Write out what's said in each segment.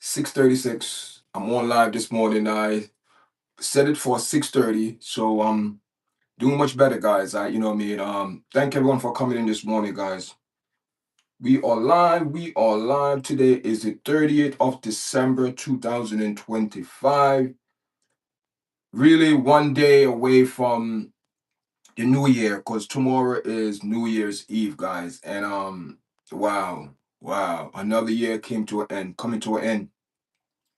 6:36. I'm on live this morning. I set it for 6:30, so I'm doing much better, guys. You know what I mean. Thank everyone for coming in this morning, guys. We are live. We are live. Today is the 30th of December, 2025. Really, one day away from the new year, cause tomorrow is New Year's Eve, guys. And wow, wow, another year came to an end, coming to an end.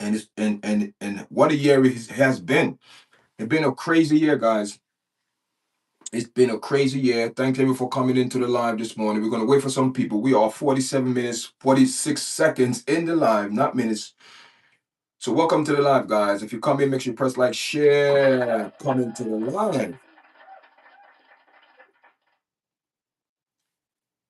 And it's and what a year it has been. It's been a crazy year, guys. It's been a crazy year. Thank you for coming into the live this morning. We're gonna wait for some people. We are 47 minutes, 46 seconds in the live, not minutes. So welcome to the live, guys. If you come in, make sure you press like, share, come into the live.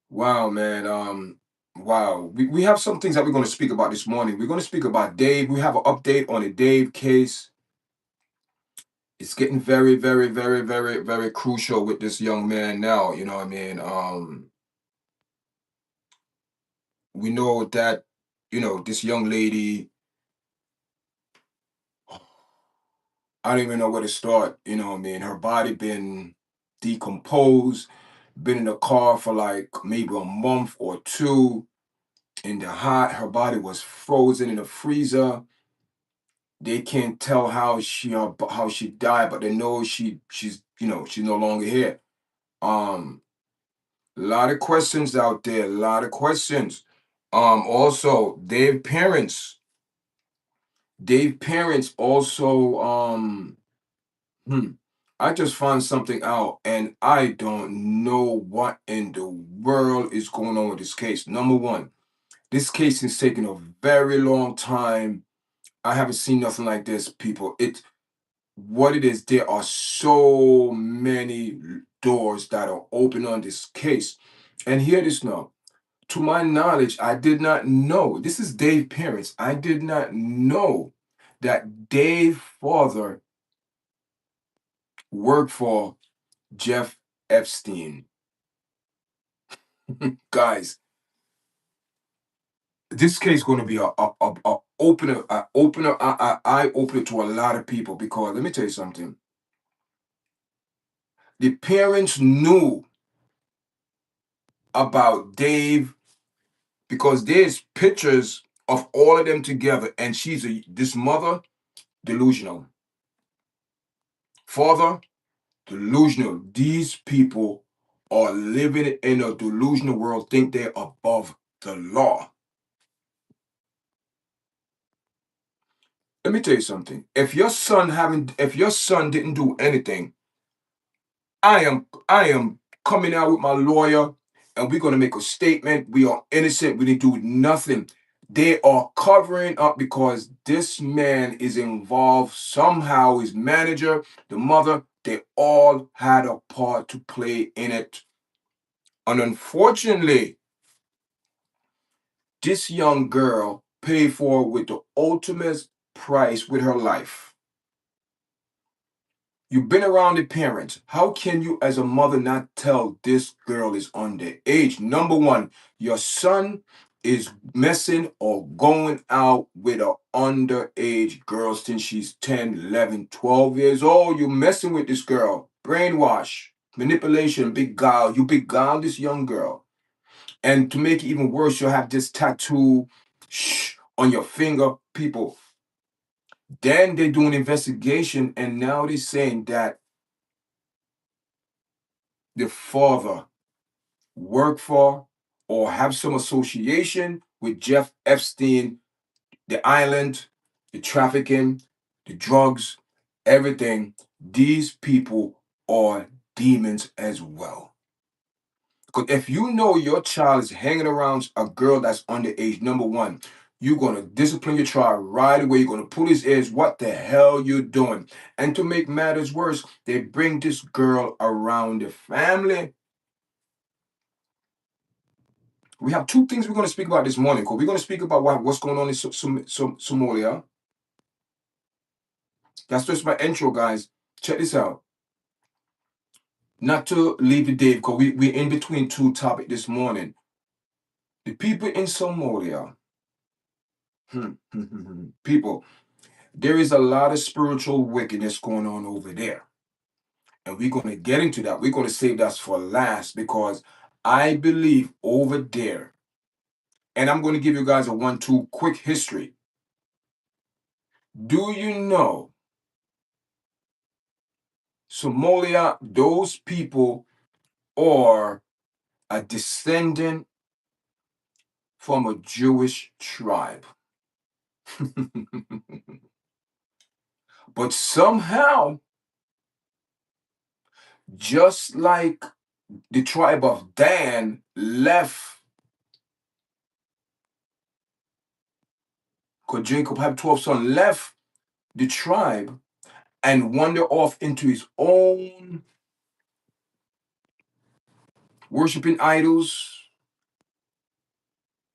Wow, man. Wow. We have some things that we're gonna speak about this morning. We're gonna speak about Dave. We have an update on the Dave case. It's getting very, very, very, very, very crucial with this young man now. You know what I mean? We know that, this young lady, I don't even know where to start. You know what I mean? Her body been decomposed, been in the car for like maybe a month or two in the hot. Her body was frozen in the freezer. They can't tell how she died, but they know she's no longer here. Um, A lot of questions out there, a lot of questions. Also, Dave parents also, hmm, I just found something out and I don't know what in the world is going on with this case. Number one, this case is taking a very long time. I haven't seen nothing like this, people. What it is, there are so many doors that are open on this case. And hear this now. To my knowledge, I did not know. This is Dave's parents. I did not know that Dave's father worked for Jeff Epstein. Guys, this case is going to be a opener, eye opener to a lot of people because let me tell you something. The parents knew about Dave because there's pictures of all of them together, and this mother delusional, father delusional. These people are living in a delusional world, think they're above the law. Let me tell you something. If your son didn't do anything, I am coming out with my lawyer and we're gonna make a statement. We are innocent, we didn't do nothing. They are covering up because this man is involved somehow, his manager, the mother, they all had a part to play in it. And unfortunately, this young girl paid for with the ultimate price with her life. You've been around the parents. How can you, as a mother, not tell this girl is underage? Number one, your son is messing or going out with an underage girl since she's 10, 11, 12 years old. You're messing with this girl. Brainwash, manipulation, big guile. You big guile this young girl. And to make it even worse, you'll have this tattoo on your finger. People, then they do an investigation and now they're saying that the father worked for or have some association with Jeff Epstein, the island, the trafficking, the drugs, everything. These people are demons as well. Because if you know your child is hanging around a girl that's underage, number one, you're going to discipline your child right away. You're going to pull his ears. What the hell you doing? And to make matters worse, they bring this girl around the family. We have two things we're going to speak about this morning. We're going to speak about what's going on in Somalia. That's just my intro, guys. Check this out. Not to leave the day, because we're in between two topics this morning. The people in Somalia, People, there is a lot of spiritual wickedness going on over there. And we're going to get into that. We're going to save that for last because I believe over there, and I'm going to give you guys a 1-2 quick history. Do you know Somalia, those people are a descendant from a Jewish tribe? But somehow, just like the tribe of Dan left, because Jacob had 12 sons, left the tribe and wandered off into his own worshiping idols,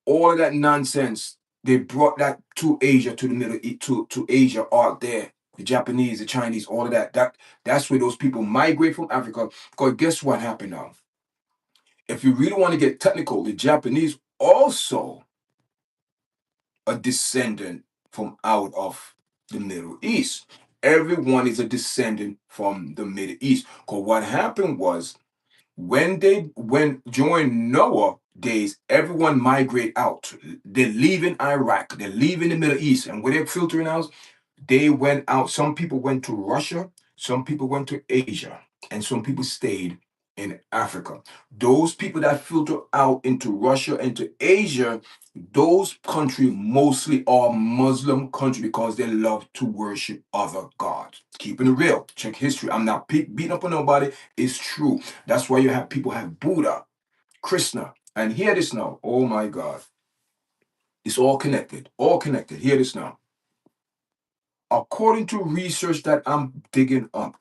all of that nonsense. They brought that to Asia, to the Middle East, to Asia out there. The Japanese, the Chinese, all of that. That's where those people migrate from Africa. Because guess what happened now? If you really want to get technical, the Japanese also a descendant from out of the Middle East. Everyone is a descendant from the Middle East. Because what happened was when during Noah days, everyone migrate out. They're leaving Iraq, they're leaving the Middle East, and where they're filtering out, they went out. Some people went to Russia, some people went to Asia, and some people stayed in Africa. Those people that filter out into Russia, into Asia, those countries mostly are Muslim country because they love to worship other gods. Keeping it real. Check history. I'm not beating up on nobody. It's true. That's why you have people have Buddha, Krishna. And hear this now. Oh my God. It's all connected. All connected. Hear this now. According to research that I'm digging up,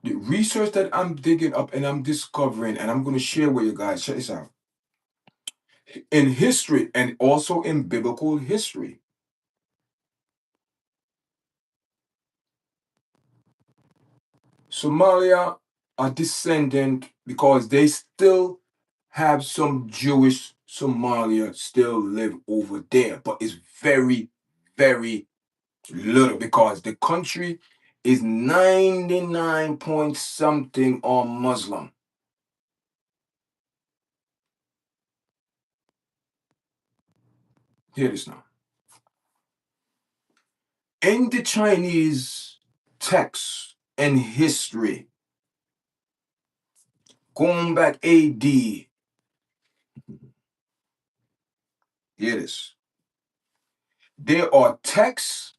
the research that I'm digging up and I'm discovering, and I'm going to share with you guys, check this out. In history and also in biblical history, Somalia are descendant because they still have some Jewish Somalia still live over there, but it's very, very little because the country is 99 point something on Muslim. Hear this now. In the Chinese text and history, going back AD, hear this. There are texts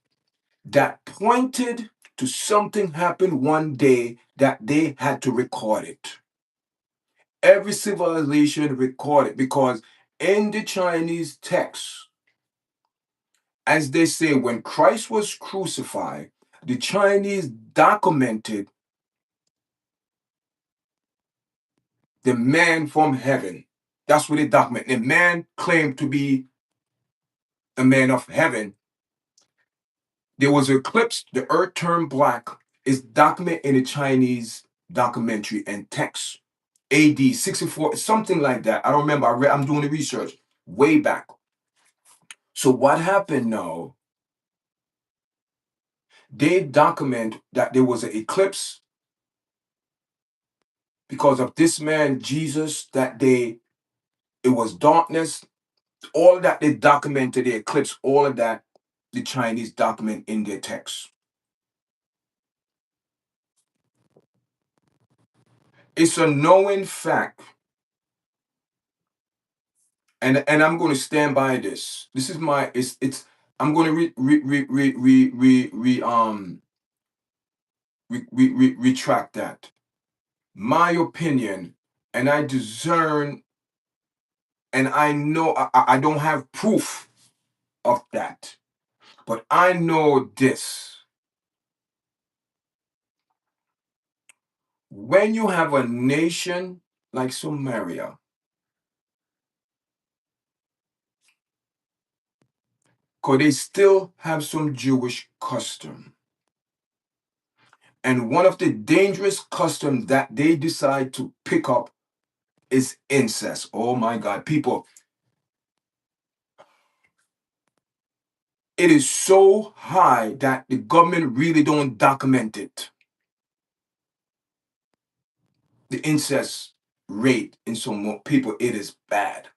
that pointed to something happened one day that they had to record it. Every civilization recorded because in the Chinese text, as they say, when Christ was crucified, the Chinese documented the man from heaven. That's what they document. The man claimed to be a man of heaven. There was an eclipse, the earth turned black, is documented in the Chinese documentary and text. AD 64, something like that. I don't remember. I'm doing the research way back. So what happened now? They document that there was an eclipse because of this man, Jesus, that it was darkness. All that they documented, the eclipse, all of that, the Chinese document in their text. It's a known fact. And I'm going to stand by this. This is my it's I'm going to retract that. My opinion, and I discern, and I know I don't have proof of that, but I know this. When you have a nation like Somalia, because they still have some Jewish custom. And one of the dangerous customs that they decide to pick up is incest. Oh my God, people, it is so high that the government really don't document it. The incest rate in some people, it is bad.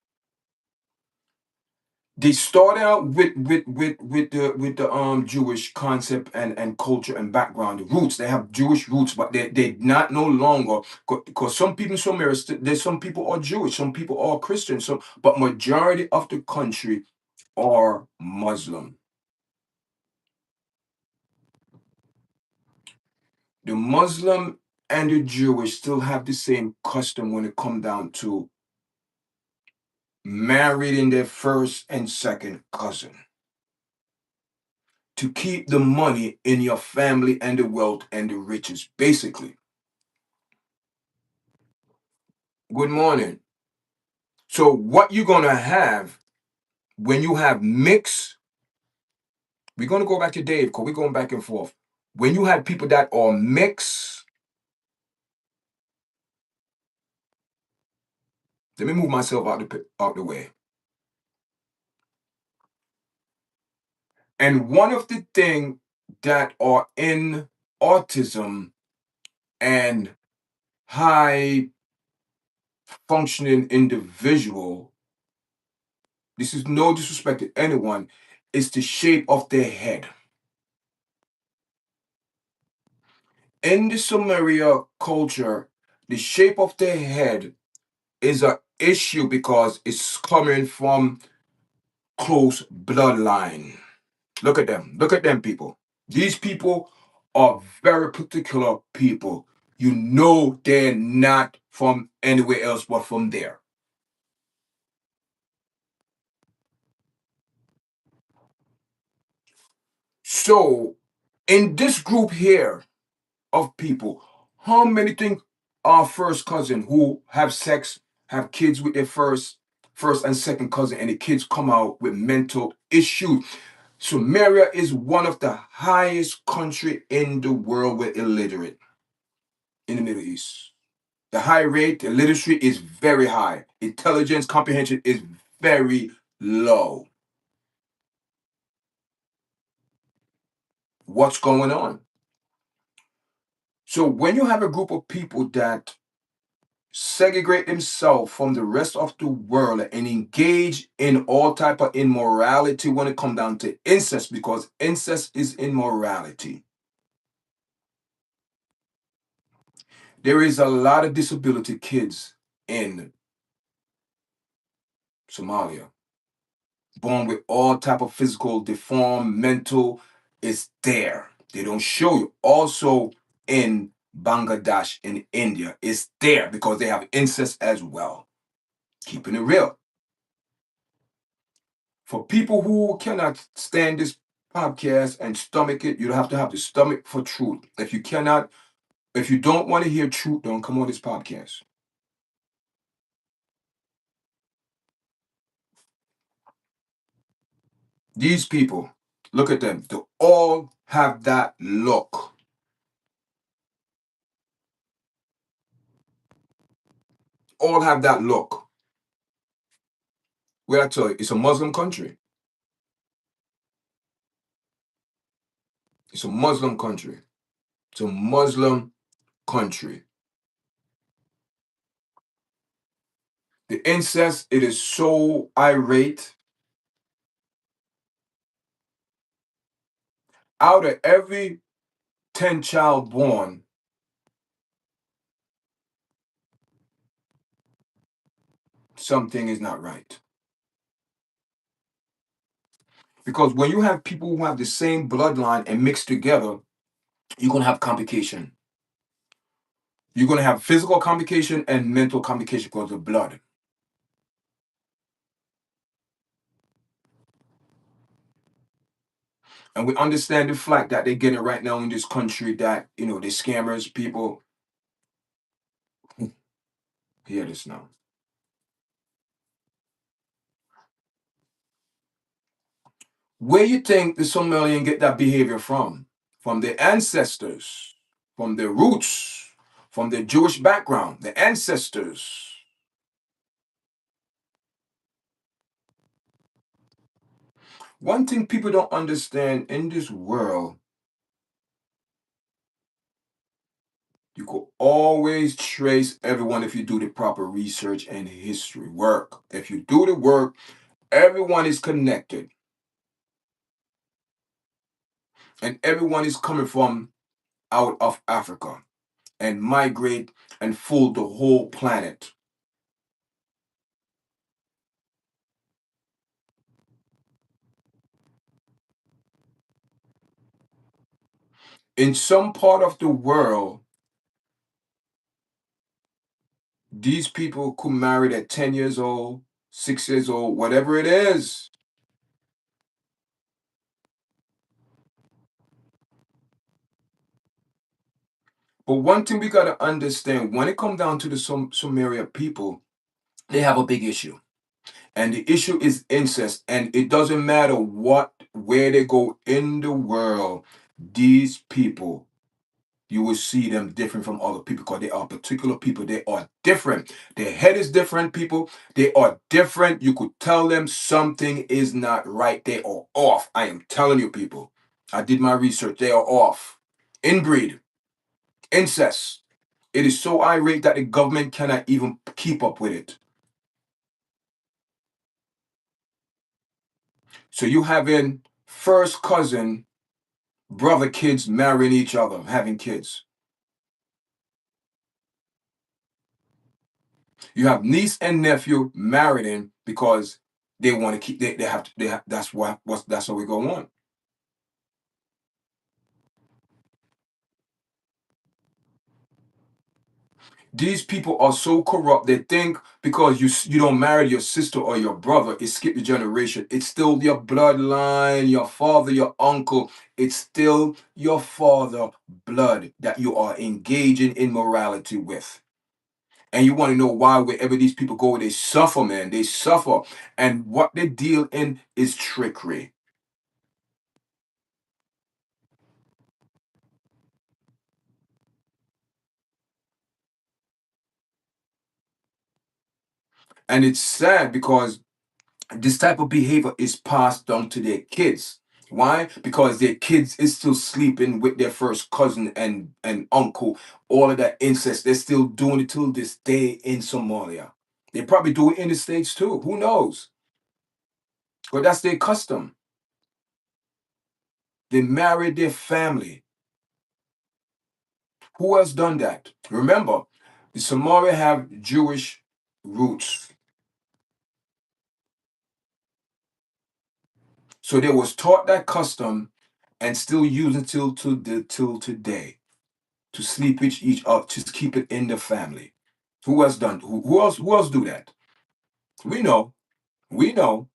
They start out with the Jewish concept and culture and background, the roots. They have Jewish roots, but they not no longer, because some people in some areas, there's some people are Jewish, some people are Christian, so but majority of the country are Muslim. The Muslim and the Jewish still have the same custom when it come down to marrying their first and second cousin to keep the money in your family and the wealth and the riches, basically. Good morning. So what you're gonna have when you have mix, we're gonna go back to Dave because we're going back and forth. When you have people that are mixed, let me move myself out the way. And one of the things that are in autism and high functioning individual, this is no disrespect to anyone, is the shape of their head. In the Sumeria culture, the shape of their head is an issue because it's coming from close bloodline. Look at them. Look at them people. These people are very particular people. You know they're not from anywhere else but from there. So in this group here of people, how many think are first cousin who have sex, have kids with their first and second cousin, and the kids come out with mental issues? Sumeria is one of the highest country in the world with illiterate in the Middle East. The high rate, the literacy is very high. Intelligence, comprehension is very low. What's going on? So when you have a group of people that segregate themselves from the rest of the world and engage in all type of immorality when it comes down to incest, because incest is immorality. There is a lot of disability kids in Somalia, born with all type of physical, deformed, mental, is there. They don't show you. Also in Bangladesh, in India, it's there because they have incest as well. Keeping it real. For people who cannot stand this podcast and stomach it, you have to have the stomach for truth. If you don't want to hear truth, don't come on this podcast. These people, look at them. They all have that look. All have that look. Where I tell you, it's a Muslim country. It's a Muslim country. It's a Muslim country. The incest, it is so irate. Out of every 10 child born, something is not right. Because when you have people who have the same bloodline and mixed together, you're going to have complication. You're going to have physical complication and mental complication because of blood. And we understand the fact that they're getting right now in this country that, the scammers, people, hear this now. Where you think the Somalian get that behavior from? From their ancestors. from their roots, from their Jewish background, their ancestors. One thing people don't understand in this world, you could always trace everyone if you do the proper research and history work. If you do the work, everyone is connected. And everyone is coming from out of Africa and migrate and fool the whole planet. In some part of the world, these people could marry at 10 years old, 6 years old, whatever it is. But one thing we got to understand, when it comes down to the Sumeria people, they have a big issue. And the issue is incest. And it doesn't matter where they go in the world, these people, you will see them different from other people because they are particular people. They are different. Their head is different, people. They are different. You could tell them something is not right. They are off. I am telling you, people. I did my research. They are off. Inbreed. Incest. It is so irate that the government cannot even keep up with it. So you having first cousin, brother kids marrying each other, having kids. You have niece and nephew marrying because they want to keep. They have. They have. That's what. That's how we go on. These people are so corrupt. They think because you don't marry your sister or your brother, it skipped the generation. It's still your bloodline, your father, your uncle. It's still your father blood that you are engaging in morality with. And you want to know why wherever these people go, they suffer, man. They suffer. And what they deal in is trickery. And it's sad because this type of behavior is passed down to their kids. Why? Because their kids is still sleeping with their first cousin and uncle. All of that incest. They're still doing it till this day in Somalia. They probably do it in the States too. Who knows? But that's their custom. They married their family. Who has done that? Remember, the Somalia have Jewish roots. So they was taught that custom and still using till today to sleep with each other, to keep it in the family. Who has done? Who else do that? We know. We know.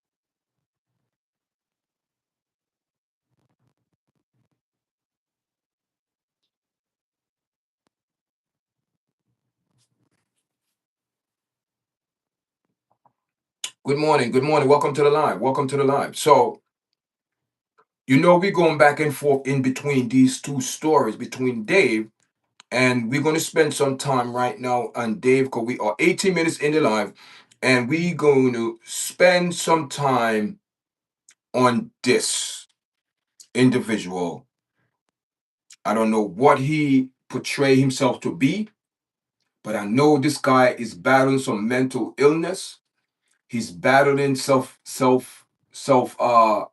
Good morning. Good morning. Welcome to the live. Welcome to the live. So we're going back and forth in between these two stories between Dave. And we're going to spend some time right now on Dave because we are 18 minutes in the live. And we're going to spend some time on this individual. I don't know what he portray himself to be, but I know this guy is battling some mental illness. He's battling self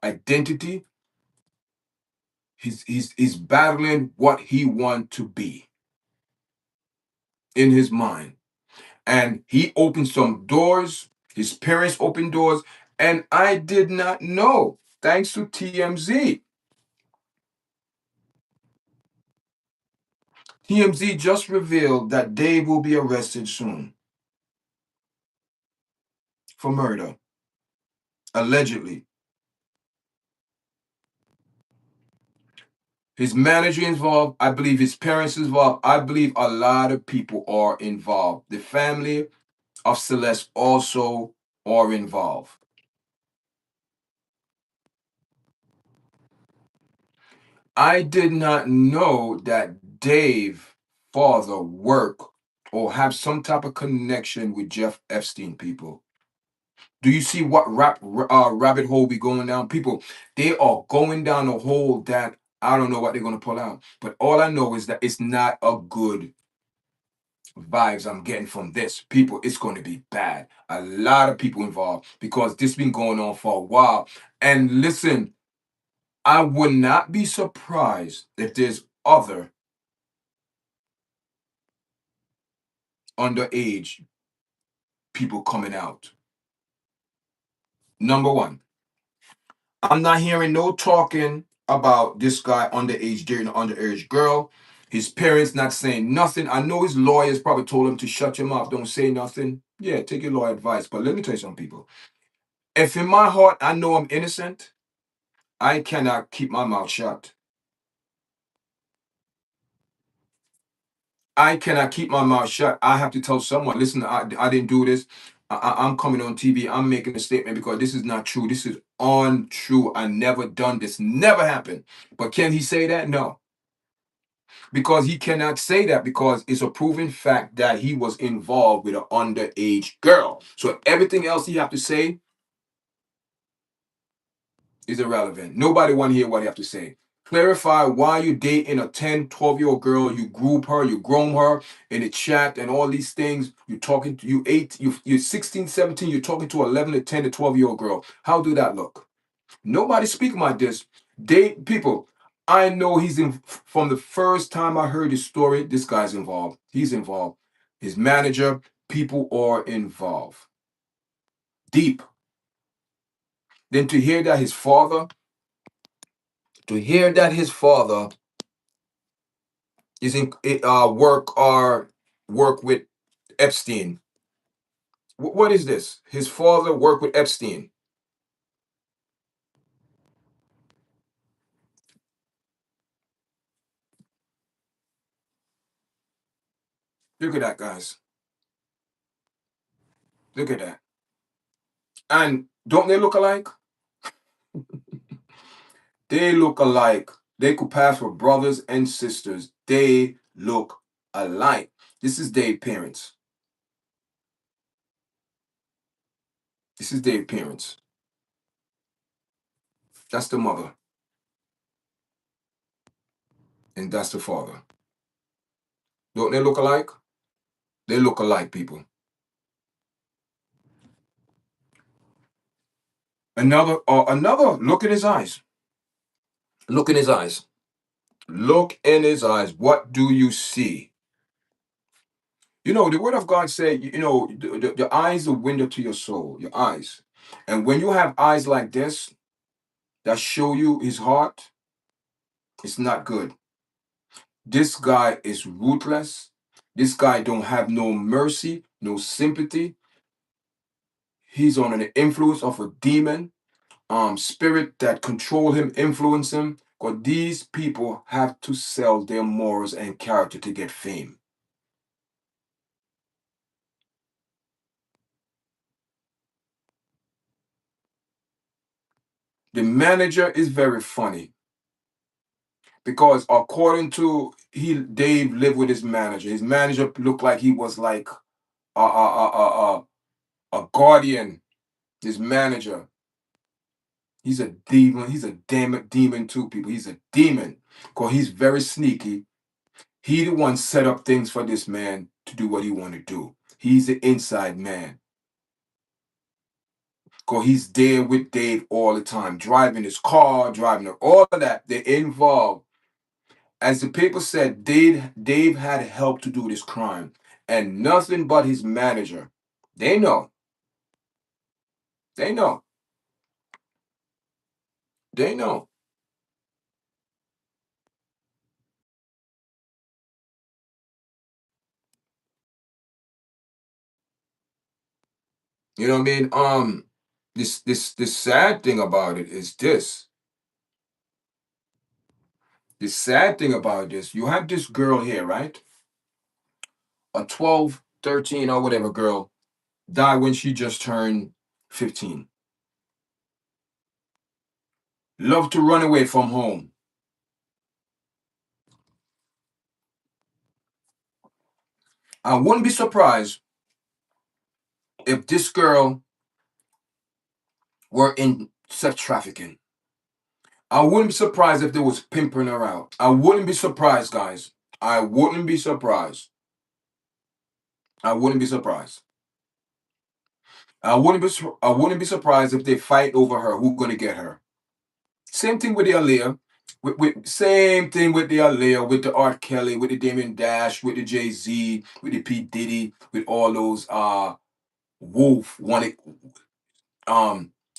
identity. He's battling what he wants to be in his mind. And he opened some doors. His parents opened doors, and I did not know. Thanks to TMZ. TMZ just revealed that Dave will be arrested soon for murder, allegedly. His manager involved. I believe his parents involved. I believe a lot of people are involved. The family of Celeste also are involved. I did not know that Dave father work or have some type of connection with Jeff Epstein, people? Do you see what rabbit hole we going down? People, they are going down a hole that I don't know what they're going to pull out. But all I know is that it's not a good vibes I'm getting from this. People, it's going to be bad. A lot of people involved because this been going on for a while. And listen, I would not be surprised if there's other underage people coming out. Number one, I'm not hearing no talking about this guy underage dating an underage girl. His parents not saying nothing. I know his lawyers probably told him to shut your mouth, don't say nothing. Yeah, take your lawyer advice. But let me tell you something, people. If in my heart I know I'm innocent, I cannot keep my mouth shut. I cannot keep my mouth shut. I have to tell someone, listen, I didn't do this. I'm coming on TV. I'm making a statement because this is not true. This is untrue. I never done this. Never happened. But can he say that? No. Because he cannot say that because it's a proven fact that he was involved with an underage girl. So everything else he have to say is irrelevant. Nobody want to hear what he have to say. Clarify why you dating a 10, 12-year-old girl, you group her, you groom her in the chat and all these things. You talking to you 8, you're 16, 17, you're talking to 11 to 10 to 12-year-old girl. How do that look? Nobody speaking about this. People, I know he's in from the first time I heard his story, this guy's involved. He's involved. His manager, people are involved. Deep. Then to hear that his father is in work with Epstein. What is this? His father worked with Epstein. Look at that, guys. Look at that. And don't they look alike? They look alike. They could pass for brothers and sisters. They look alike. This is Dave's parents. This is Dave's parents. That's the mother. And that's the father. Don't they look alike? They look alike, people. Another look in his eyes. Look in his eyes. Look in his eyes. What do you see? You know, the word of God said, the eyes are window to your soul, your eyes. And when you have eyes like this that show you his heart, it's not good. This guy is ruthless. This guy don't have no mercy, no sympathy. He's on an influence of a demon, spirit that control him, influence him. Because these people have to sell their morals and character to get fame. The manager is very funny because according to Dave lived with his manager. His manager looked like he was like a guardian. His manager, he's a demon. He's a damn demon too, people. He's a demon because he's very sneaky. He the one set up things for this man to do what he want to do. He's the inside man. Because he's there with Dave all the time, driving his car, driving all of that. They're involved. As the paper said, Dave had help to do this crime, and nothing but his manager. They know. They know. They know. You know what I mean? This sad thing about it is this. The sad thing about this, you have this girl here, right? A 12, 13, or whatever girl died when she just turned 15. Loved to run away from home. I wouldn't be surprised if this girl were in sex trafficking. I wouldn't be surprised if there was pimping her out. I wouldn't be surprised, guys. I wouldn't be surprised. I wouldn't be surprised. I wouldn't be surprised if they fight over her. Who's gonna get her? Same thing with the Aaliyah. Same thing with the Aaliyah, with the R. Kelly, with the Damon Dash, with the Jay-Z, with the P. Diddy, with all those Wolf wanted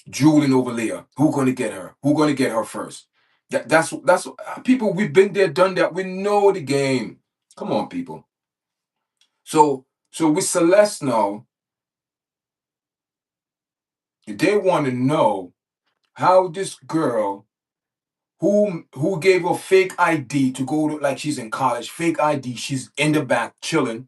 drooling over Leah. Who gonna get her? Who gonna get her first? That's people. We've been there, done that. We know the game. Come on, people. So with Celeste now, they want to know how this girl who gave her fake ID to go to, like she's in college, fake ID. She's in the back chilling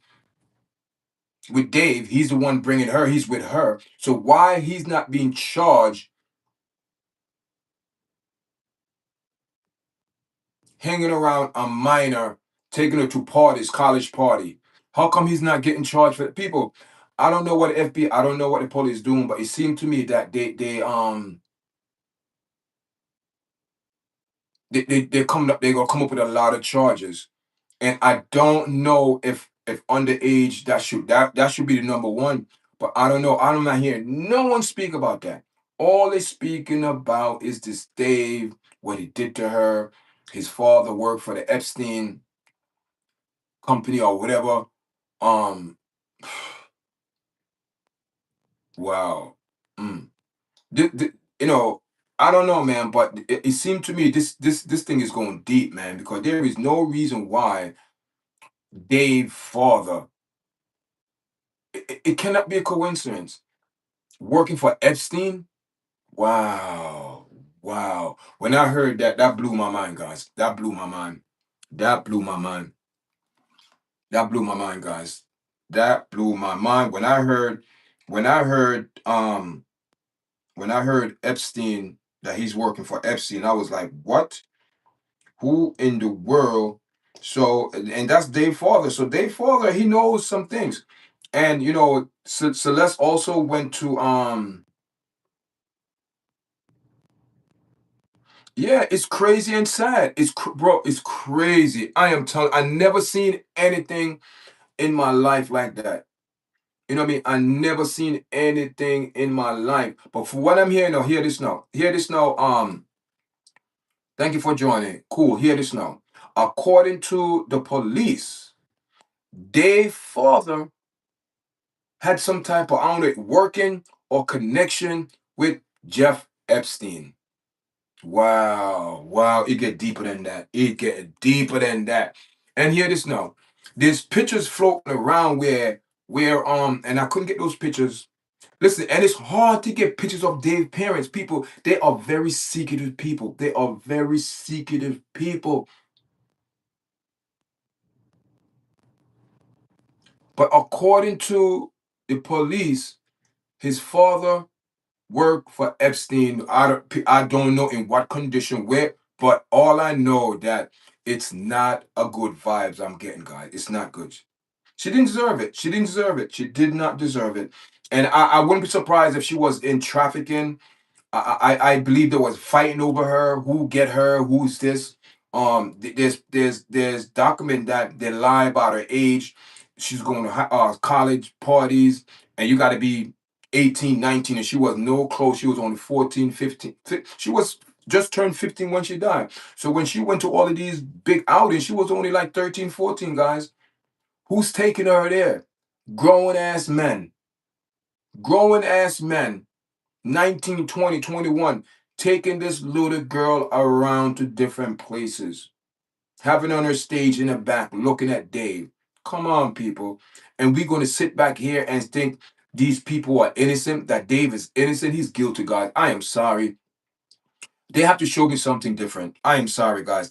with Dave. He's the one bringing her. He's with her. So why he's not being charged hanging around a minor, taking her to parties, college party? How come he's not getting charged for people? I don't know what the FBI, I don't know what the police is doing, but it seemed to me that they coming up, they're gonna come up with a lot of charges. And I don't know if underage that should be the number one. But I don't know. I'm not hearing no one speak about that. All they're speaking about is this Dave, what he did to her. His father worked for the Epstein company or whatever. Um, wow. Mm. You know, I don't know, man, but it seemed to me this thing is going deep, man, because there is no reason why Dave's father. It cannot be a coincidence. Working for Epstein? Wow. Wow. When I heard that, that blew my mind, guys. That blew my mind. That blew my mind. That blew my mind, guys. That blew my mind. When I heard when I heard Epstein, that he's working for Epstein, I was like, what? Who in the world? So, and that's Dave's father. So Dave's father, he knows some things. And you know, Celeste also went to yeah, it's crazy and sad. Bro, it's crazy. I am telling. I never seen anything in my life like that. You know what I mean? I never seen anything in my life. But for what I'm hearing now, hear this now. Hear this now. Thank you for joining. Cool. Hear this now. According to the police, Dave's father had some type of, I don't know, working or connection with Jeff Epstein. Wow, wow, it get deeper than that. It get deeper than that. And hear this now. There's pictures floating around where and I couldn't get those pictures. Listen, and it's hard to get pictures of Dave's parents. People, they are very secretive people. They are very secretive people. But according to the police, his father worked for Epstein. I don't know in what condition, where, but all I know that it's not a good vibes I'm getting, guys. It's not good. She didn't deserve it. She didn't deserve it. She did not deserve it. And I wouldn't be surprised if she was in trafficking. I believe there was fighting over her. Who get her? Who's this? There's document that they lie about her age. She's going to college parties, and you got to be 18, 19, and she was no close. She was only 14, 15. She was just turned 15 when she died. So when she went to all of these big outings, she was only like 13, 14, guys. Who's taking her there? Grown ass men. Grown ass men. 19, 20, 21, taking this little girl around to different places, having on her stage in the back, looking at Dave. Come on, people. And we're going to sit back here and think these people are innocent, that Dave is innocent. He's guilty, guys. I am sorry. They have to show me something different. I am sorry, guys.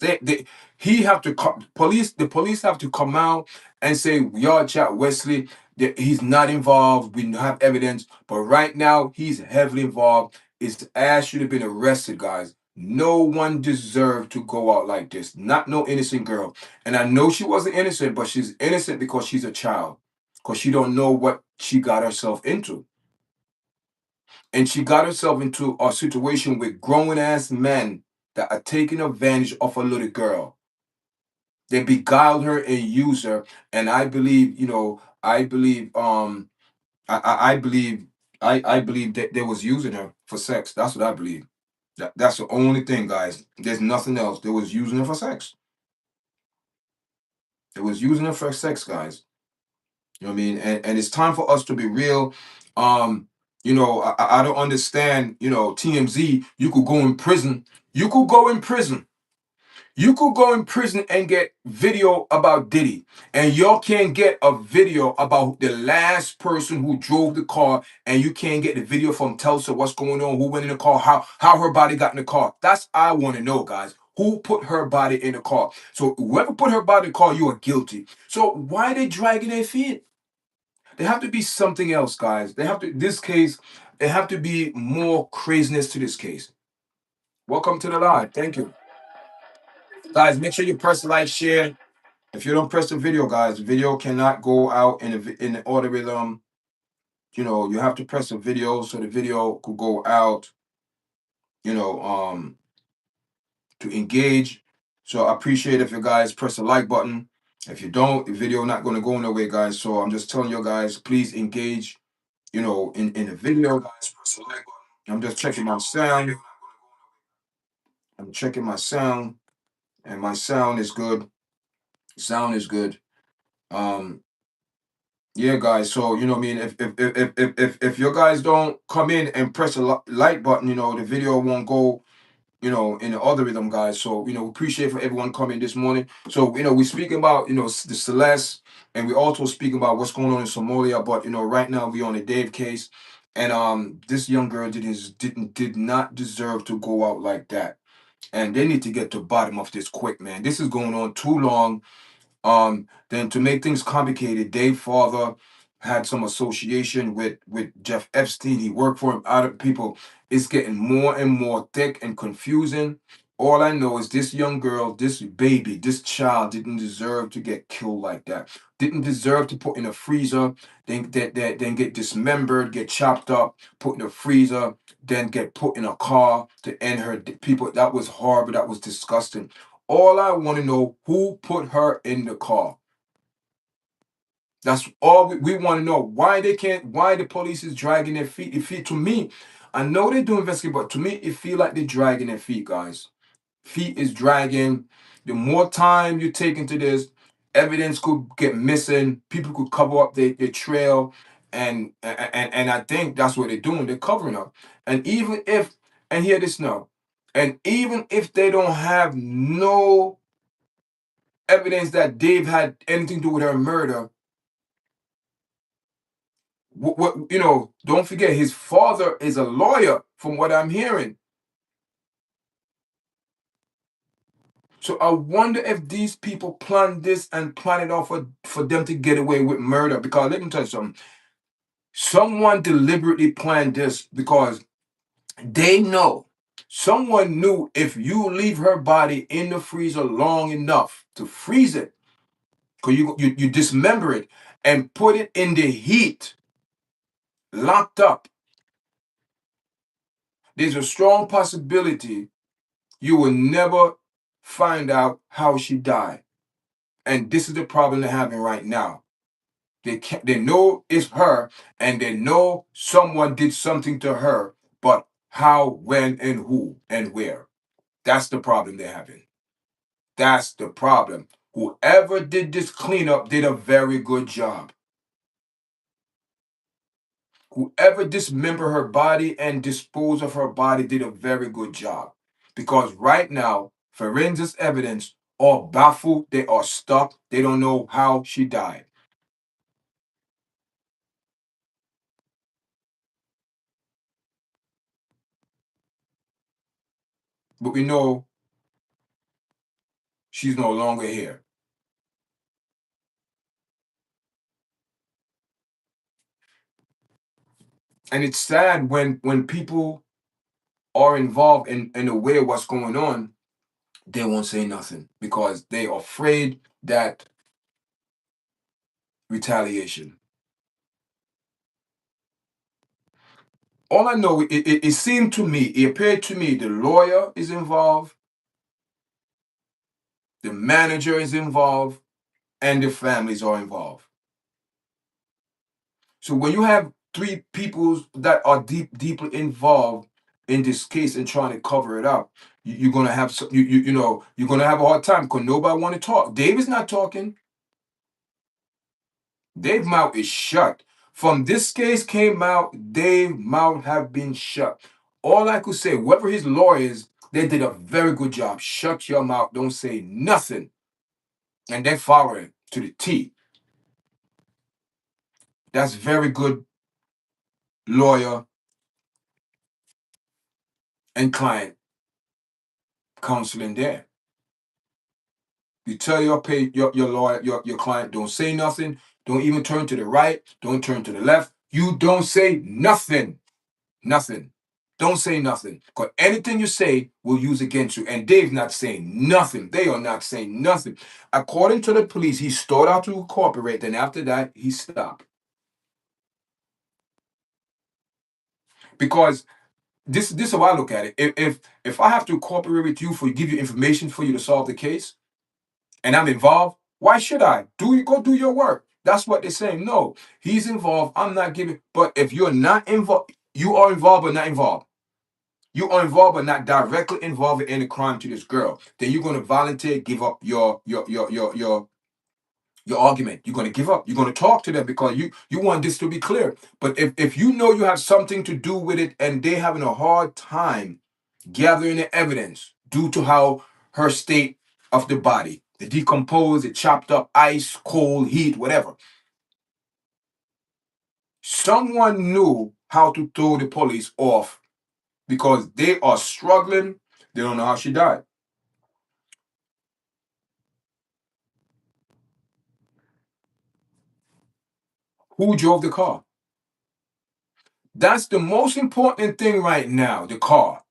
He have to police. The police have to come out and say, "Y'all chat Wesley. He's not involved. We have evidence, but right now he's heavily involved. His ass should have been arrested, guys. No one deserved to go out like this. Not no innocent girl. And I know she wasn't innocent, but she's innocent because she's a child. because she don't know what she got herself into. And she got herself into a situation with grown ass men that are taking advantage of a little girl. They beguiled her and used her. And I believe, I believe I believe that they was using her for sex. That's what I believe. That's the only thing, guys. There's nothing else. They was using her for sex. They was using her for sex, guys. You know what I mean? And it's time for us to be real. I don't understand, TMZ, you could go in prison. You could go in prison. You could go in prison and get video about Diddy, and y'all can't get a video about the last person who drove the car, and you can't get the video from Tulsa, what's going on, who went in the car, how her body got in the car. That's I want to know, guys. Who put her body in the car? So whoever put her body in the car, you are guilty. So why are they dragging their feet? There have to be something else, guys. This case, there have to be more craziness to this case. Welcome to the live. Thank you. Guys, make sure you press like, share. If you don't press the video, guys, the video cannot go out in the algorithm. You have to press the video so the video could go out, you know, um, to engage. So I appreciate if you guys press the like button. If you don't, the video not going to go nowhere, guys. So I'm just telling you guys, please engage, in the video, guys. Press the like button. I'm just checking my sound. I'm checking my sound, and my sound is good. Sound is good. Um, Yeah, guys. So you know what I mean. If your guys don't come in and press the like button, the video won't go, in the algorithm, guys. So we appreciate for everyone coming this morning. So we speaking about the Celeste, and we also speaking about what's going on in Somalia. But right now we on the Dave case, and this young girl did not deserve to go out like that, and they need to get to the bottom of this quick, man. This is going on too long. Then to make things complicated, Dave's father had some association with Jeff Epstein. He worked for him. Other people, it's getting more and more thick and confusing. All I know is this young girl, this baby, this child didn't deserve to get killed like that. Didn't deserve to put in a freezer, then get dismembered, get chopped up, put in a freezer, then get put in a car to end her. People, that was horrible. That was disgusting. All I want to know, who put her in the car? That's all we want to know. Why the police is dragging their feet? To me, I know they do investigate, but to me, it feel like they're dragging their feet, guys. Feet is dragging. The more time you take into this, evidence could get missing. People could cover up their trail. And I think that's what they're doing. They're covering up. And even if, and hear this now, and even if they don't have no evidence that Dave had anything to do with her murder, don't forget his father is a lawyer, from what I'm hearing. So I wonder if these people planned this and planned it off for them to get away with murder. Because let me tell you something. Someone deliberately planned this because they know. Someone knew if you leave her body in the freezer long enough to freeze it, because you dismember it and put it in the heat, locked up, there's a strong possibility you will never find out how she died. And this is the problem they're having right now. They know it's her, and they know someone did something to her, but how, when, and who, and where. That's the problem they're having. That's the problem. Whoever did this cleanup did a very good job. Whoever dismembered her body and disposed of her body did a very good job. Because right now, forensic evidence are baffled, they are stuck, they don't know how she died. But we know she's no longer here. And it's sad when people are involved in aware of what's going on, they won't say nothing because they are afraid that retaliation. All I know, it seemed to me, it appeared to me, the lawyer is involved, the manager is involved, and the families are involved. So when you have three people that are deeply involved in this case and trying to cover it up, you're gonna have you're gonna have a hard time because nobody want to talk. Dave is not talking. Dave's mouth is shut. From this case came out, Dave's mouth have been shut. All I could say, whoever his lawyers, they did a very good job. Shut your mouth, don't say nothing. And they follow it to the T. That's very good lawyer and client counseling there. You tell your lawyer, your client, don't say nothing, don't even turn to the right, don't turn to the left. You don't say nothing. Nothing. Don't say nothing. Because anything you say will use against you. And Dave's not saying nothing. They are not saying nothing. According to the police, he started out to cooperate, then after that, he stopped. Because this is how I look at it. If I have to cooperate with you for give you information for you to solve the case, and I'm involved, why should I? Go do your work. That's what they're saying. No, he's involved. I'm not giving. But if you're not involved, you are involved but not involved. You are involved but not directly involved in a crime to this girl. Then you're going to volunteer, give up your argument. You're going to give up. You're going to talk to them because you want this to be clear. But if you know you have something to do with it and they having a hard time gathering the evidence due to how her state of the body, the decomposed, the chopped up, ice, cold, heat, whatever. Someone knew how to throw the police off because they are struggling. They don't know how she died. Who drove the car? That's the most important thing right now, the car.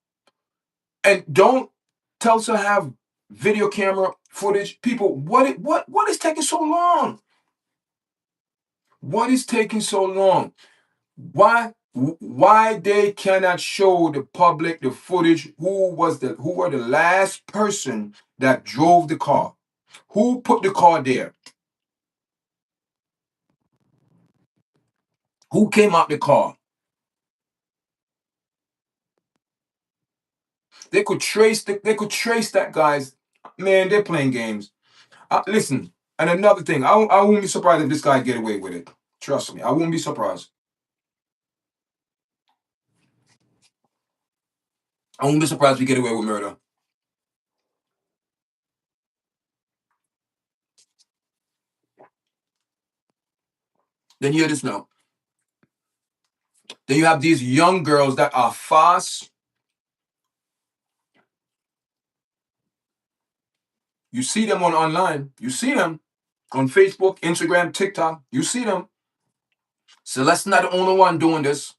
And don't tell us to have video camera footage. People, what is taking so long? What is taking so long? Why they cannot show the public the footage? Who were the last person that drove the car? Who put the car there? Who came out the car? They could trace that guy's man. They're playing games. Listen, and another thing, I won't be surprised if this guy get away with it. Trust me, I won't be surprised. I won't be surprised if he get away with murder. Then you hear this now. Then you have these young girls that are fast. You see them online. You see them on Facebook, Instagram, TikTok. You see them. Celeste's not the only one doing this.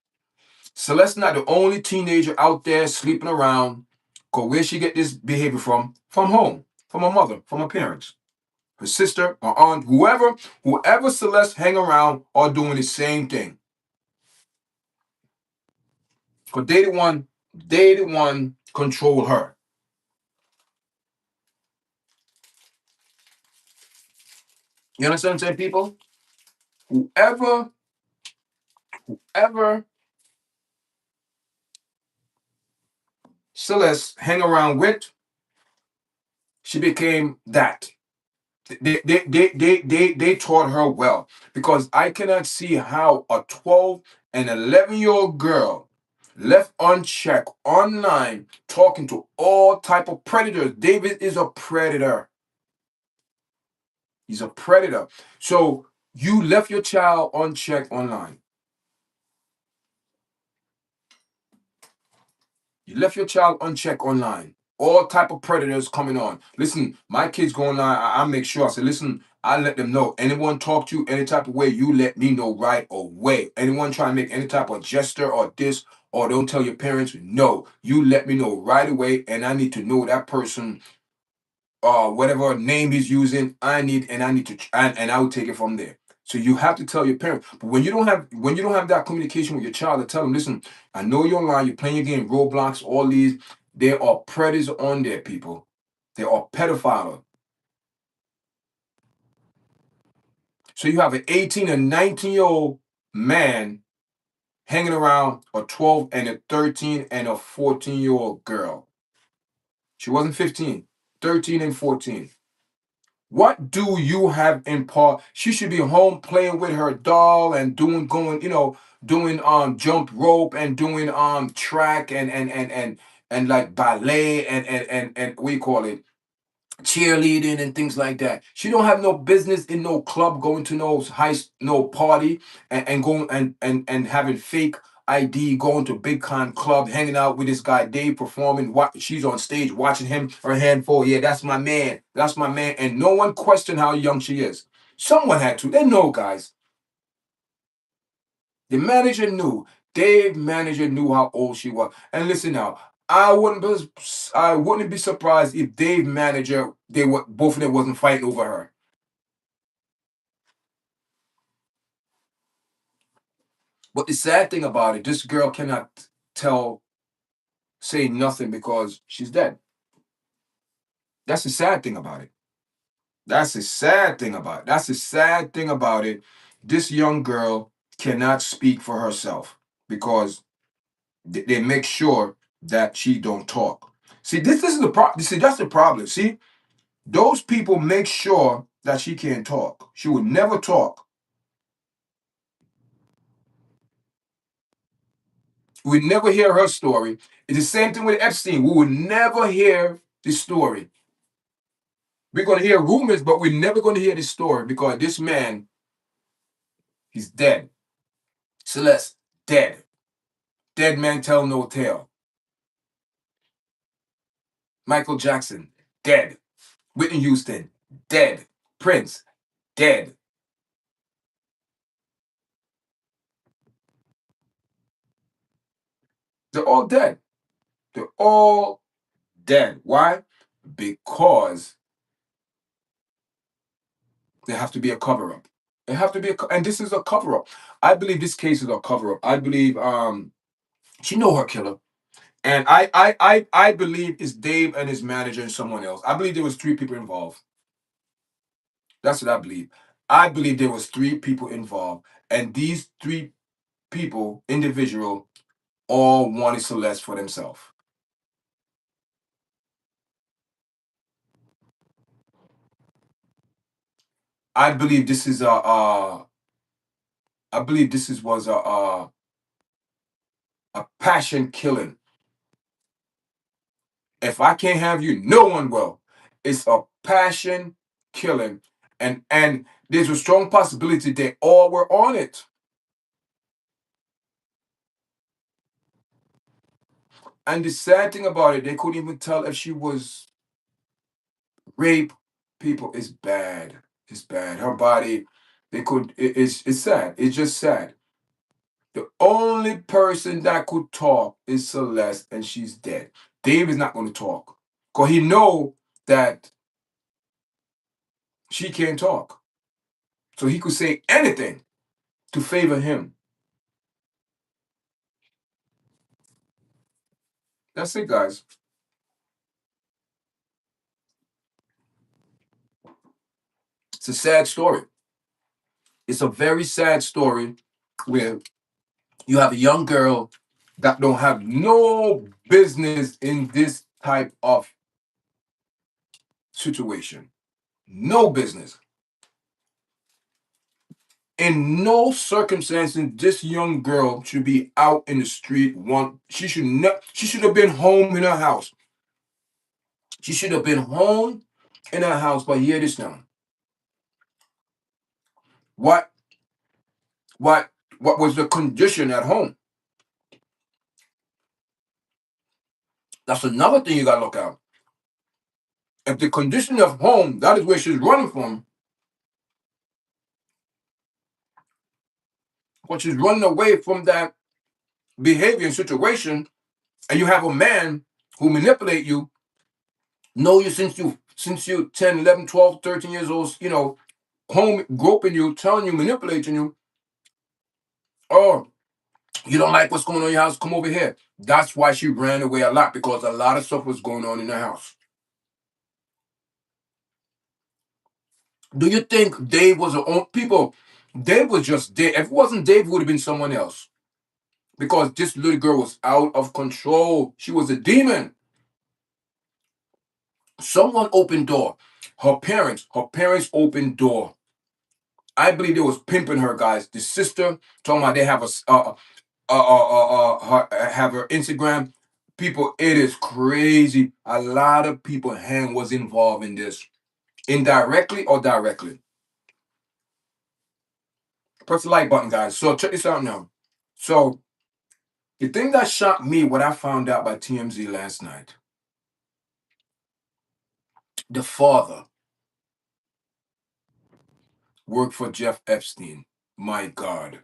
Celeste's not the only teenager out there sleeping around. Cause where she get this behavior from? From home, from her mother, from her parents, her sister, her aunt, whoever Celeste hang around are doing the same thing. Cause they the one control her. You understand what I'm saying, people? Whoever Celeste hang around with, she became that. They taught her well because I cannot see how a 12 and 11-year-old girl left unchecked online talking to all type of predators. David is a predator. He's a predator. So you left your child unchecked online. You left your child unchecked online. All type of predators coming on. Listen, my kids go online. I make sure. I say, listen, I let them know. Anyone talk to you any type of way, you let me know right away. Anyone try to make any type of gesture or this, or don't tell your parents, no. You let me know right away, and I need to know that person, whatever name he's using, I need to, and I will take it from there. So you have to tell your parents. But when you don't have that communication with your child, to tell them, listen, I know you're online, you're playing your game, Roblox, all these, there are predators on there, people. There are pedophiles. So you have an 18 and 19-year-old man hanging around a 12 and a 13 and a 14-year-old girl. She wasn't 15, 13 and 14. What do you have in part? She should be home playing with her doll and doing jump rope and doing track and like ballet and what do you call it? Cheerleading and things like that. She don't have no business in no club, going to no party and going and having fake ID, going to big con club, hanging out with this guy Dave performing. What she's on stage watching him, her handful. Yeah, that's my man. That's my man. And no one questioned how young she is. Someone had to. They know, guys. The manager knew. Dave manager knew how old she was. And listen now, I wouldn't be surprised if Dave manager both of them wasn't fighting over her. But the sad thing about it, this girl cannot say nothing because she's dead. That's the sad thing about it. That's the sad thing about it. That's the sad thing about it. This young girl cannot speak for herself because they make sure that she don't talk. See, this is the problem. See, that's the problem. See, those people make sure that she can't talk. She would never talk. We'd never hear her story. It's the same thing with Epstein. We would never hear the story. We're going to hear rumors, but we're never going to hear the story because this man, he's dead. Celeste, dead. Dead man tell no tale. Michael Jackson, dead. Whitney Houston, dead. Prince, dead. They're all dead. They're all dead. Why? Because there have to be a cover up. It have to be and this is a cover up. I believe this case is a cover up. I believe she know her killer. And I believe it's Dave and his manager and someone else. I believe there was 3 people involved. That's what I believe. I believe there was 3 people involved. And these 3 people, individual, all wanted Celeste for themselves. I believe this is I believe was a passion killing. If I can't have you, no one will. It's a passion killing. And there's a strong possibility they all were on it. And the sad thing about it, they couldn't even tell if she was raped. People, it's bad. It's bad. Her body, it's sad. It's just sad. The only person that could talk is Celeste, and she's dead. Dave is not going to talk. Because he know that she can't talk. So he could say anything to favor him. That's it, guys. It's a sad story. It's a very sad story where you have a young girl that don't have no business in this type of situation. No business. In no circumstances, this young girl should be out in the street. She should have been home in her house. She should have been home in her house. But hear this now. What what what was the condition at home? That's another thing you gotta look at. If the condition of home, that is where she's running from, but she's running away from that behavior and situation, and you have a man who manipulate you, know you since you 10, 11, 12, 13 years old, home groping you, telling you, manipulating you, oh, you don't like what's going on in your house, come over here. That's why she ran away a lot, because a lot of stuff was going on in the house. Do you think Dave was a own people? Dave was just Dave. If it wasn't Dave, it would have been someone else. Because this little girl was out of control. She was a demon. Someone opened door. Her parents opened door. I believe they was pimping her, guys. The sister talking about they have have her Instagram. People, it is crazy. A lot of people hand was involved in this, indirectly or directly. Press the like button, guys. So check this out now. So the thing that shocked me, what I found out by TMZ last night, the father worked for Jeff Epstein. My God.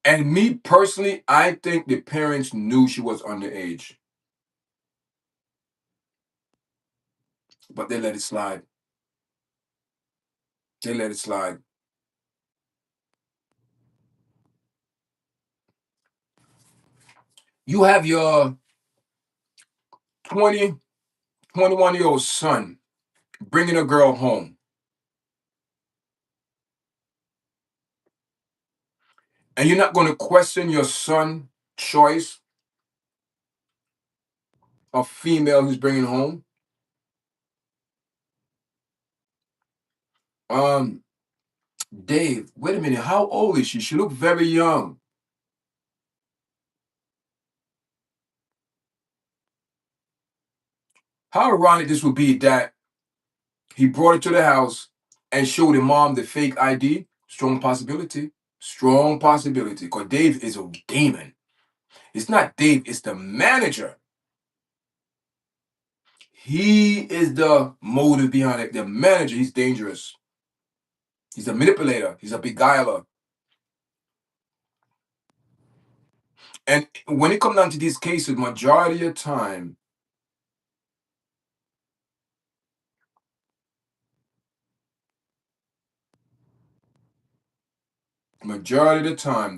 And me personally, I think the parents knew she was underage, but they let it slide. They let it slide. You have your 20, 21-year-old son bringing a girl home, and you're not going to question your son's choice of female who's bringing home. Um, Dave, wait a minute. How old is she? She looked very young. How ironic this would be that he brought it to the house and showed the mom the fake ID. Strong possibility. Strong possibility. Because Dave is a demon. It's not Dave, it's the manager. He is the motive behind it. The manager, he's dangerous. He's a manipulator. He's a beguiler. And when it comes down to these cases, majority of the time,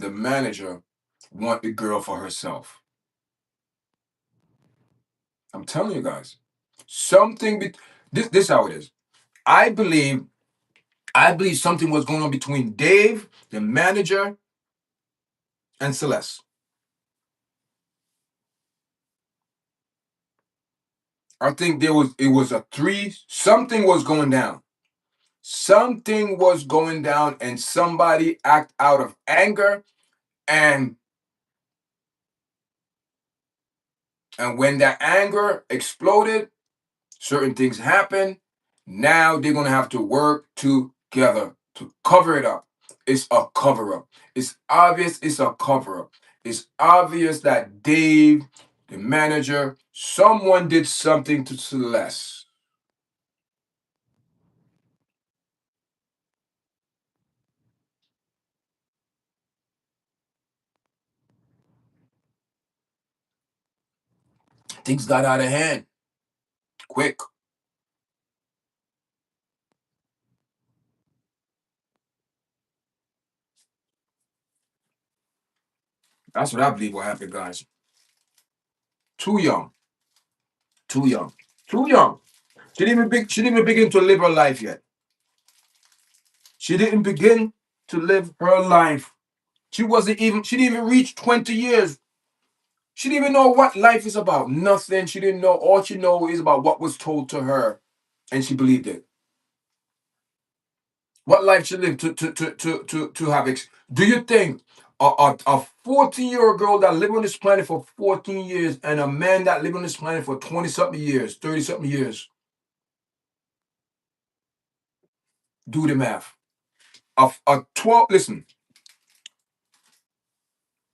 the manager want the girl for herself. I'm telling you guys, something. This how it is. I believe. I believe something was going on between Dave, the manager, and Celeste. I think it was a three. Something was going down. Something was going down, and somebody act out of anger, and when that anger exploded, certain things happen. Now they're gonna have to work together to cover it up. It's a cover up. It's obvious it's a cover up. It's obvious that Dave, the manager, someone did something to Celeste. Things got out of hand quick. That's what I believe will happen, guys. Too young. Too young. Too young. She didn't even begin to live her life yet. She didn't begin to live her life. She didn't even reach 20 years. She didn't even know what life is about. Nothing. She didn't know. All she know is about what was told to her, and she believed it. What life she lived to have. Do you think a 14-year-old girl that lived on this planet for 14 years and a man that lived on this planet for 20 something years, 30 something years, do the math. A 12, listen,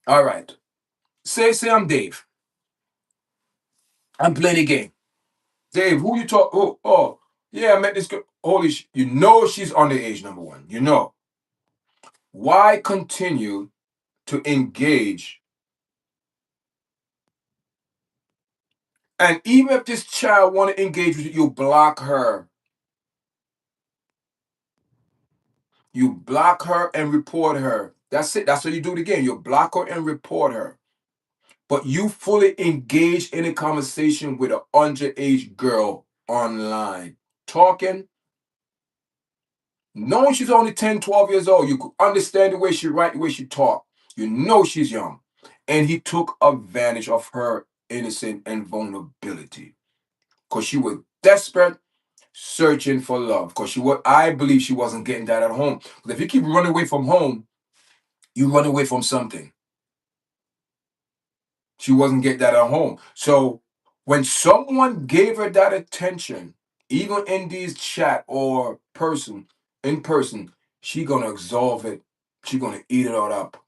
all right. Say I'm Dave. I'm playing a game. Dave, who you talk? Oh, yeah, I met this girl. Holy you know she's underage, number one. You know. Why continue to engage? And even if this child want to engage with you, you block her. You block her and report her. That's it. That's what you do it again. You block her and report her. But you fully engage in a conversation with an underage girl online, talking, knowing she's only 10, 12 years old. You could understand the way she write, the way she talk. You know she's young. And he took advantage of her innocence and vulnerability. Because she was desperate, searching for love. Because I believe she wasn't getting that at home. But if you keep running away from home, you run away from something. She wasn't getting that at home. So when someone gave her that attention, even in these chat or in person, she gonna absorb it. She gonna eat it all up.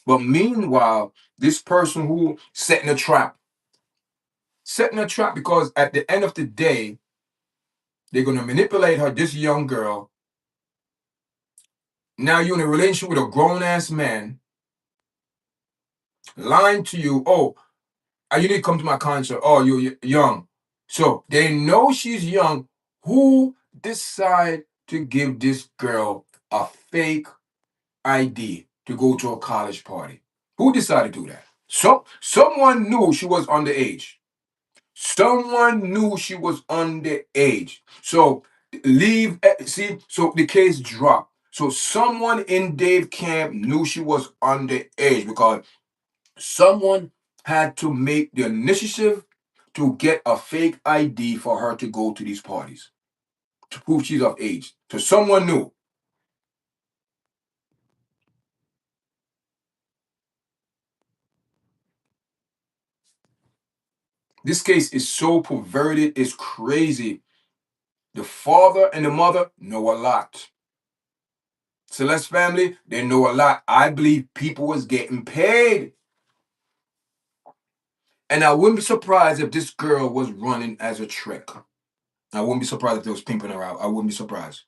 But meanwhile, this person who setting a trap because at the end of the day, they're gonna manipulate her, this young girl. Now you're in a relationship with a grown ass man, lying to you. Oh, you need to come to my concert. Oh, you're young. So they know she's young. Who decide to give this girl a fake ID to go to a college party? Who decided to do that? So someone knew she was underage. Someone knew she was underage. So so the case dropped. So someone in Dave camp knew she was underage because someone had to make the initiative to get a fake ID for her to go to these parties to prove she's of age. So someone knew. This case is so perverted, it's crazy. The father and the mother know a lot. Celeste family, they know a lot. I believe people was getting paid. And I wouldn't be surprised if this girl was running as a trick. I wouldn't be surprised if they was pimping her out. I wouldn't be surprised.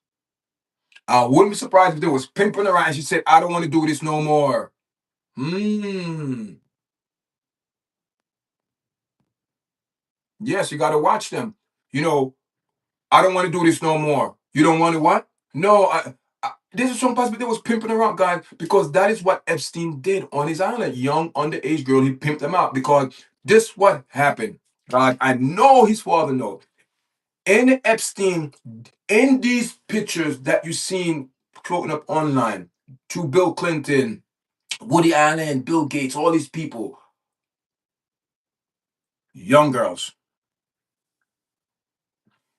I wouldn't be surprised if they was pimping her out and she said, I don't want to do this no more. Yes, you got to watch them. You know, I don't want to do this no more. You don't want to what? No, this is some possibility was pimping around, guys, because that is what Epstein did on his island. Young underage girl, he pimped them out because this what happened. God, I know his father knows. In Epstein, in these pictures that you seen floating up online, to Bill Clinton, Woody Allen, Bill Gates, all these people, young girls.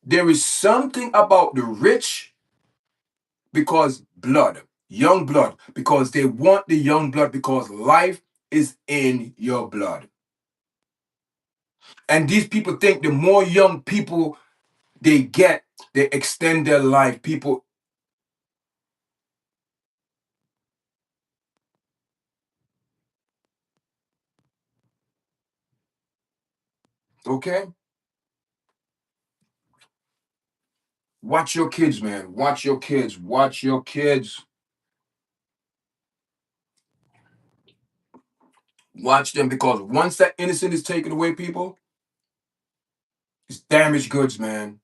There is something about the rich because young blood, because they want the young blood because life is in your blood. And these people think the more young people they get, they extend their life. People, okay? Watch your kids, man. Watch your kids. Watch your kids. Watch them because once that innocence is taken away, people, it's damaged goods, man.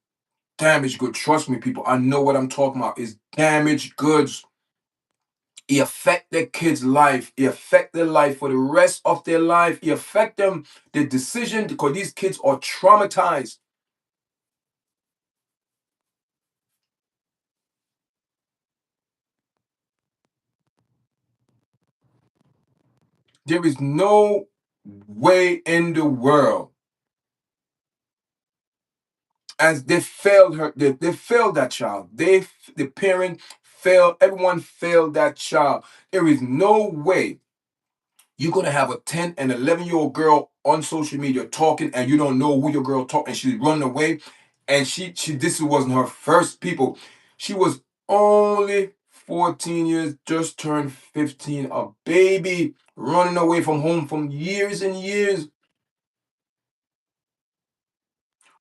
Damaged goods. Trust me, people. I know what I'm talking about. It's damaged goods. It affect their kids' life. It affect their life for the rest of their life. It affect them, the decision, because these kids are traumatized. There is no way in the world as they failed her, they failed that child. The parent failed, everyone failed that child. There is no way you're gonna have a 10 and 11-year-old girl on social media talking and you don't know who your girl talking and she's running away. And she this wasn't her first people. She was only 14 years, just turned 15, a baby running away from home from years and years.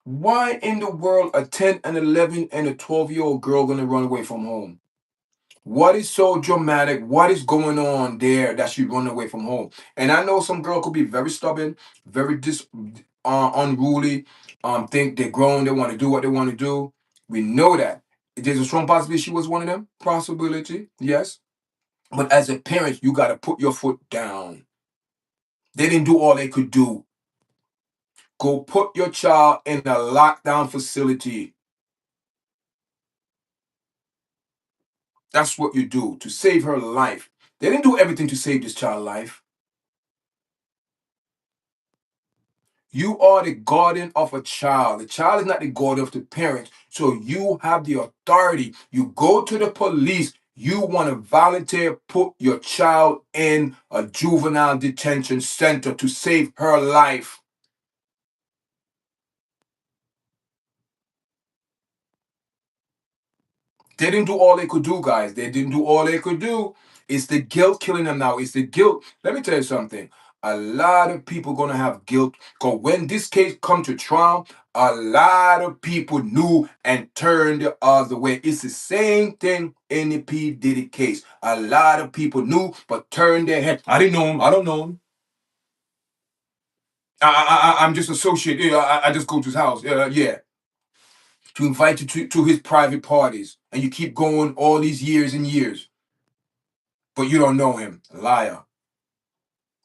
Why in the world a 10 and 11 and a 12-year-old girl gonna run away from home? What is so dramatic? What is going on there that she run away from home? And I know some girl could be very stubborn, very unruly, think they're grown, they want to do what they want to do. We know that. There's a strong possibility she was one of them. Possibility, yes. But as a parent, you got to put your foot down. They didn't do all they could do. Go put your child in a lockdown facility. That's what you do to save her life. They didn't do everything to save this child's life. You are the guardian of a child. The child is not the guardian of the parent. So you have the authority. You go to the police. You want to volunteer put your child in a juvenile detention center to save her life. They didn't do all they could do, guys. They didn't do all they could do. It's the guilt killing them now. It's the guilt. Let me tell you something. A lot of people gonna have guilt because when this case come to trial, a lot of people knew and turned the other way. It's the same thing in the P. Diddy case. A lot of people knew but turned their head. I didn't know him. I don't know him. I'm just associated. Yeah, I just go to his house. Yeah. To invite you to his private parties. And you keep going all these years and years. But you don't know him. Liar.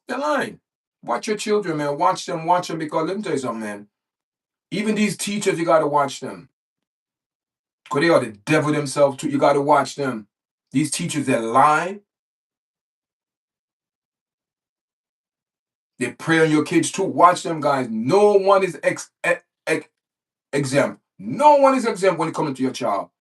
They're lying. Watch your children, man. Watch them because let me tell you something, man. Even these teachers, you gotta watch them. Because they are the devil themselves too. You gotta watch them. These teachers that lie, they prey on your kids too. Watch them, guys. No one is exempt. No one is exempt when it comes to your child.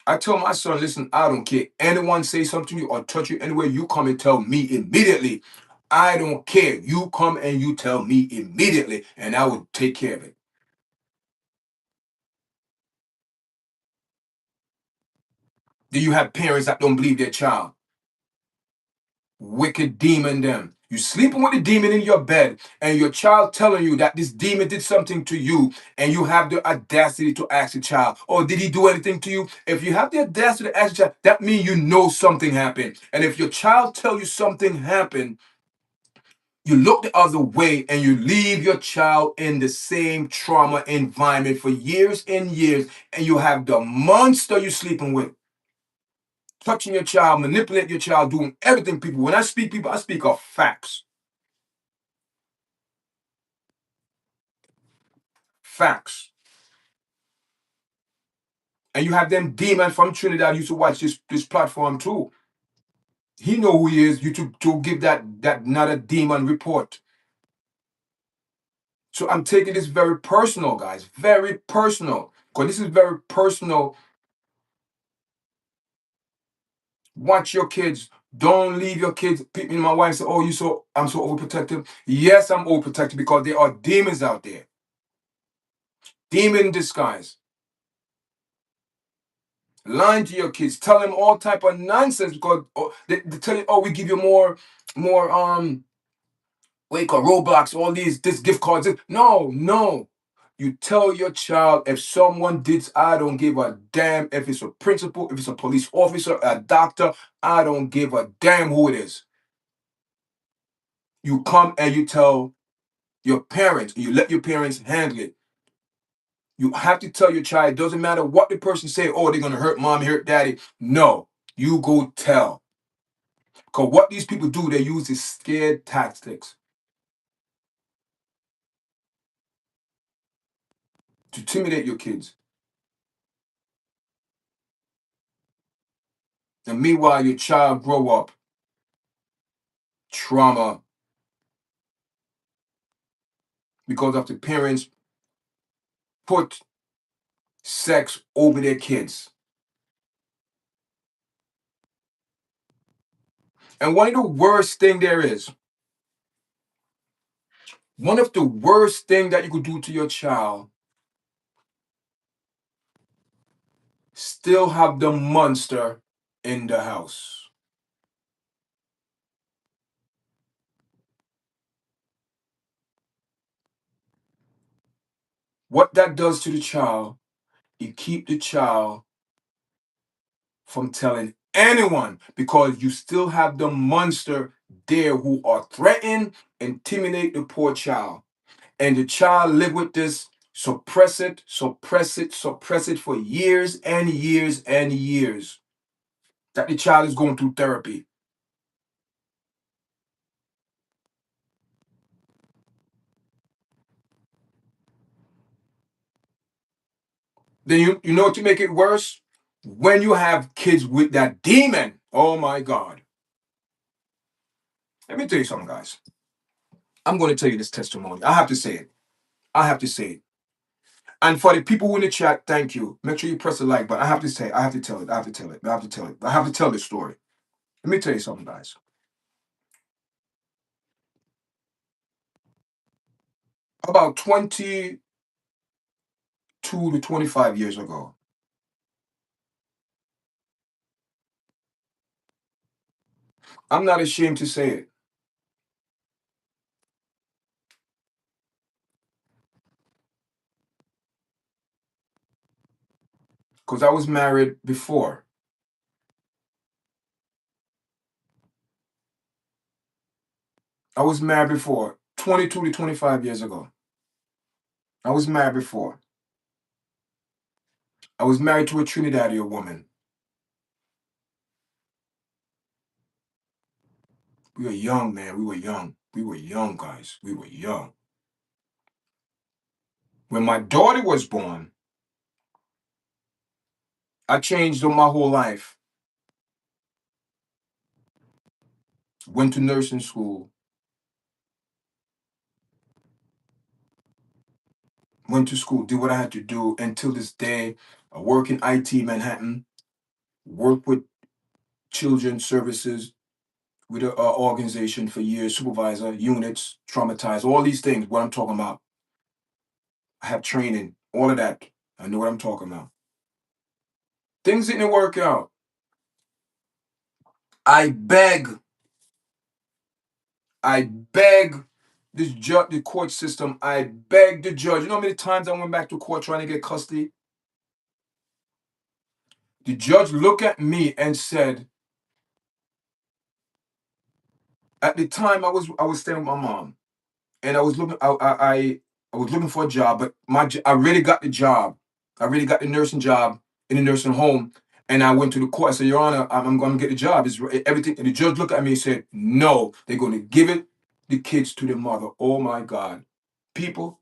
I tell my son, listen, I don't care. Anyone say something to you or touch you anywhere, you come and tell me immediately. I don't care. You come and you tell me immediately, and I will take care of it. Do you have parents that don't believe their child? Wicked demon them. You sleeping with the demon in your bed, and your child telling you that this demon did something to you, and you have the audacity to ask the child, "Oh, did he do anything to you?" If you have the audacity to ask the child, that means you know something happened. And if your child tell you something happened, you look the other way and you leave your child in the same trauma environment for years and years, and you have the monster you sleeping with. Touching your child, manipulating your child, doing everything, people. When I speak, people, I speak of facts. Facts. And you have them demon from Trinidad used to watch this platform too. He know who he is. You to give that not a demon report. So I'm taking this very personal, guys. Very personal. Because this is very personal. Watch your kids. Don't leave your kids. My wife said, "Oh, I'm so overprotective." Yes, I'm overprotective because there are demons out there. Demon in disguise. Lying to your kids, tell them all type of nonsense because they tell you, "Oh, we give you more what you call Roblox, all this gift cards." No, no. You tell your child if someone did, I don't give a damn if it's a principal, if it's a police officer, a doctor, I don't give a damn who it is. You come and you tell your parents, you let your parents handle it. You have to tell your child, it doesn't matter what the person say, "Oh, they're gonna hurt mommy, hurt daddy." No, you go tell. Because what these people do, they use is scared tactics to intimidate your kids. And meanwhile, your child grow up trauma because of the parents put sex over their kids. And one of the worst thing that you could do to your child, still have the monster in the house. What that does to the child, it keep the child from telling anyone because you still have the monster there who are threatening, intimidate the poor child. And the child live with this suppress it, suppress it, suppress it for years and years and years. That the child is going through therapy. Then you know to make it worse? When you have kids with that demon, oh my God. Let me tell you something, guys. I'm going to tell you this testimony. I have to say it. I have to say it. And for the people in the chat, thank you. Make sure you press the like button. I have to say, I have to tell it. I have to tell it. I have to tell it. I have to tell this story. Let me tell you something, guys. About 22 to 25 years ago, I'm not ashamed to say it, because I was married before. I was married before, 22 to 25 years ago. I was married before. I was married to a Trinidadian woman. We were young, man. We were young. We were young, guys. We were young. When my daughter was born, I changed my whole life. Went to nursing school. Went to school. Did what I had to do. Until this day, I work in IT Manhattan. Work with children's services with an organization for years. Supervisor, units, traumatized. All these things. What I'm talking about. I have training. All of that. I know what I'm talking about. Things didn't work out. I beg this judge, the court system. I beg the judge. You know how many times I went back to court trying to get custody? The judge looked at me and said, at the time I was staying with my mom, and I was looking I was looking for a job, but I really got the job. I really got the nursing job in the nursing home, and I went to the court. I said, Your Honor, I'm going to get the job. It's everything. And the judge looked at me and said, No, they're going to give it the kids to the mother. Oh my God, people.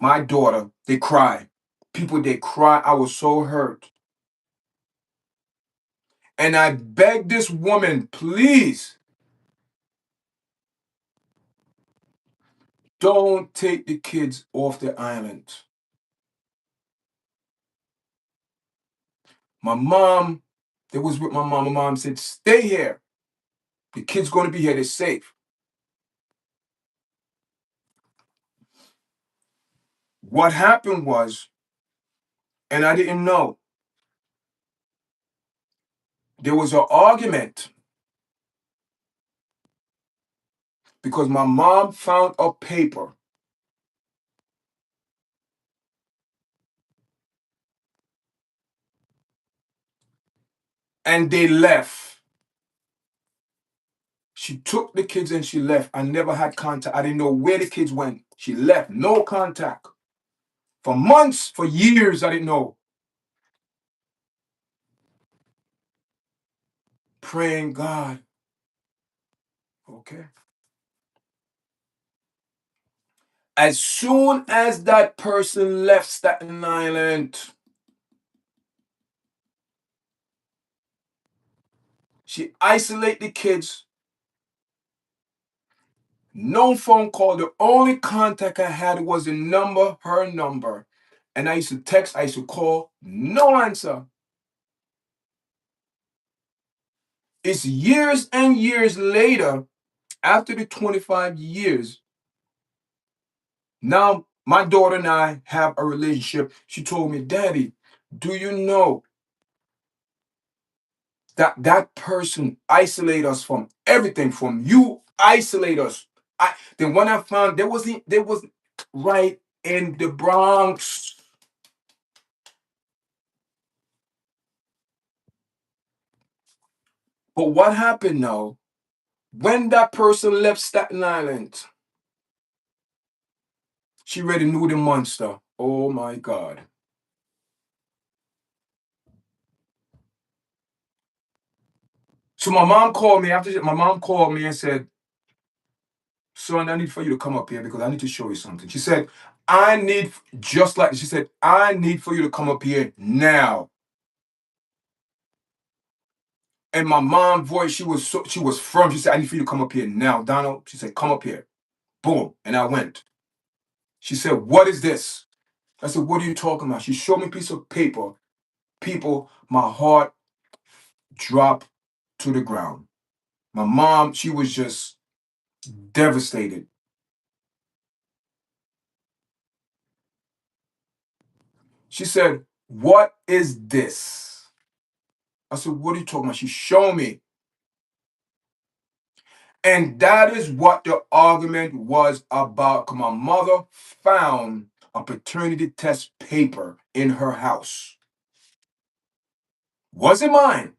My daughter, they cry. People, they cry. I was so hurt. And I begged this woman, please, don't take the kids off the island. My mom, that was with my mom. My mom said, stay here. The kid's going to be here. They're safe. What happened was, and I didn't know, there was an argument because my mom found a paper and they left. She took the kids and she left. I never had contact. I didn't know where the kids went. She left. No contact. For months, for years, I didn't know. Praying, God. Okay. As soon as that person left Staten Island, she isolated the kids. No phone call. The only contact I had was the number, her number. And I used to text, I used to call, no answer. It's years and years later, after the 25 years, now my daughter and I have a relationship. She told me, Daddy, do you know that that person isolate us from everything, from you, isolate us? Then when I found there was right in the Bronx. But what happened now? When that person left Staten Island, She already knew the monster. Oh my God. So my mom called me my mom called me and said, son, I need for you to come up here because I need to show you something. She said, she said, I need for you to come up here now. And my mom's voice, she was firm. She said, I need for you to come up here now, Donald. She said, come up here. Boom. And I went. She said, what is this? I said, what are you talking about? She showed me a piece of paper. People, my heart dropped to the ground. My mom, she was just devastated. She said, what is this? I said, what are you talking about? She showed me. And that is what the argument was about. 'Cause my mother found a paternity test paper in her house. Wasn't mine.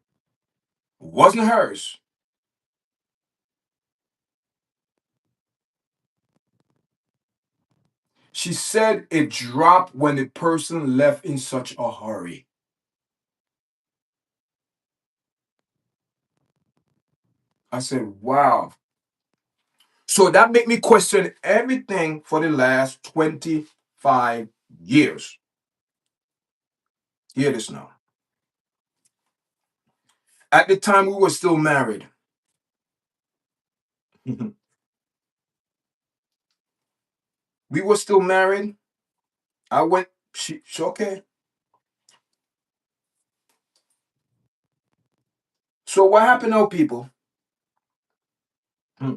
Wasn't hers. She said it dropped when the person left in such a hurry. I said, wow. So that made me question everything for the last 25 years. Hear this now. At the time, we were still married. We were still married. I went, she okay. So what happened now, people? Hmm.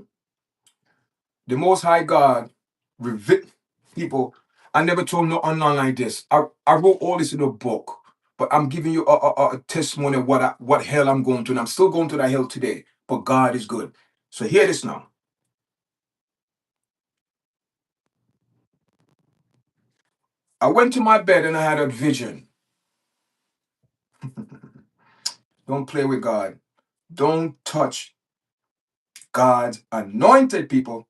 The Most High God revealed people. I never told no online like this. I wrote all this in a book, but I'm giving you a testimony of what hell I'm going through, and I'm still going through that hell today. But God is good. So hear this now. I went to my bed and I had a vision. Don't play with God. Don't touch God's anointed people.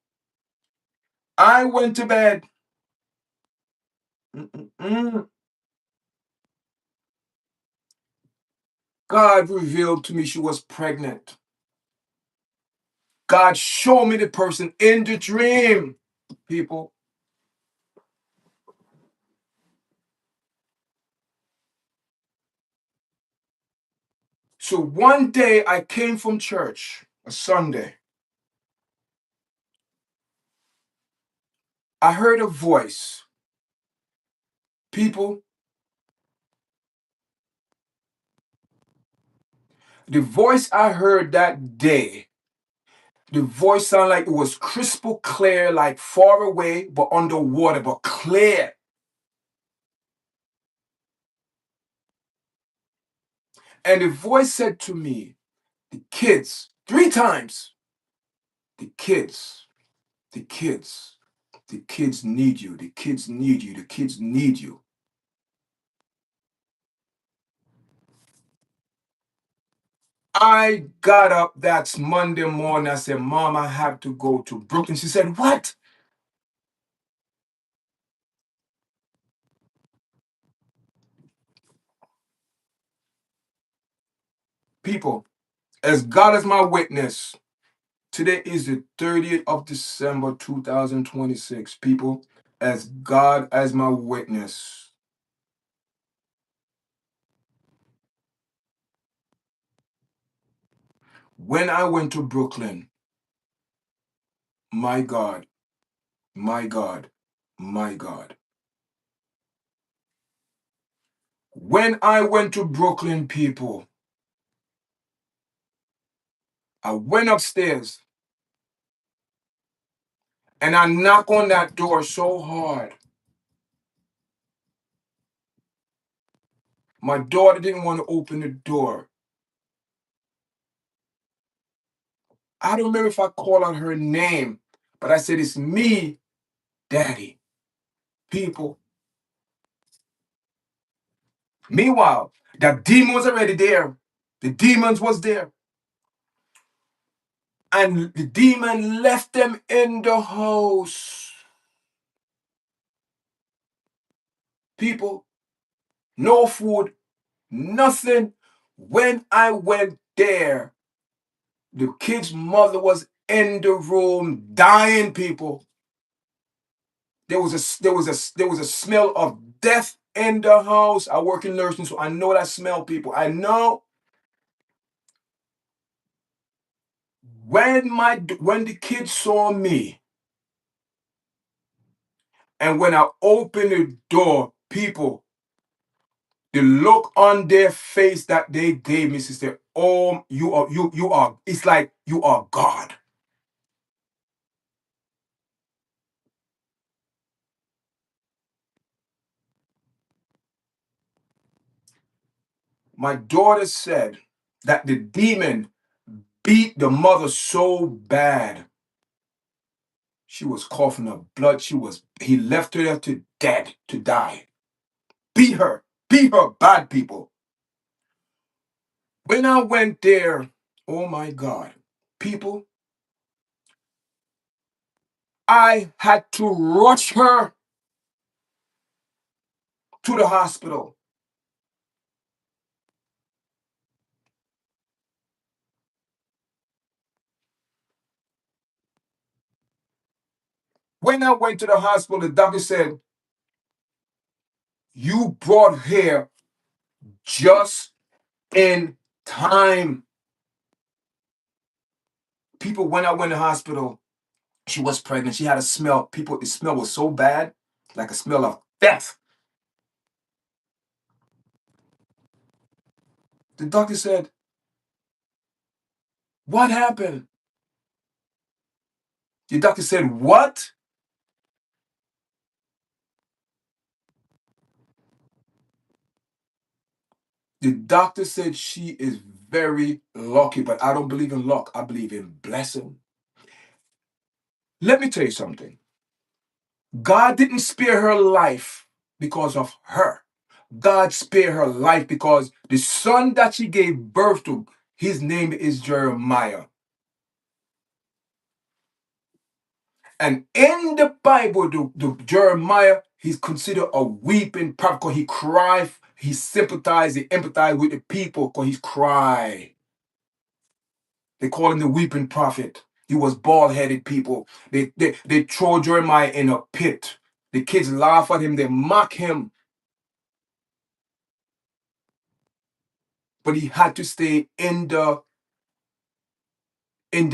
I went to bed. Mm-mm-mm. God revealed to me she was pregnant. God showed me the person in the dream, people. So one day I came from church, a Sunday. I heard a voice. People, the voice I heard that day, the voice sounded like it was crystal clear, like far away, but underwater, but clear. And the voice said to me, the kids, 3 times, the kids, the kids, the kids need you, the kids need you, the kids need you. I got up that Monday morning. I said, Mom, I have to go to Brooklyn. She said, what? People, as God is my witness, today is the 30th of December, 2026. People, as God as my witness, when I went to Brooklyn, my God, my God, my God. When I went to Brooklyn, people, I went upstairs and I knocked on that door so hard. My daughter didn't want to open the door. I don't remember if I called out her name, but I said, it's me, Daddy. People. Meanwhile, the demon was already there. The demons was there. And the demon left them in the house. People, no food, nothing. When I went there, the kid's mother was in the room dying, people. There was a smell of death in the house. I work in nursing, so I know that smell, people. I know when the kids saw me and when I opened the door, people, the look on their face that they gave me, sister, oh, you are, it's like you are God. My daughter said that the demon beat the mother so bad. She was coughing up blood. He left her there to dead, to die. Beat her bad, people. When I went there, oh my God, people, I had to rush her to the hospital. When I went to the hospital, the doctor said, you brought her just in time. People, when I went to the hospital, she was pregnant. She had a smell. People, the smell was so bad, like a smell of death. The doctor said, what happened? The doctor said, what? The doctor said she is very lucky, but I don't believe in luck. I believe in blessing. Let me tell you something. God didn't spare her life because of her. God spared her life because the son that she gave birth to, his name is Jeremiah. And in the Bible, the Jeremiah, he's considered a weeping prophet because he cried, he sympathized, he empathized with the people because he cried. They call him the weeping prophet. He was bald-headed, people. They throw Jeremiah in a pit. The kids laugh at him, they mock him. But he had to stay in the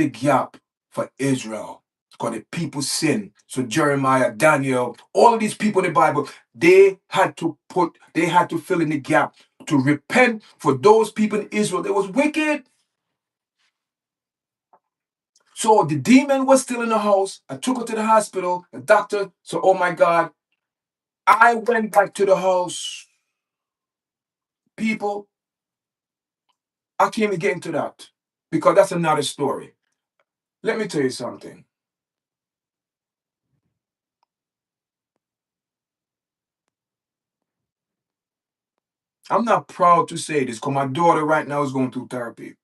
gap for Israel. Because the people sin. So Jeremiah, Daniel, all of these people in the Bible, they had to fill in the gap to repent for those people in Israel that was wicked. So the demon was still in the house. I took her to the hospital. The doctor, so oh my God, I went back to the house. People, I can't even get into that because that's another story. Let me tell you something. I'm not proud to say this because my daughter right now is going through therapy.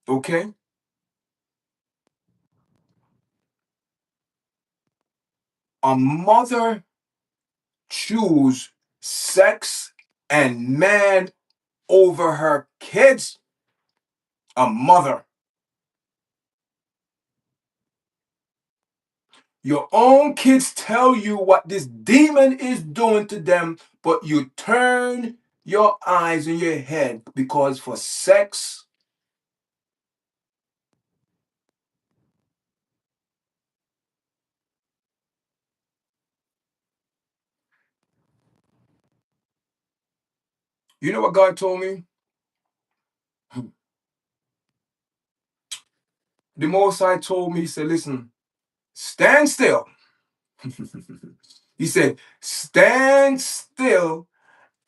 Okay? A mother choose sex and man over her kids. A mother. Your own kids tell you what this demon is doing to them, but you turn your eyes and your head because for sex, you know what God told me? The Most High told me, he said, listen, stand still. He said, stand still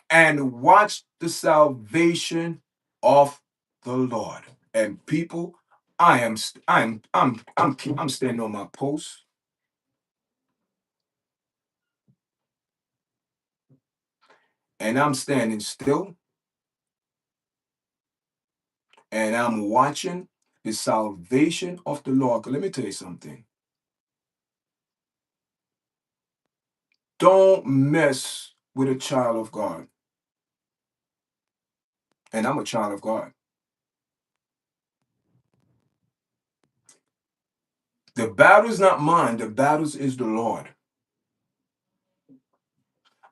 and watch the salvation of the Lord. And people, I'm standing on my post, and I'm standing still, and I'm watching the salvation of the Lord. Let me tell you something. Don't mess with a child of God. And I'm a child of God. The battle is not mine, the battle is the Lord.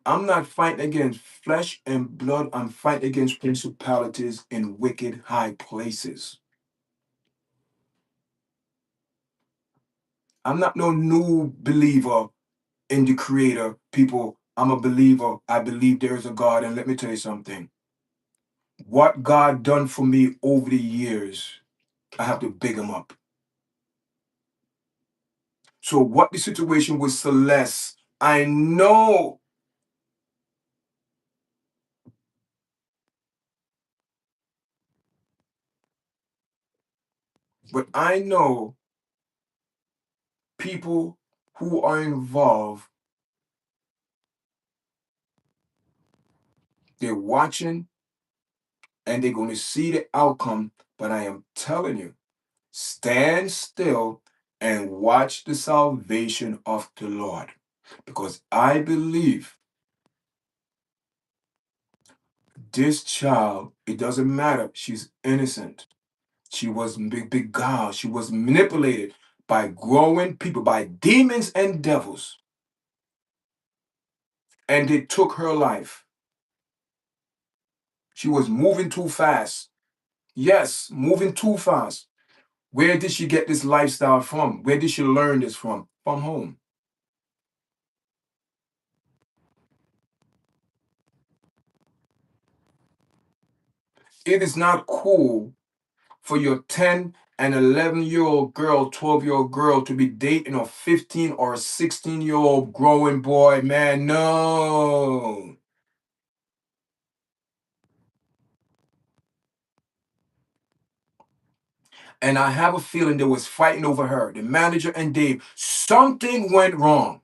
I'm not fighting against flesh and blood. I'm fighting against principalities in wicked high places. I'm not no new believer in the Creator. People, I'm a believer. I believe there is a God. And let me tell you something. What God done for me over the years, I have to big him up. So what the situation with Celeste, I know. But I know people who are involved, they're watching and they're going to see the outcome. But I am telling you, stand still and watch the salvation of the Lord. Because I believe this child, it doesn't matter, she's innocent. She was beguiled. She was manipulated by growing people, by demons and devils. And they took her life. She was moving too fast. Yes, moving too fast. Where did she get this lifestyle from? Where did she learn this from? From home. It is not cool for your 10 and 11-year-old girl, 12-year-old girl to be dating a 15 or a 16-year-old growing boy, man. No. And I have a feeling there was fighting over her. The manager and Dave, something went wrong.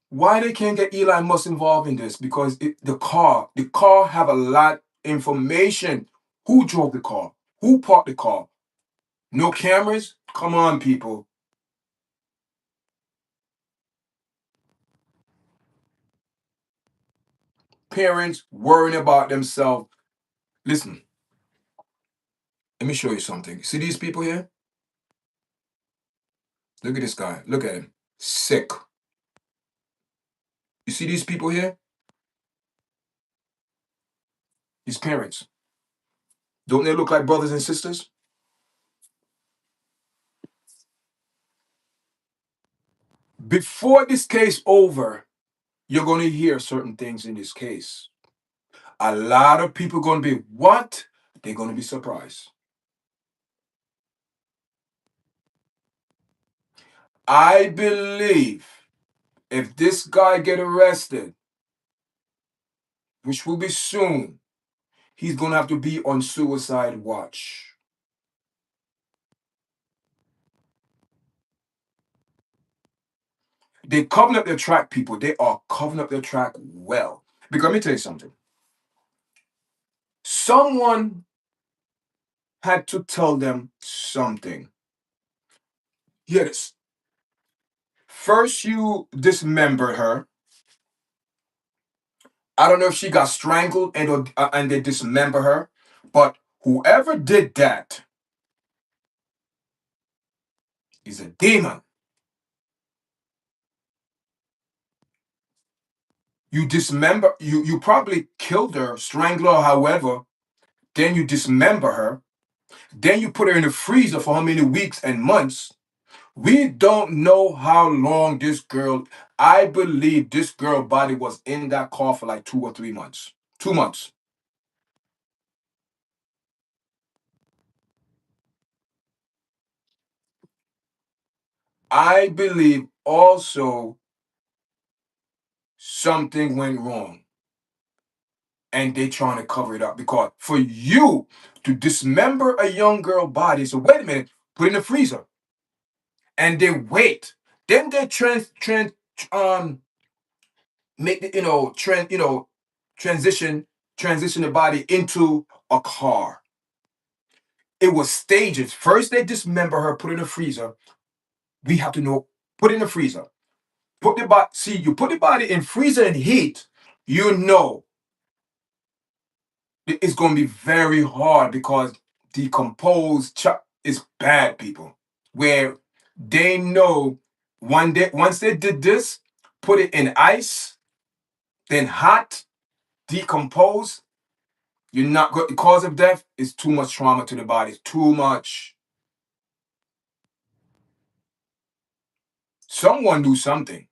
Why they can't get Elon Musk involved in this? Because the car have a lot information. Who drove the car? Who parked the car? No cameras? Come on, people. Parents worrying about themselves. Listen, let me show you something. See these people here? Look at this guy. Look at him. Sick. You see these people here? These parents. Don't they look like brothers and sisters? Before this case over, you're going to hear certain things in this case. A lot of people going to be, what? They're going to be surprised. I believe if this guy get arrested, which will be soon, he's going to have to be on suicide watch. They covering up their track, people. They are covering up their track well. Because let me tell you something. Someone had to tell them something. Yes. First, you dismembered her. I don't know if she got strangled and they dismember her, but whoever did that is a demon. You dismember, you probably killed her, strangled her, however, then you dismember her, then you put her in the freezer for how many weeks and months. We don't know how long this girl, I believe this girl body was in that car for like 2 or 3 months. 2 months. I believe also something went wrong. and they trying to cover it up because for you to dismember a young girl body, so wait a minute, put it in the freezer, and they wait, then they um make the transition the body into a car. It was stages. First they dismember her, put it in the freezer. We have to know, put it in the freezer. Put the body, see, you put the body in freezer and heat, you know it's going to be very hard because decomposed is bad, people. Where they know once they did this, put it in ice, then hot, decompose, you're not going. The cause of death is too much trauma to the body. It's too much. Someone do something.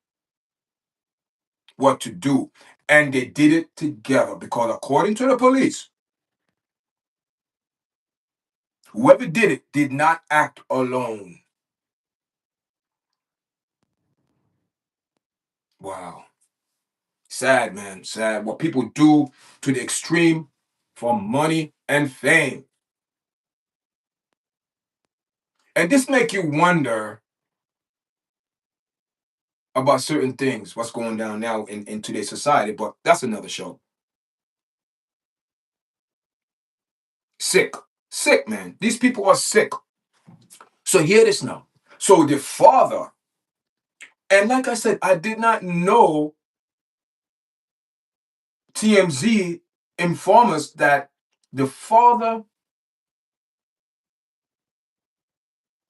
What to do, and they did it together because according to the police, whoever did it did not act alone. Wow. Sad, man. Sad. What people do to the extreme for money and fame. And this make you wonder about certain things, what's going down now in today's society, but that's another show. Sick. Sick, man. These people are sick. So hear this now. So the father, and like I said, I did not know TMZ inform us that the father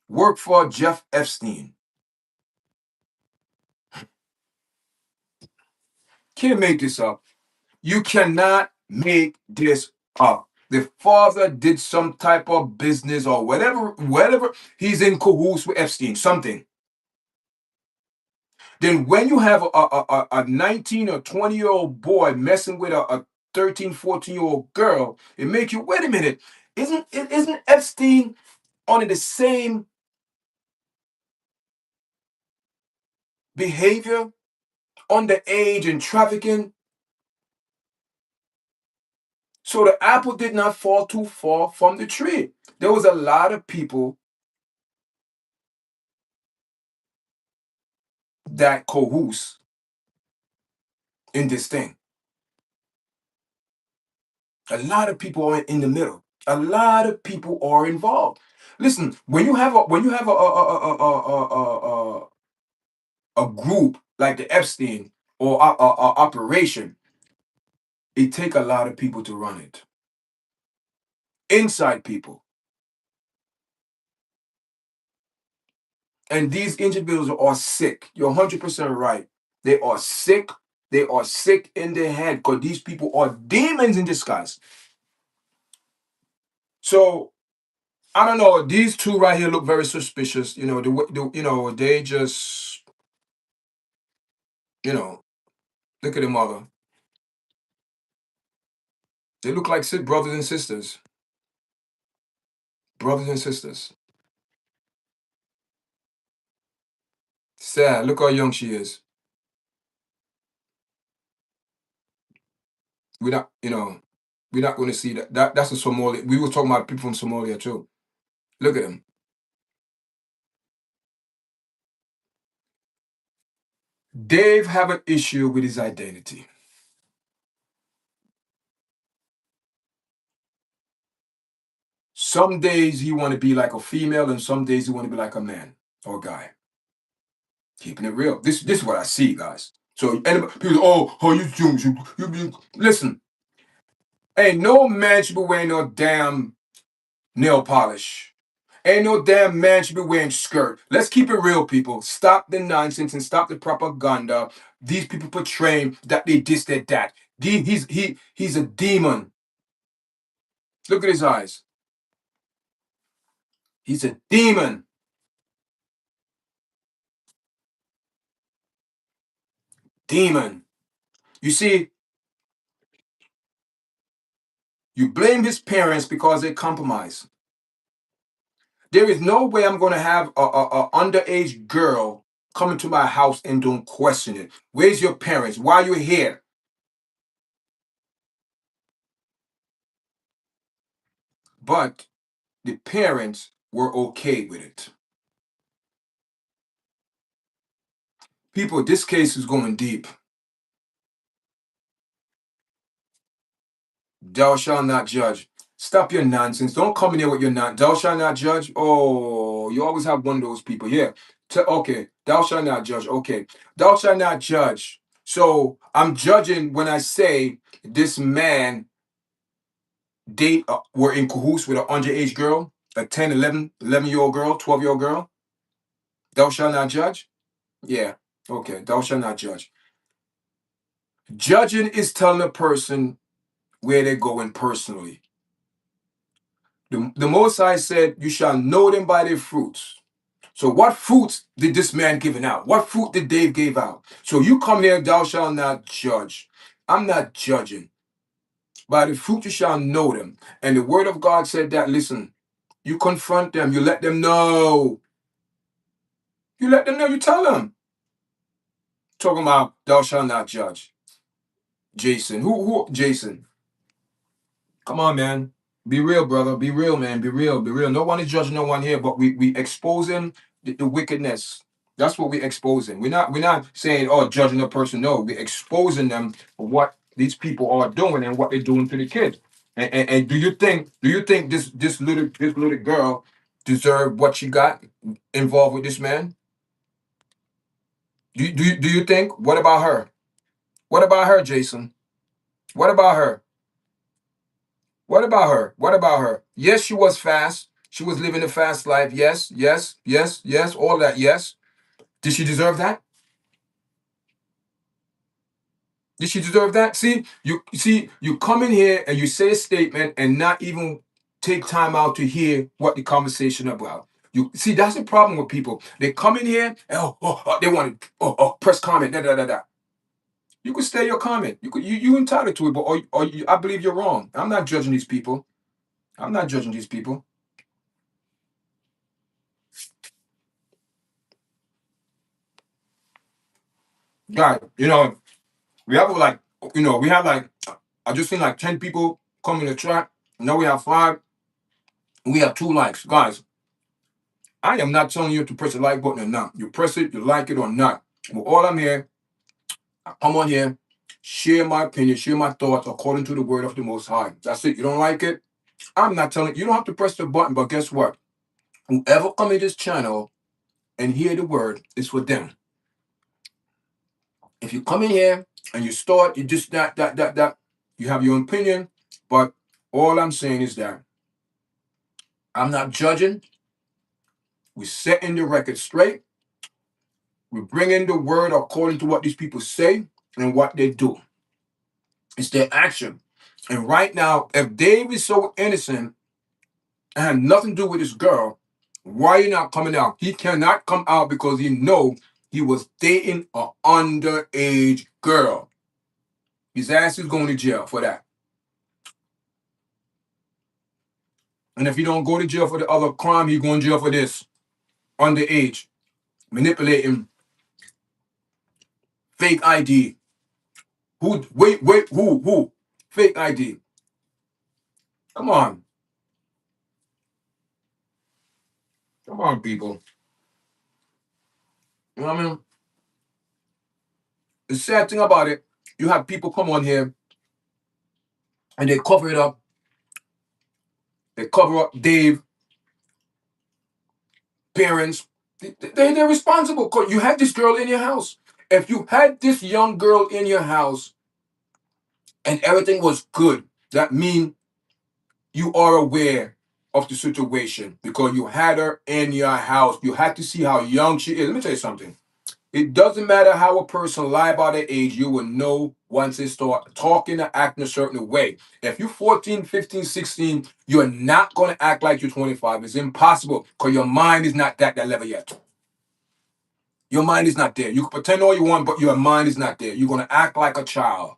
worked for Jeff Epstein. Can't make this up. You cannot make this up. The father did some type of business or whatever. He's in cahoots with Epstein, something. Then when you have a 19 or 20-year-old boy messing with a 13, 14-year-old girl, it makes you, wait a minute, isn't Epstein on the same behavior, underage and trafficking? So the apple did not fall too far from the tree. There was a lot of people that cahoots in this thing. A lot of people are in the middle. A lot of people are involved. Listen, when you have a group like the Epstein or a operation, it take a lot of people to run it. Inside people. And these individuals are sick. You're 100% right. They are sick. They are sick in their head because these people are demons in disguise. So I don't know. These two right here look very suspicious. You know, they just, look at the mother. They look like brothers and sisters. Brothers and sisters. Sad. Look how young she is. We're not, we're not going to see that. That's a Somalia. We were talking about people from Somalia too. Look at them. Dave have an issue with his identity. Some days he want to be like a female, and some days he want to be like a man or a guy. Keeping it real. This is what I see, guys. So anybody, people, oh, you Jews, you listen. Ain't no man should be wearing no damn nail polish. Ain't no damn man should be wearing skirt. Let's keep it real, people. Stop the nonsense and stop the propaganda. These people portraying that they this, that. He's a demon. Look at his eyes. He's a demon. Demon. You see, you blame his parents because they compromise. There is no way I'm going to have a underage girl come into my house and don't question it. Where's your parents? Why are you here? but the parents were okay with it. People, this case is going deep. Thou shalt not judge. Stop your nonsense. Don't come in here with your nonsense. Thou shalt not judge. Oh, you always have one of those people. Yeah. Okay. Thou shalt not judge. Okay. Thou shalt not judge. So I'm judging when I say this man were in cahoots with an underage girl, a 10, 11-year-old girl, 12-year-old girl. Thou shalt not judge. Yeah. Okay. Thou shalt not judge. Judging is telling a person where they're going personally. The Most High said, you shall know them by their fruits. So what fruits did this man give out? What fruit did Dave give out? So you come here, thou shalt not judge. I'm not judging. By the fruit you shall know them. And the word of God said that, listen, you confront them, you let them know. You let them know, you tell them. Talking about thou shalt not judge. Jason. Who Jason? Come on, man. Be real, brother. Be real, man. Be real. Be real. No one is judging no one here, but we exposing the wickedness. That's what we're exposing. We're not saying, oh, judging a person. No, we're exposing them for what these people are doing and what they're doing to the kids. And do you think this little girl deserved what she got involved with this man? Do you think? What about her? What about her, Jason? What about her? What about her? What about her? Yes, she was fast. She was living a fast life. Yes, yes, yes, yes, all that. Yes. Did she deserve that? Did she deserve that? You come in here and you say a statement and not even take time out to hear what the conversation about. You see, that's the problem with people. They come in here and they want to press comment. Da, da, da, da. You could stay your comment. You entitled to it, but I believe you're wrong. I'm not judging these people. I'm not judging these people. God, we have like, we have like, I just seen like 10 people come in the chat. Now we have 5. We have 2 likes. Guys, I am not telling you to press the like button or not. You press it, you like it or not. But all I'm here, I come on here, share my opinion, share my thoughts according to the word of the Most High. That's it. You don't like it? I'm not telling you. You don't have to press the button, but guess what? Whoever come in this channel and hear the word, it's for them. If you come in here and you start, you just that, you have your opinion, but all I'm saying is that I'm not judging. We're setting the record straight. We're bringing the word according to what these people say and what they do. It's their action. And right now, if Dave is so innocent and had nothing to do with this girl, why are you not coming out? He cannot come out because he know he was dating an underage girl. His ass is going to jail for that. And if he don't go to jail for the other crime, he going to jail for this. Underage. Manipulating. Fake ID. Who? Fake ID. Come on. Come on, people. You know what I mean? The sad thing about it, you have people come on here and they cover it up. They cover up Dave, parents. They're responsible because you had this girl in your house. If you had this young girl in your house and everything was good, that means you are aware of the situation because you had her in your house. You had to see how young she is. Let me tell you something. It doesn't matter how a person lie about their age, you will know once they start talking or acting a certain way. If you're 14, 15, 16, you're not going to act like you're 25. It's impossible because your mind is not that level yet. Your mind is not there. You can pretend all you want, but your mind is not there. You're going to act like a child.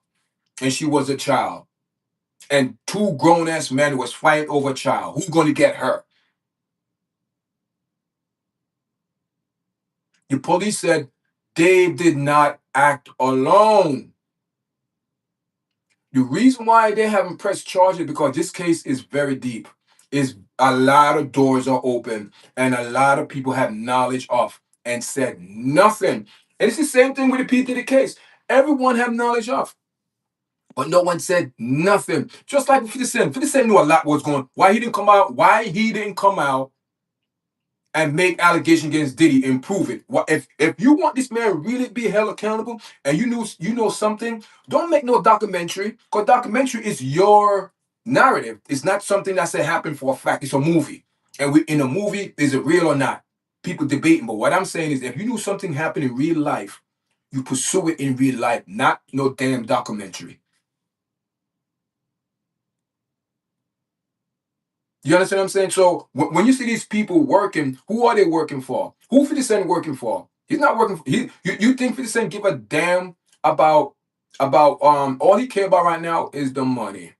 And she was a child. And 2 grown-ass men was fighting over a child. Who's going to get her? The police said Dave did not act alone. The reason why they haven't pressed charges because this case is very deep. is a lot of doors are open and a lot of people have knowledge of and said nothing. And it's the same thing with the P. Diddy case. Everyone have knowledge of, but no one said nothing. Just like 50 Cent. 50 Cent knew a lot was going. Why he didn't come out? Why he didn't come out and make allegation against Diddy and prove it? What if you want this man really be held accountable and you know something? Don't make no documentary, because documentary is your narrative. It's not something that said happened for a fact. It's a movie, and we in a movie, is it real or not? People debating, but what I'm saying is, if you knew something happened in real life, you pursue it in real life, not no damn documentary. You understand what I'm saying? So when you see these people working, who are they working for? Who 50 Cent working for? He's not working for. You think 50 Cent give a damn about all he care about right now is the money,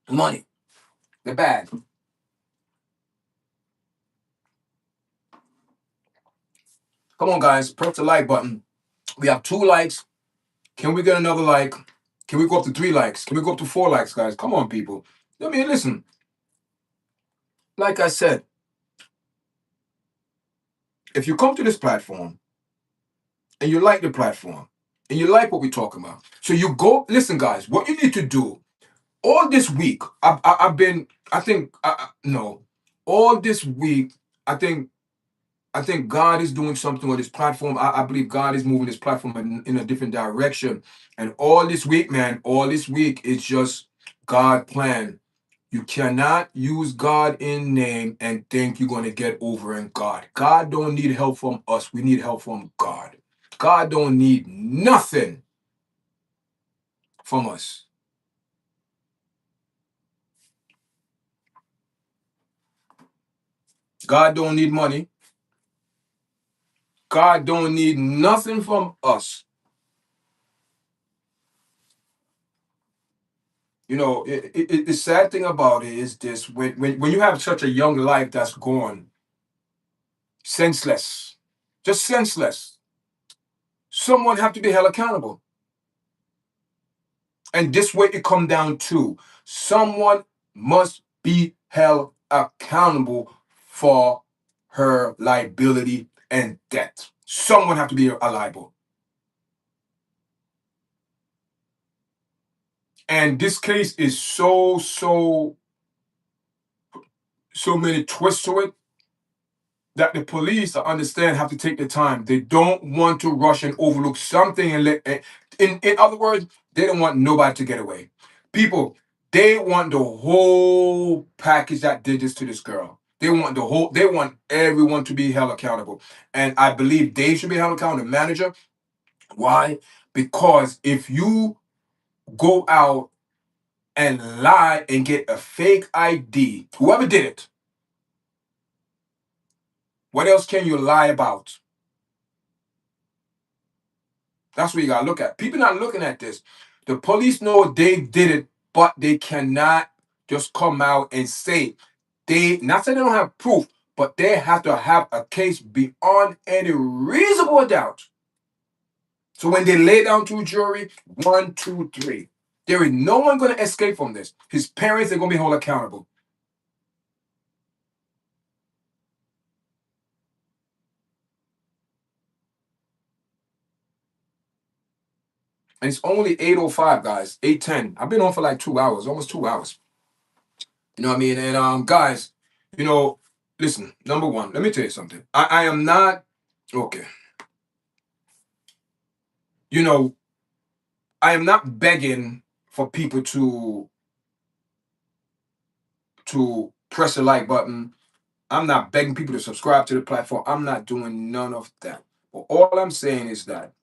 money, the bag. Come on, guys, press the like button. We have 2 likes. Can we get another like? Can we go up to 3 likes? Can we go up to 4 likes, guys? Come on, people. I mean, listen. Like I said, if you come to this platform and you like the platform and you like what we're talking about, so you go listen, guys. What you need to do all this week, I've been, I think, no, all this week, I think, God is doing something on this platform. I believe God is moving this platform in a different direction. And all this week, man, all this week, it's just God plan. You cannot use God in name and think you're going to get over in God. God don't need help from us. We need help from God. God don't need nothing from us. God don't need money. God don't need nothing from us. You know, the sad thing about it is this: when you have such a young life that's gone, senseless, just senseless, someone have to be held accountable. And this way it come down to someone must be held accountable for her liability and debt. Someone have to be liable. And this case is so many twists to it that the police, I understand, have to take their time. They don't want to rush and overlook something and in other words, they don't want nobody to get away. People, they want the whole package that did this to this girl. They want everyone to be held accountable. And I believe they should be held accountable, the manager. Why? Because if you go out and lie and get a fake ID, whoever did it, what else can you lie about? That's what you gotta look at. People not looking at this. The police know they did it, but they cannot just come out and say they not saying they don't have proof, but they have to have a case beyond any reasonable doubt. So when they lay down to a jury, 1, 2, 3, there is no one gonna escape from this. His parents are gonna be held accountable. And it's only 8:05, guys. 8:10. I've been on for like 2 hours, almost 2 hours. You know what I mean? And guys, you know, listen, number one, let me tell you something. I am not okay. You know, I am not begging for people to press the like button. I'm not begging people to subscribe to the platform. I'm not doing none of that. But all I'm saying is that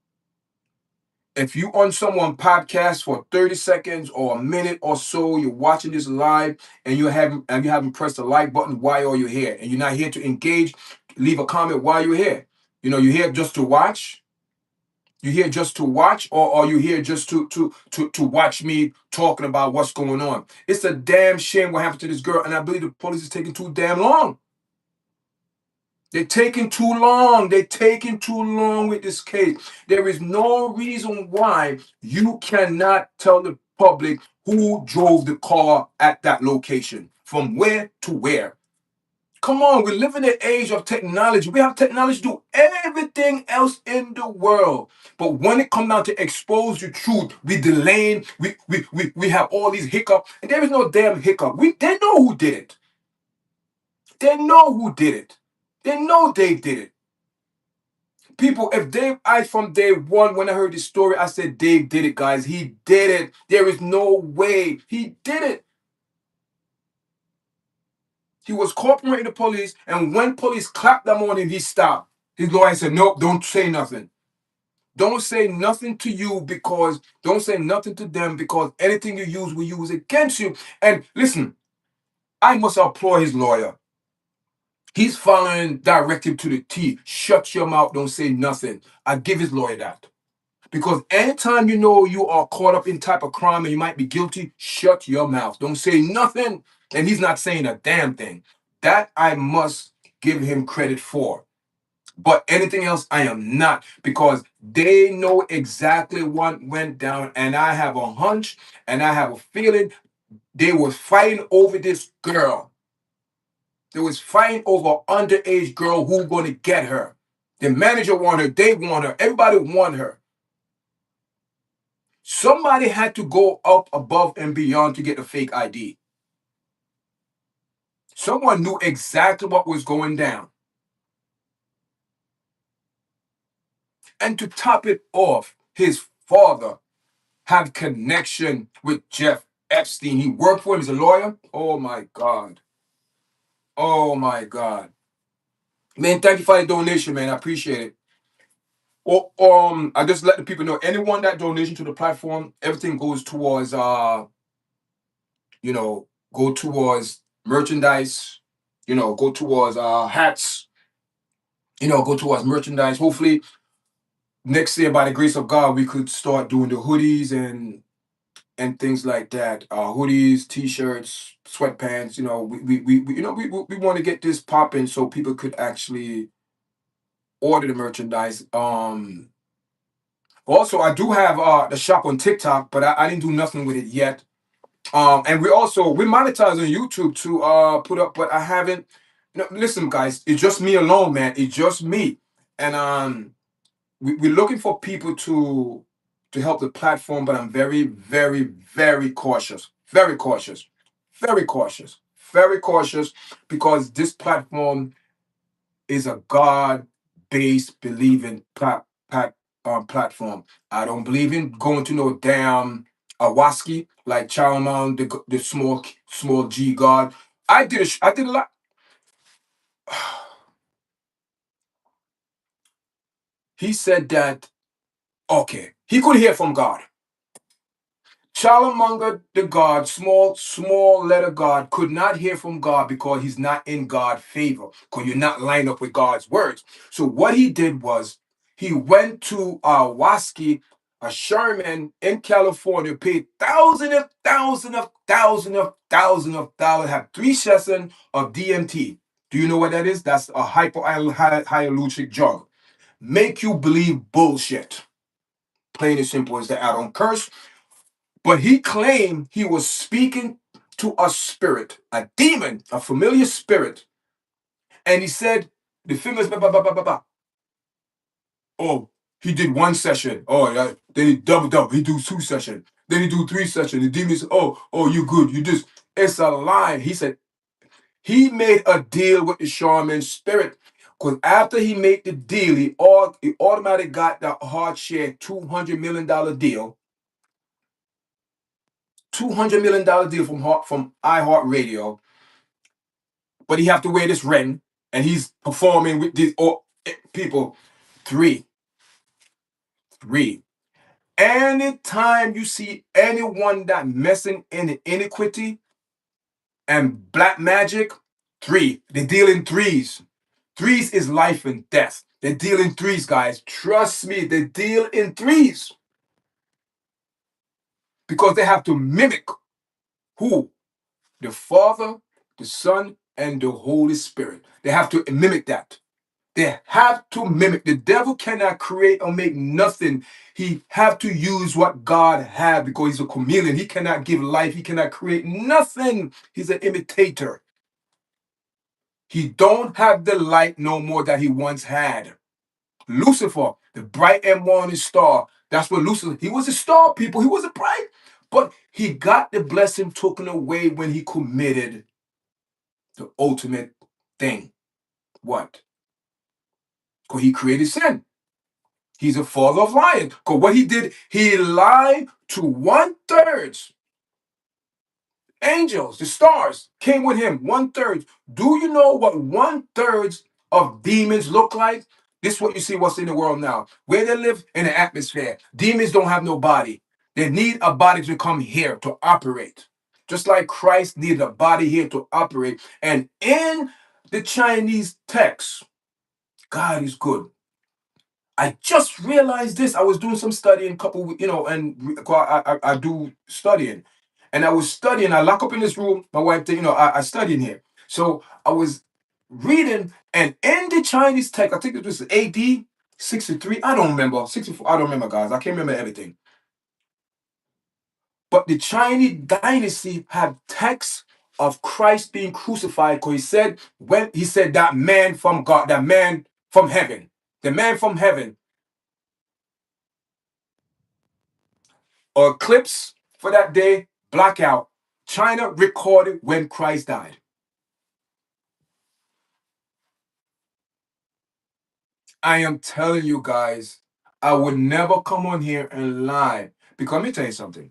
if you on someone podcast for 30 seconds or a minute or so, you're watching this live and you haven't pressed the like button while you're here and you're not here to engage, leave a comment while you're here. You know, you're here just to watch. You here just to watch, or are you here just to watch me talking about what's going on? It's a damn shame what happened to this girl, and I believe the police is taking too damn long. They're taking too long. They're taking too long with this case. There is no reason why you cannot tell the public who drove the car at that location. From where to where? Come on, we live in the age of technology. We have technology to do everything else in the world. But when it comes down to expose the truth, we delaying, we have all these hiccups, and there is no damn hiccup. They know who did it. They know who did it. They know Dave did it. People, if Dave, from day one, when I heard this story, I said, Dave did it, guys. He did it. There is no way. He did it. He was cooperating with the police, and when police clapped them on him, he stopped. His lawyer said, nope, don't say nothing. Don't say nothing to you because, don't say nothing to them because anything you use will use against you. And listen, I must applaud his lawyer. He's following directive to the T. Shut your mouth, don't say nothing. I give his lawyer that. Because anytime you know you are caught up in type of crime and you might be guilty, shut your mouth. Don't say nothing. And he's not saying a damn thing. That I must give him credit for. But anything else, I am not. Because they know exactly what went down. And I have a hunch and I have a feeling they were fighting over this girl. They was fighting over an underage girl who going to get her. The manager want her. They want her. Everybody want her. Somebody had to go up above and beyond to get the fake ID. Someone knew exactly what was going down. And to top it off, his father had connection with Jeff Epstein. He worked for him as a lawyer. Oh my God. Oh my God. Man, thank you for the donation, man. I appreciate it. Well, I just let the people know anyone that donation to the platform, everything goes towards go towards merchandise, go towards hats, go towards merchandise. Hopefully next year, by the grace of God, we could start doing the hoodies and things like that. Hoodies, t-shirts, sweatpants. We want to get this popping so people could actually order the merchandise. Also, I do have the shop on TikTok, but I didn't do nothing with it yet. And we monetize on YouTube to put up, but I haven't. Listen, guys, it's just me alone, man. It's just me, and we're looking for people to help the platform, but I'm very, very, very cautious. Very cautious. Very cautious. Very cautious because this platform is a God-based believing platform. I don't believe in going to no damn Awaski like Chalaman, the small G God. I did a lot. He said that okay, he could hear from God. Charlemagne the God, small letter God, could not hear from God because he's not in God's favor, because you're not lined up with God's words. So what he did was he went to Waski, a Sherman in California, paid thousands of dollars, have 3 sessions of DMT. Do you know what that is? That's a hypoallergenic drug. Make you believe bullshit. Plain and simple as that. I don't curse. But he claimed he was speaking to a spirit, a demon, a familiar spirit. And he said, the famous, blah, blah, blah, blah, blah, blah. Oh, he did 1 session. Oh, yeah. Then he double. He do 2 sessions. Then he do 3 sessions. The demon said, oh, you good. You just, it's a lie. He said, he made a deal with the shaman spirit. Because after he made the deal, he automatically got the hard share $200 million deal. $200 million deal from iHeartRadio, but he have to wear this ring, and he's performing with these people. Three. Anytime you see anyone that messing in the iniquity and black magic, 3. They deal in threes. Threes is life and death. They deal in threes, guys. Trust me, they deal in threes. Because they have to mimic who? The Father, the Son, and the Holy Spirit. They have to mimic that. They have to mimic. The devil cannot create or make nothing. He have to use what God has because he's a chameleon. He cannot give life. He cannot create nothing. He's an imitator. He don't have the light no more that he once had. Lucifer, the bright and morning star. That's what Lucifer, he was a star, people. He was a bright. But he got the blessing taken away when he committed the ultimate thing. What? Because he created sin. He's a father of lying. Because what he did, he lied to 1/3. Angels, the stars, came with him. 1/3. Do you know what 1/3 of demons look like? This is what you see what's in the world now. Where they live in the atmosphere. Demons don't have no body. They need a body to come here to operate. Just like Christ needed a body here to operate. And in the Chinese text, God is good. I just realized this. I was doing some studying, couple, and I do studying, and I was studying. I lock up in this room. My wife, I study in here. So I was reading, and in the Chinese text, I think it was AD 63. I don't remember 64. I don't remember, guys. I can't remember everything. But the Chinese dynasty have texts of Christ being crucified because he said that man from God, that man from heaven, the man from heaven. Or eclipse for that day, blackout. China recorded when Christ died. I am telling you guys, I would never come on here and lie. Because let me tell you something.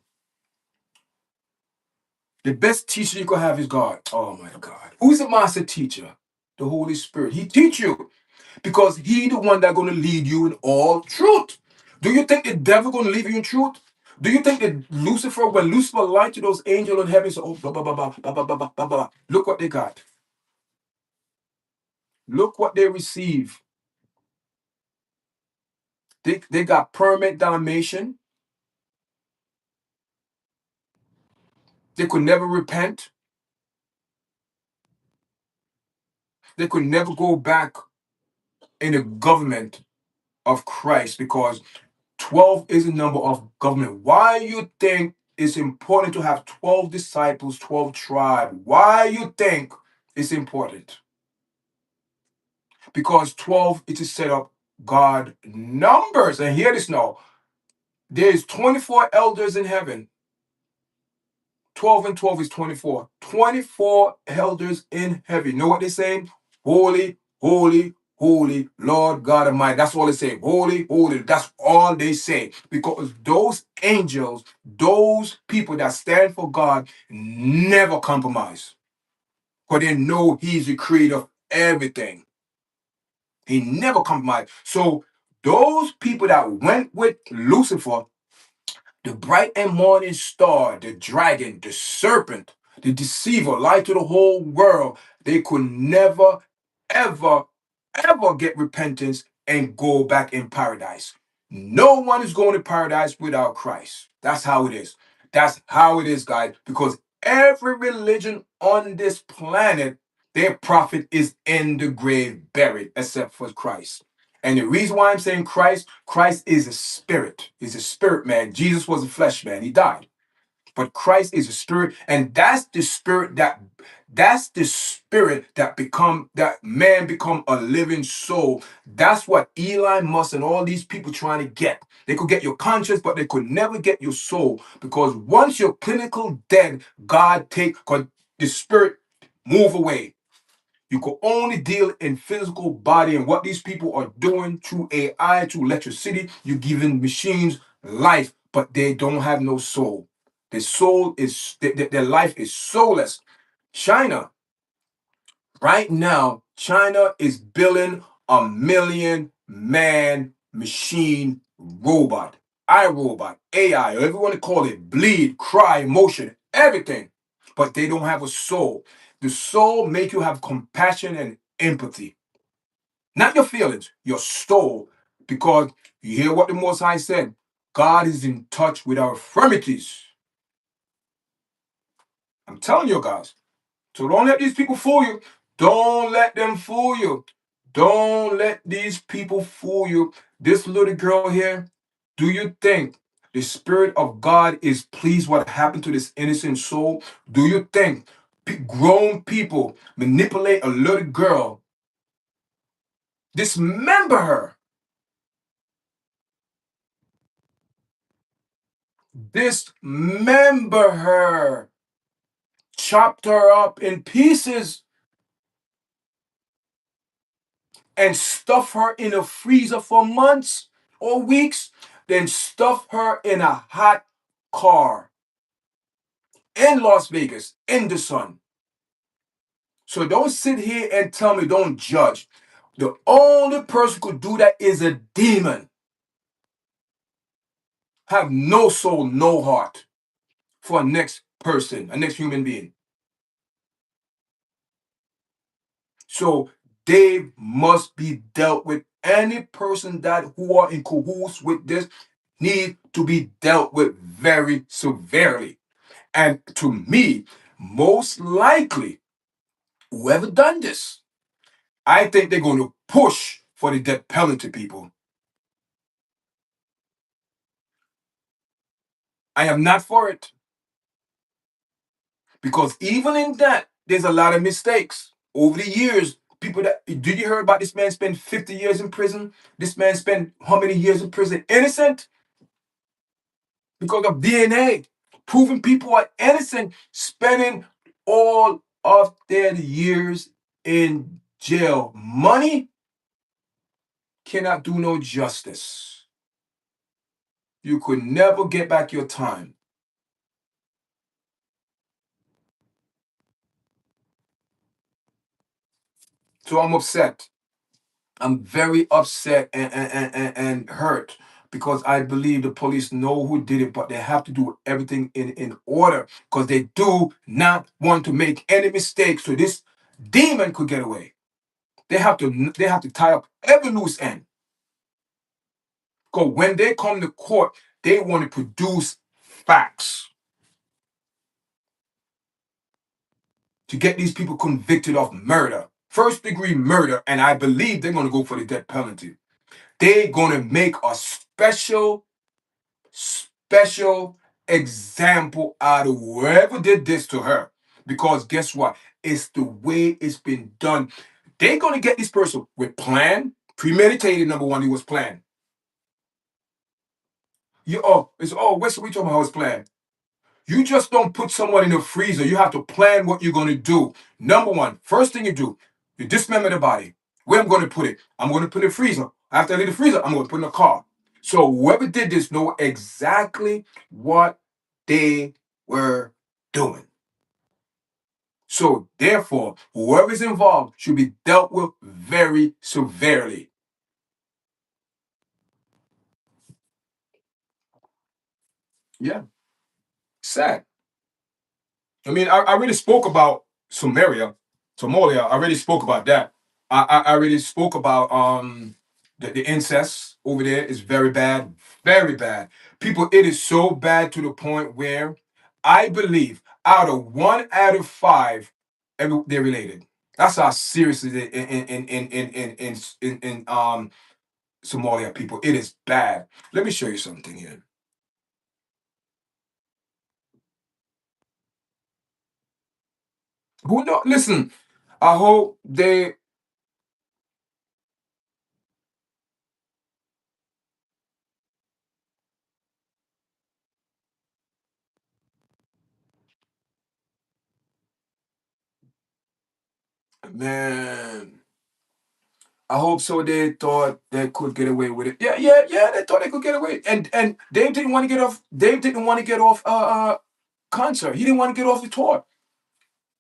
The best teacher you can have is God. Oh my God. Who's the master teacher? The Holy Spirit. He teach you because he the one that's going to lead you in all truth. Do you think the devil going to lead you in truth? Do you think that Lucifer, when Lucifer lied to those angels in heaven, so blah, blah, blah, blah, blah, blah, blah, blah, blah. Look what they got. Look what they receive. They got permanent damnation. They could never repent. They could never go back in the government of Christ because 12 is the number of government. Why you think it's important to have 12 disciples, 12 tribes? Why you think it's important? Because 12 is to set up God numbers. And hear this now. There's 24 elders in heaven. 12 and 12 is 24. 24 elders in heaven. You know what they're saying? Holy, holy, holy, Lord God Almighty. That's all they say. Holy, holy. That's all they say. Because those angels, those people that stand for God, never compromise. Because they know He's the creator of everything. He never compromised. So those people that went with Lucifer, the bright and morning star, the dragon, the serpent, the deceiver, lied to the whole world. They could never, ever, ever get repentance and go back in paradise. No one is going to paradise without Christ. That's how it is. That's how it is, guys. Because every religion on this planet, their prophet is in the grave buried, except for Christ. And the reason why I'm saying Christ is a spirit. He's a spirit man. Jesus was a flesh man. He died. But Christ is a spirit, and that's the spirit that become that man become a living soul. That's what Elon Musk and all these people trying to get. They could get your conscience, but they could never get your soul. Because once you're clinical dead, God take because the spirit move away. You can only deal in physical body and what these people are doing to AI, to electricity. You're giving machines life, but they don't have no soul. Their soul is their life is soulless. China, right now, China is building a 1,000,000-man machine robot. iRobot, AI, whatever you want to call it, bleed, cry, emotion, everything. But they don't have a soul. The soul make you have compassion and empathy. Not your feelings, your soul. Because you hear what the Most High said. God is in touch with our infirmities. I'm telling you guys. So don't let these people fool you. Don't let them fool you. Don't let these people fool you. This little girl here, do you think the Spirit of God is pleased what happened to this innocent soul? Do you think grown people manipulate a little girl, dismember her, dismember her, chopped her up in pieces, and stuff her in a freezer for months or weeks, then stuff her in a hot car in Las Vegas in the sun? So don't sit here and tell me don't judge. The only person who could do that is a demon. Have no soul, no heart for a next person, a next human being. So they must be dealt with. Any person that who are in cahoots with this need to be dealt with very severely. And to me, most likely, whoever done this, I think they're going to push for the death penalty, people. I am not for it. Because even in that, there's a lot of mistakes. Over the years, people that did you hear about this man spent 50 years in prison? This man spent how many years in prison? Innocent because of DNA. Proving people are innocent, spending all of their years in jail. Money cannot do no justice. You could never get back your time. So I'm upset. I'm very upset and hurt because I believe the police know who did it, but they have to do everything in order because they do not want to make any mistakes so this demon could get away. They have to tie up every loose end. Because when they come to court, they want to produce facts to get these people convicted of murder. First degree murder, and I believe they're going to go for the death penalty. They're going to make a special example out of whoever did this to her. Because guess what? It's the way it's been done. They're going to get this person with plan, premeditated. Number one, he was planned. What's we talking about? How it's planned? You just don't put someone in a freezer. You have to plan what you're going to do. Number one, first thing you do, you dismember the body. Where I'm going to put it? I'm going to put it in the freezer. After I leave the freezer, I'm going to put it in a car. So whoever did this know exactly what they were doing. So therefore, whoever is involved should be dealt with very severely. Yeah, sad. I mean, I really spoke about Somalia. I already spoke about that. I already spoke about the incest over there is very bad, very bad. People, it is so bad to the point where I believe out of 1 out of 5, they're related. That's how serious it is in Somalia, people. It is bad. Let me show you something here. Who know? Listen, I hope they. Man, I hope so. They thought they could get away with it. Yeah, yeah, yeah. They thought they could get away, and Dave didn't want to get off. Dave didn't want to get off concert. He didn't want to get off the tour.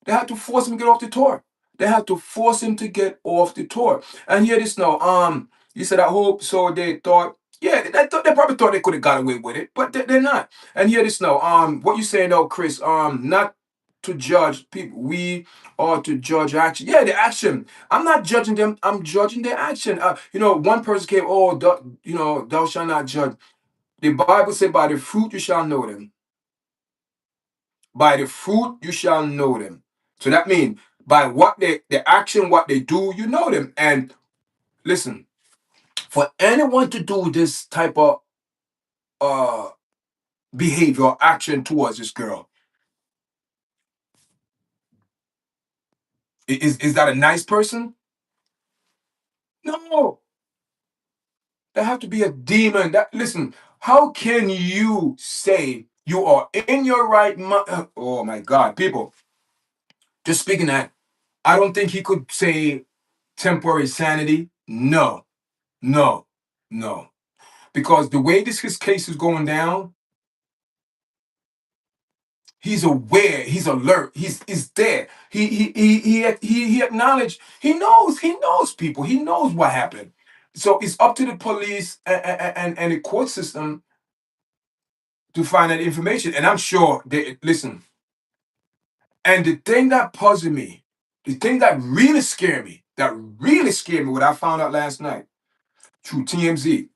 They had to force him to get off the tour. They had to force him to get off the tour. And hear this now. You said I hope so. They thought. Yeah, they probably thought they could have got away with it, but they're not. And hear this now. What you saying now, Chris? Not to judge people. We are to judge action. Yeah, the action. I'm not judging them. I'm judging their action. One person came. Oh, thou shalt not judge. The Bible said, "By the fruit you shall know them." By the fruit you shall know them. So that means by what the action, what they do, you know them. And listen, for anyone to do this type of uh behavior or action towards this girl, is that a nice person? No. There have to be a demon. That listen, how can you say you are in your right mind? Oh my God, people. Just speaking that, I don't think he could say temporary sanity. No, no, no. Because the way this his case is going down, he's aware, he's alert, he's there. He acknowledged, he knows people, he knows what happened. So it's up to the police and the court system to find that information. And I'm sure they listen. And the thing that puzzled me, the thing that really scared me, what I found out last night through TMZ.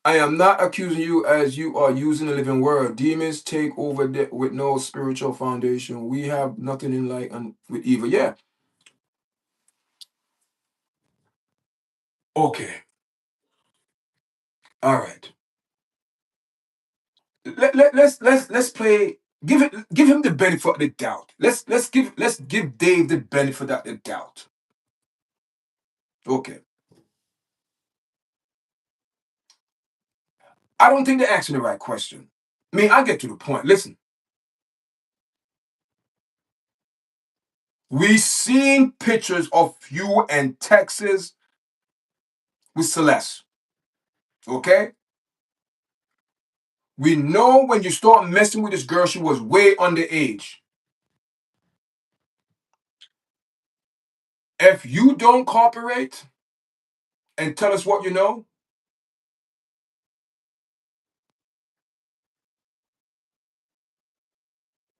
I am not accusing you as you are using the living word. Demons take over with no spiritual foundation. We have nothing in like and with evil. Yeah. Okay. All right. Let's play. Give him the benefit of the doubt. Let's give Dave the benefit of the doubt. Okay. I don't think they're asking the right question. I mean, I get to the point. Listen, we seen pictures of you in Texas with Celeste. Okay? We know when you start messing with this girl, she was way underage. If you don't cooperate and tell us what you know,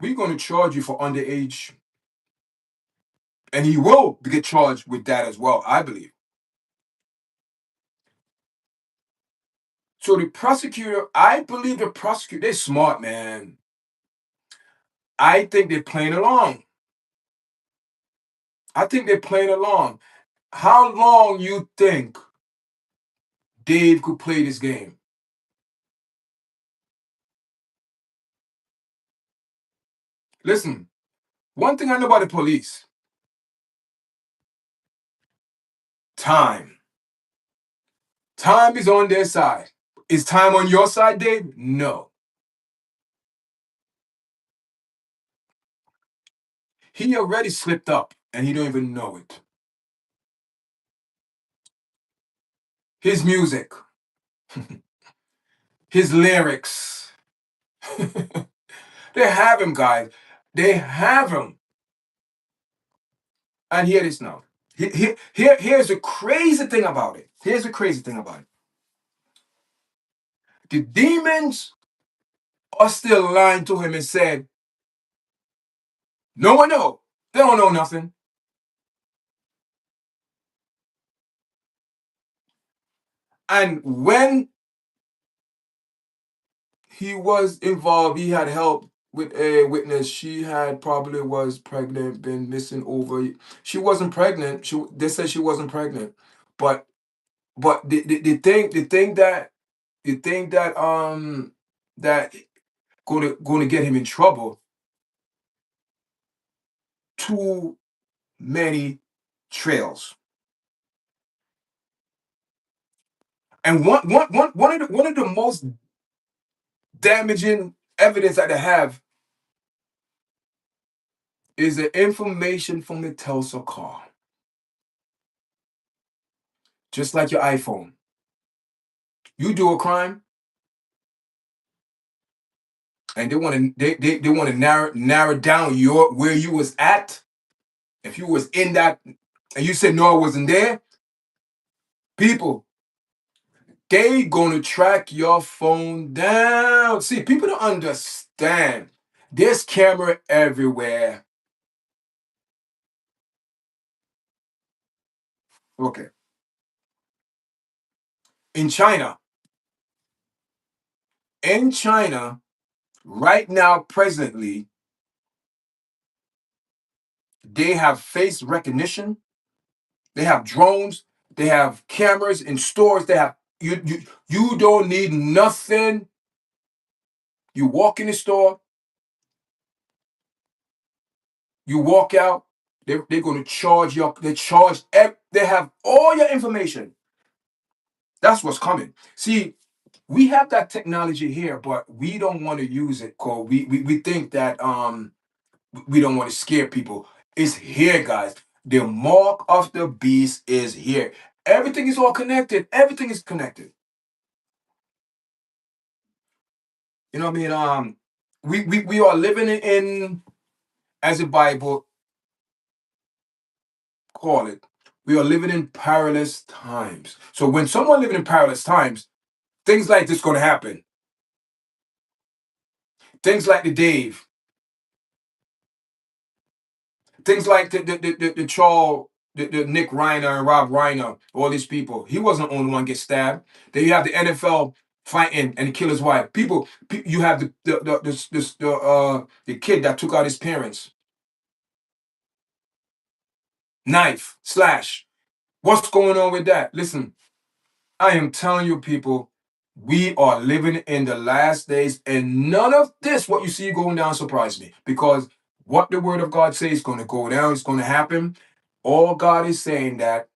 we're going to charge you for underage. And he will get charged with that as well, I believe. So the prosecutor, I believe the prosecutor, they're smart, man. I think they're playing along. I think they're playing along. How long you think Dave could play this game? Listen, one thing I know about the police, time. Time is on their side. Is time on your side, Dave? No. He already slipped up and he don't even know it. His music, his lyrics. They have him, guys. They have him. And hear this now. Here's the crazy thing about it. Here's the crazy thing about it. The demons are still lying to him and said, no one know. They don't know nothing. And when he was involved, he had help with a witness. She had probably was pregnant, been missing over. She wasn't pregnant. They said she wasn't pregnant. But the thing that gonna get him in trouble, too many trails. And one of the most damaging evidence that they have is the information from the Tesla car. Just like your iPhone. You do a crime and they want to narrow down your where you was at. If you was in that and you said no, I wasn't there, people, they gonna track your phone down. See, people don't understand. There's camera everywhere. Okay. In China, in China, right now, presently, They have face recognition. They have drones. They have cameras in stores. They have you don't need nothing. You walk in the store, you walk out, they're going to charge you. They have all your information. That's what's coming. See, we have that technology here, but we don't want to use it because we think that we don't want to scare people. It's here, guys. The mark of the beast is here. Everything is all connected. Everything is connected. You know what I mean? We are living in, as the Bible call it, we are living in perilous times. So when someone living in perilous times, things like this going to happen. Things like the Dave, things like the Charles, the Nick Reiner and Rob Reiner, all these people. He wasn't the only one get stabbed. Then you have the NFL fighting and kill his wife. You have the kid that took out his parents. Knife, slash. What's going on with that? Listen, I am telling you, people, we are living in the last days, and none of this, what you see going down, surprised me because what the word of God says is going to go down, it's going to happen. All God is saying that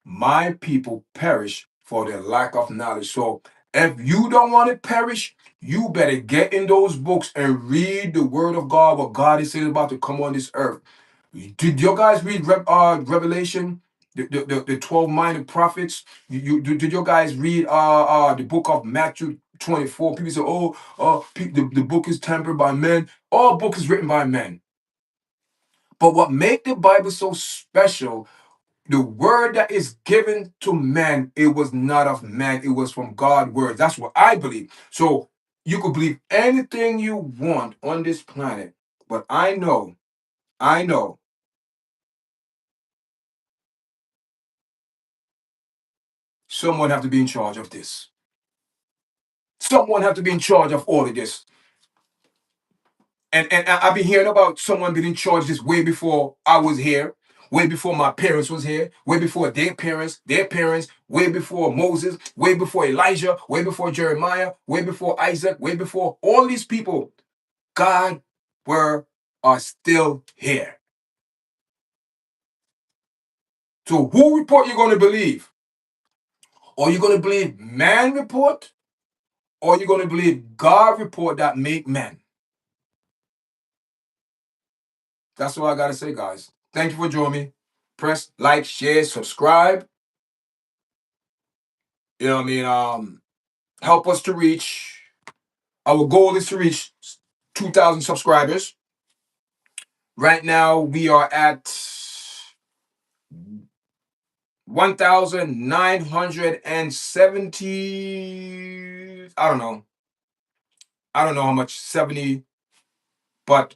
my people perish for their lack of knowledge. So if you don't want to perish, you better get in those books and read the word of God, what God is saying about to come on this earth. Did you guys read Revelation? The 12 minor prophets. Did you guys read the book of Matthew 24? People say, oh, the book is tempered by men. All book is written by men. But what make the Bible so special, the word that is given to man, it was not of man, it was from God's word. That's what I believe. So you could believe anything you want on this planet, but I know someone have to be in charge of this. Someone have to be in charge of all of this. And I've been hearing about someone being in charge of this way before I was here, way before my parents was here, way before their parents, way before Moses, way before Elijah, way before Jeremiah, way before Isaac, way before all these people. God are still here. So who report you going to believe? Are you going to believe man report? Or are you going to believe God report that make man? That's all I got to say, guys. Thank you for joining me. Press like, share, subscribe. You know what I mean? Help us to reach. Our goal is to reach 2,000 subscribers. Right now, we are at 1,970. I don't know. I don't know how much, 70, but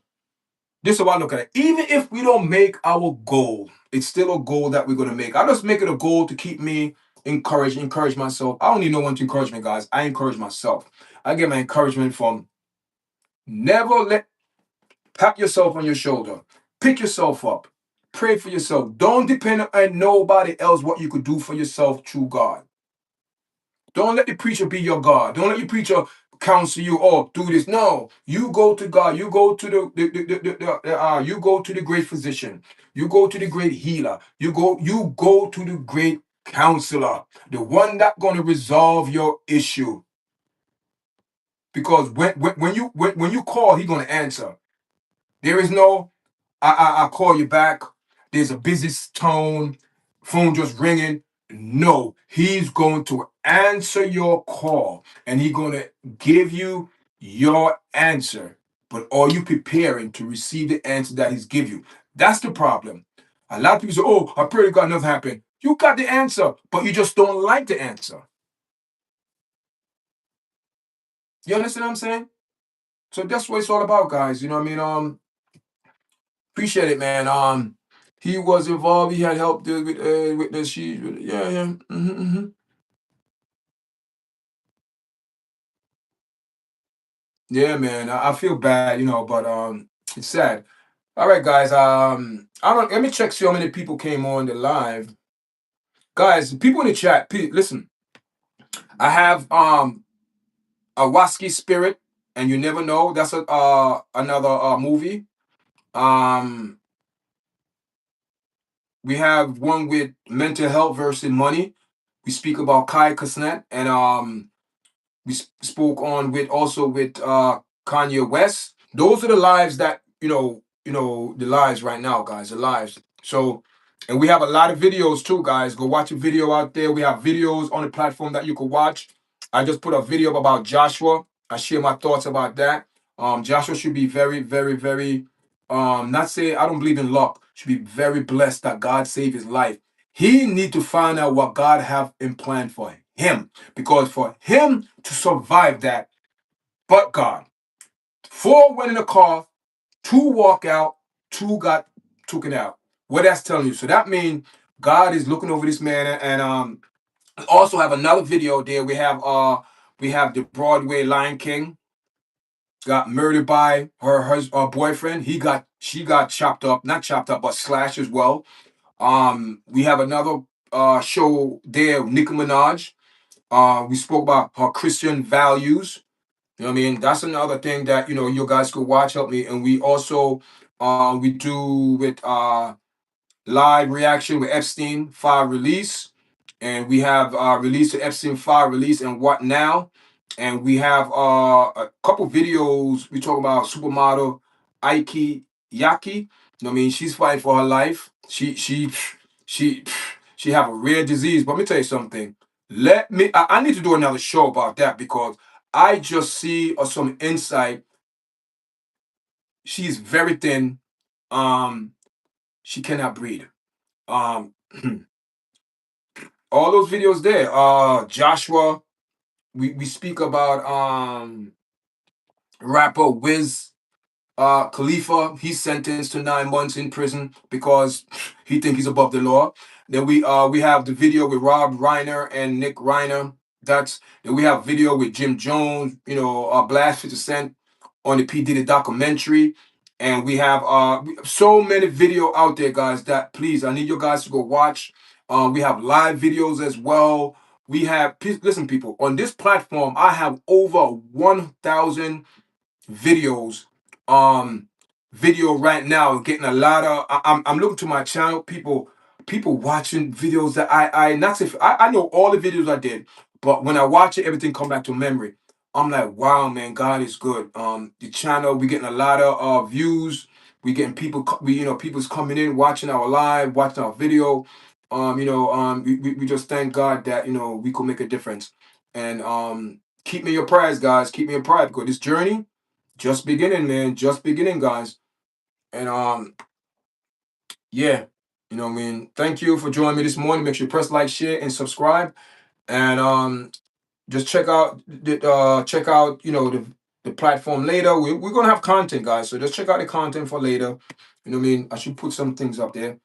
this is what I look at it. Even if we don't make our goal, it's still a goal that we're going to make. I just make it a goal to keep me encouraged, encourage myself. I don't need no one to encourage me, guys. I encourage myself. I get my encouragement from never let pat yourself on your shoulder. Pick yourself up. Pray for yourself. Don't depend on nobody else what you could do for yourself through God. Don't let the preacher be your God. Don't let your preacher counsel you, oh, do this. No, you go to God. You go to you go to the great physician. You go to the great healer. You go to the great counselor, the one that gonna resolve your issue. Because when you call, he gonna answer. There is no I call you back. There's a busy tone, phone just ringing. No, he's going to answer your call and he's going to give you your answer. But are you preparing to receive the answer that he's give you? That's the problem. A lot of people say, oh, I pray to God nothing happened. You got the answer, but you just don't like the answer. You understand what I'm saying? So that's what it's all about, guys. You know what I mean? Appreciate it, man. He was involved. He had helped with the she. Yeah, yeah. Yeah, man. I feel bad, but it's sad. All right, guys. I don't. Let me check see how many people came on the live. Guys, people in the chat, listen. I have a Waski Spirit, and you never know. That's a another movie. Um, we have one with mental health versus money. We speak about Kai Kusnet, and we spoke on with also with Kanye West. Those are the lives that the lives right now, guys, the lives. So, and we have a lot of videos too, guys. Go watch a video out there. We have videos on the platform that you could watch. I just put a video up about Joshua. I share my thoughts about that. Joshua should be very, very, very. Not say I don't believe in luck. Should be very blessed that God saved his life. He need to find out what God have in plan for him, because for him to survive that, but God, 4 went in the car, 2 walk out, 2 got taken out. What that's telling you. So that means God is looking over this man, and also have another video there. We have the Broadway Lion King got murdered by her boyfriend. She got chopped up, not chopped up, but slashed as well. We have another show there, Nicki Minaj. We spoke about her Christian values. You know what I mean? That's another thing that you guys could watch. Help me. And we also we do with live reaction with Epstein file release, and we have release to Epstein file release and what now, and we have a couple videos. We talk about supermodel Aiki Yaki. You know what I mean? She's fighting for her life. She she have a rare disease. But let me tell you something. I need to do another show about that, because I just see some insight. She's very thin. She cannot breathe. Um, all those videos there. Joshua. We speak about rapper Wiz Khalifa. He's sentenced to 9 months in prison because he think he's above the law. Then we have the video with Rob Reiner and Nick Reiner. Then we have video with Jim Jones. Blast 50 Cent on the P Diddy documentary. And we have so many video out there, guys, that please, I need you guys to go watch. We have live videos as well. Listen, people, on this platform, I have over 1,000 videos. Um, Video right now, getting a lot of. I'm looking to my channel, people watching videos that I not say I know all the videos I did, but when I watch it, everything come back to memory. I'm like, wow, man, God is good. The channel, we getting a lot of views. We getting people's coming in, watching our live, watching our video. We just thank God that we could make a difference. And keep me in your prayers, guys. Keep me in prayer, because this journey just beginning, man. Just beginning, guys. And yeah, I mean, thank you for joining me this morning. Make sure you press like, share, and subscribe. And just check out the platform later. We're gonna have content, guys. So just check out the content for later. You know what I mean? I should put some things up there.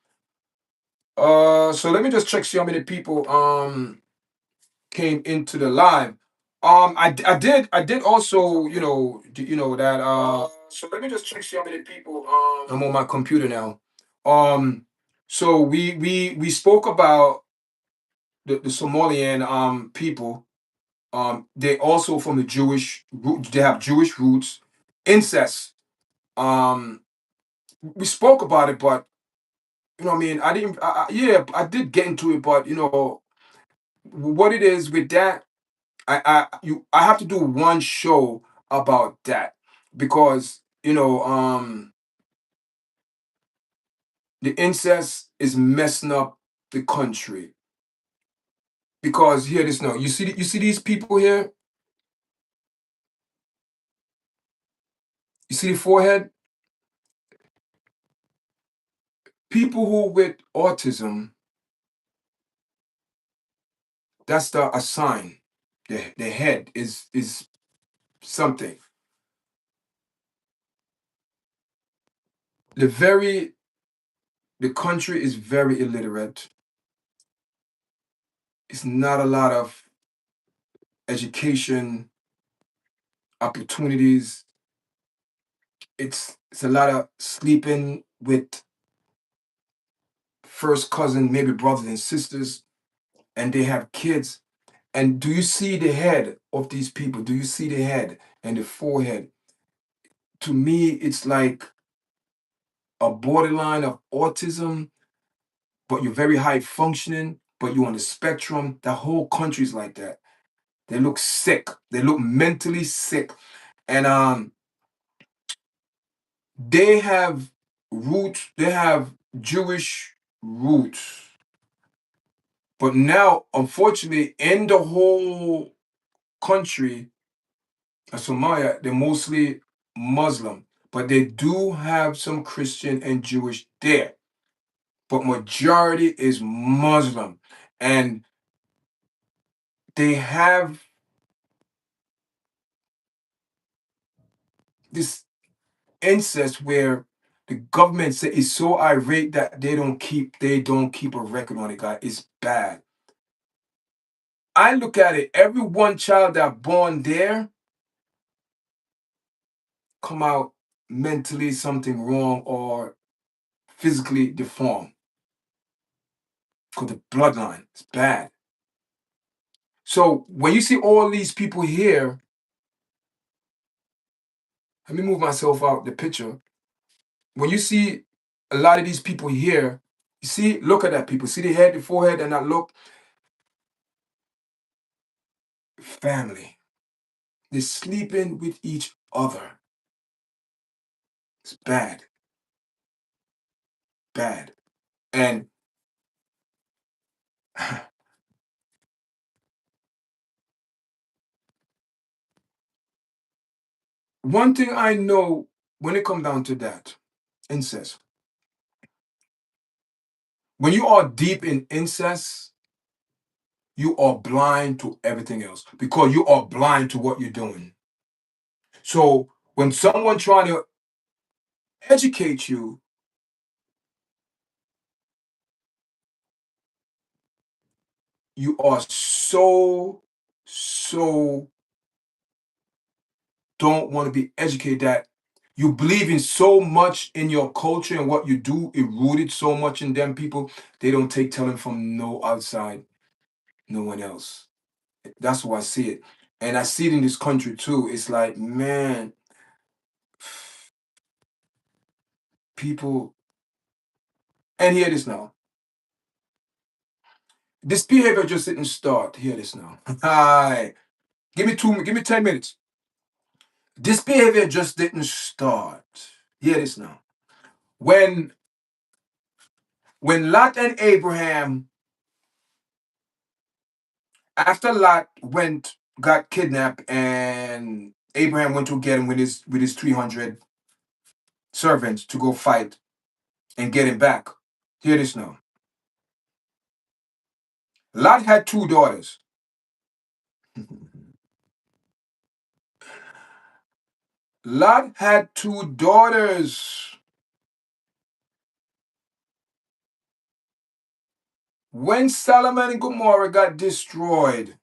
So let me just check see how many people came into the live. I did also that so let me just check see how many people I'm on my computer now. So we spoke about the Somalian people. They also from the Jewish root, they have Jewish roots. Incest. Um we spoke about it, but what I mean, I didn't yeah, I did get into it, but what it is with that, I have to do one show about that, because the incest is messing up the country. Because hear this now, you see these people here, you see the forehead, people who with autism, that's a sign. The head is something. The country is very illiterate. It's not a lot of education opportunities. It's It's a lot of sleeping with first cousin, maybe brothers and sisters, and they have kids. And do you see the head of these people? Do you see the head and the forehead? To me, it's like a borderline of autism, but you're very high functioning, but you're on the spectrum. The whole country's like that. They look sick. They look mentally sick. And they have roots, they have Jewish roots. But now, unfortunately, in the whole country of Somalia, they're mostly Muslim. But they do have some Christian and Jewish there. But majority is Muslim. And they have this incest where the government say is so irate that they don't keep a record on it, guys. It's bad. I look at it, every one child that born there come out mentally something wrong or physically deformed. Because the bloodline is bad. So when you see all these people here, let me move myself out the picture. When you see a lot of these people here, you see, look at that people. See the head, the forehead, and that look, family. They're sleeping with each other. It's bad. Bad. And one thing I know when it comes down to that, incest. When you are deep in incest, you are blind to everything else because you are blind to what you're doing. So when someone trying to educate you, you are so don't want to be educated that you believe in so much in your culture and what you do, it rooted so much in them people, they don't take telling from no outside, no one else. That's why I see it. And I see it in this country too. It's like, man, people, and hear this now. This behavior just didn't start. Hear this now. Hi. Give me 10 minutes. This behavior just didn't start. Hear this now. When Lot and Abraham, after Lot got kidnapped and Abraham went to get him with his 300 servants to go fight and get him back. Hear this now. Lot had two daughters. Lot had two daughters. When Solomon and Gomorrah got destroyed,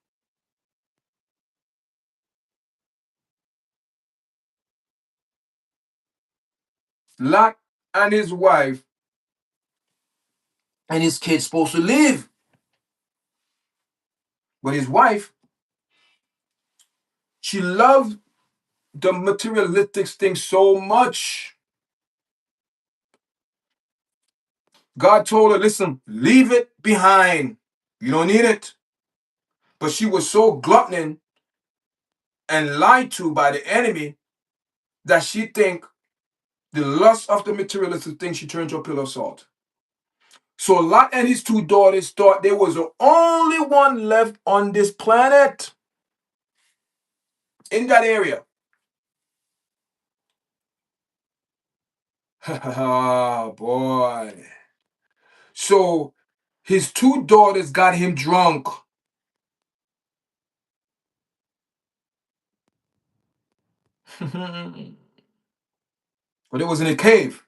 Lot and his wife and his kids supposed to live. But his wife, she loved the materialistic thing so much. God told her, listen, leave it behind. You don't need it. But she was so glutton and lied to by the enemy that she think the lust of the materialistic thing, she turned to a pillar of salt. So Lot and his two daughters thought they was the only one left on this planet in that area. Oh boy. So his two daughters got him drunk. But it was in a cave.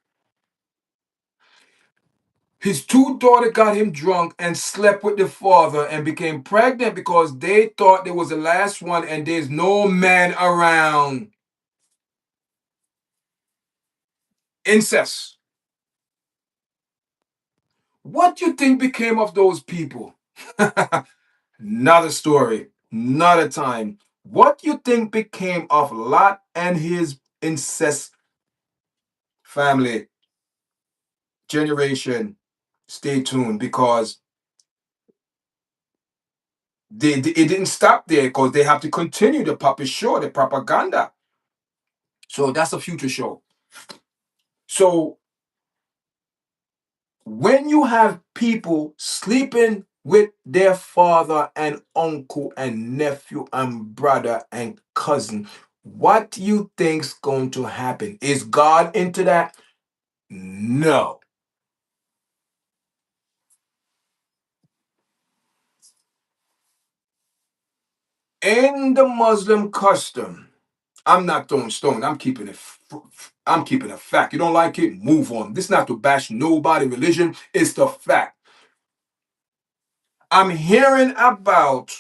His two daughters got him drunk and slept with the father and became pregnant because they thought they was the last one and there's no man around. Incest. What do you think became of those people? Not a story, not a time. What do you think became of Lot and his incest family generation? Stay tuned, because it didn't stop there, because they have to continue the puppet show, the propaganda. So that's a future show. So when you have people sleeping with their father and uncle and nephew and brother and cousin, what do you think's going to happen? Is God into that? No. In the Muslim custom, I'm not throwing stone. I'm keeping it. I'm keeping a fact. You don't like it? Move on. This is not to bash nobody religion. It's the fact. I'm hearing about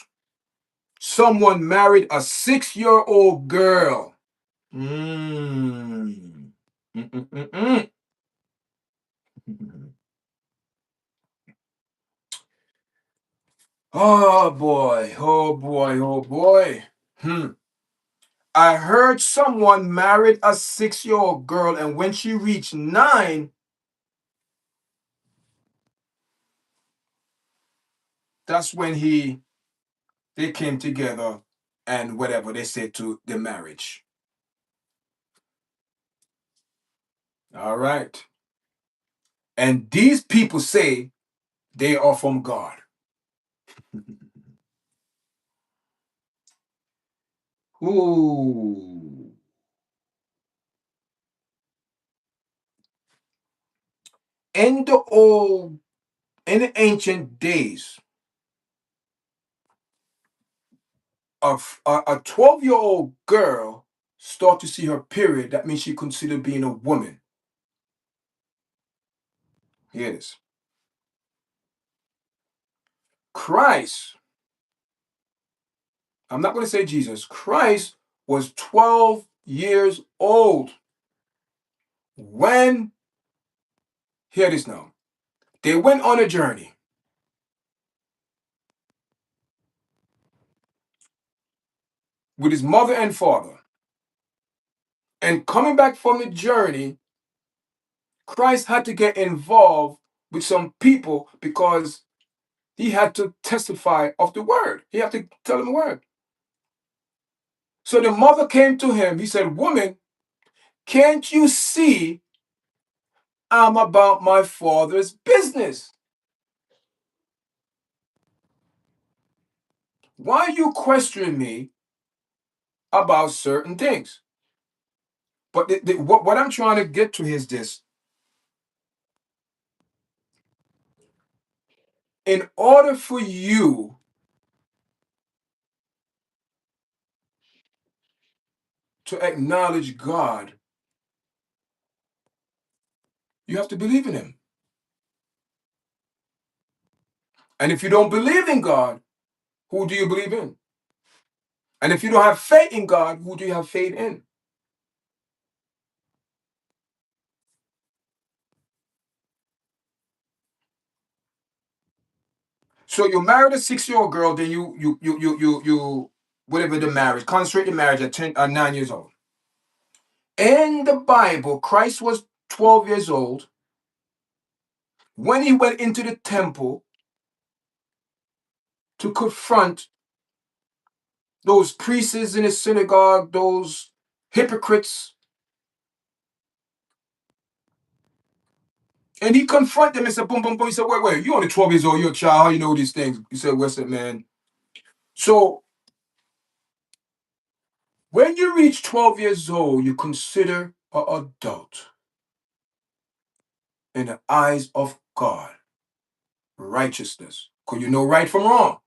someone married a 6-year-old girl. Mm. Mm-mm-mm-mm. Oh boy, oh boy, oh boy. I heard someone married a 6-year-old girl, and when she reached 9, that's when they came together and whatever they said to the marriage. All right. And these people say they are from God. Ooh. In the ancient days, a 12-year-old girl start to see her period, that means she considered being a woman. Here it is. Christ, I'm not going to say Jesus, Christ was 12 years old when, hear this now, they went on a journey. With his mother and father. And coming back from the journey, Christ had to get involved with some people because he had to testify of the word. He had to tell them the word. So the mother came to him. He said, "Woman, can't you see I'm about my father's business? Why are you questioning me about certain things?" But what I'm trying to get to is this. In order for you to acknowledge God, you have to believe in him. And if you don't believe in God, who do you believe in? And if you don't have faith in God, who do you have faith in? So you married a 6-year-old girl, then you whatever the marriage, consummate the marriage at 9 years old. In the Bible, Christ was 12 years old when he went into the temple to confront those priests in the synagogue, those hypocrites. And he confronted them and said, boom, boom, boom. He said, wait, you're only 12 years old, you're a child, how you know these things? He said, what's it, man? So when you reach 12 years old, you consider an adult in the eyes of God. Righteousness. Because you know right from wrong.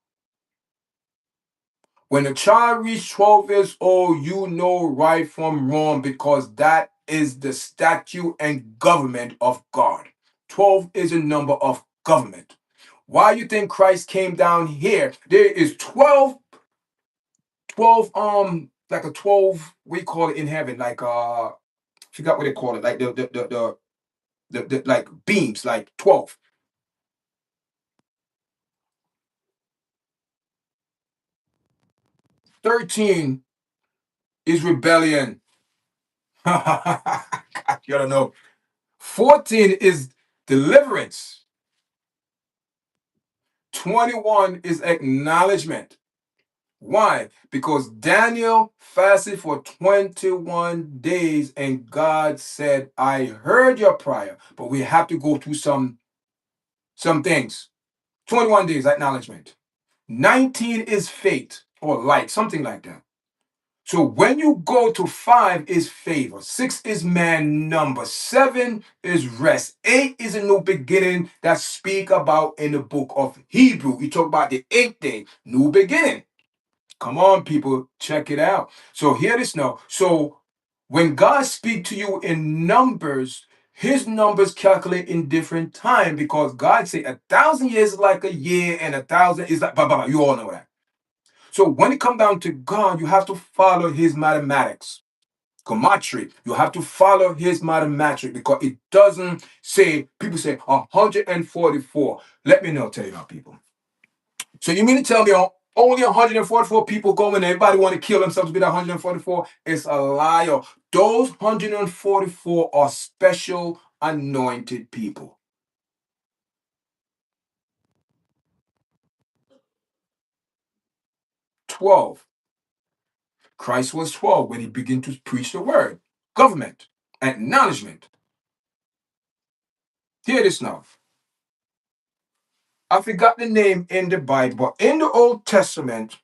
When a child reaches 12 years old, you know right from wrong because that is the statute and government of God. 12 is a number of government. Why you think Christ came down here? There is 12, like a 12, we call it in heaven, like forgot what they call it, like the like beams, like 12. 13 is rebellion. You gotta know. 14 is deliverance. 21 is acknowledgement. Why? Because Daniel fasted for 21 days and God said, I heard your prayer, but we have to go through some things. 21 days acknowledgement. 19 is faith or light, something like that. So when you go to 5 is favor, 6 is man number, 7 is rest, 8 is a new beginning that speak about in the book of Hebrew. You talk about the 8th day, new beginning. Come on, people, check it out. So hear this now. So when God speak to you in numbers, his numbers calculate in different time because God say 1,000 years is like a year and 1,000 is like blah, blah, blah. You all know that. So when it come down to God, you have to follow his mathematics. Gematria. You have to follow his mathematics because it doesn't say, people say 144. Let me know, tell you now, people. So you mean to tell me only 144 people go and everybody want to kill themselves with 144? It's a liar. Those 144 are special anointed people. 12. Christ was 12 when he began to preach the word. Government, acknowledgement. Hear this now. I forgot the name in the Bible. In the Old Testament,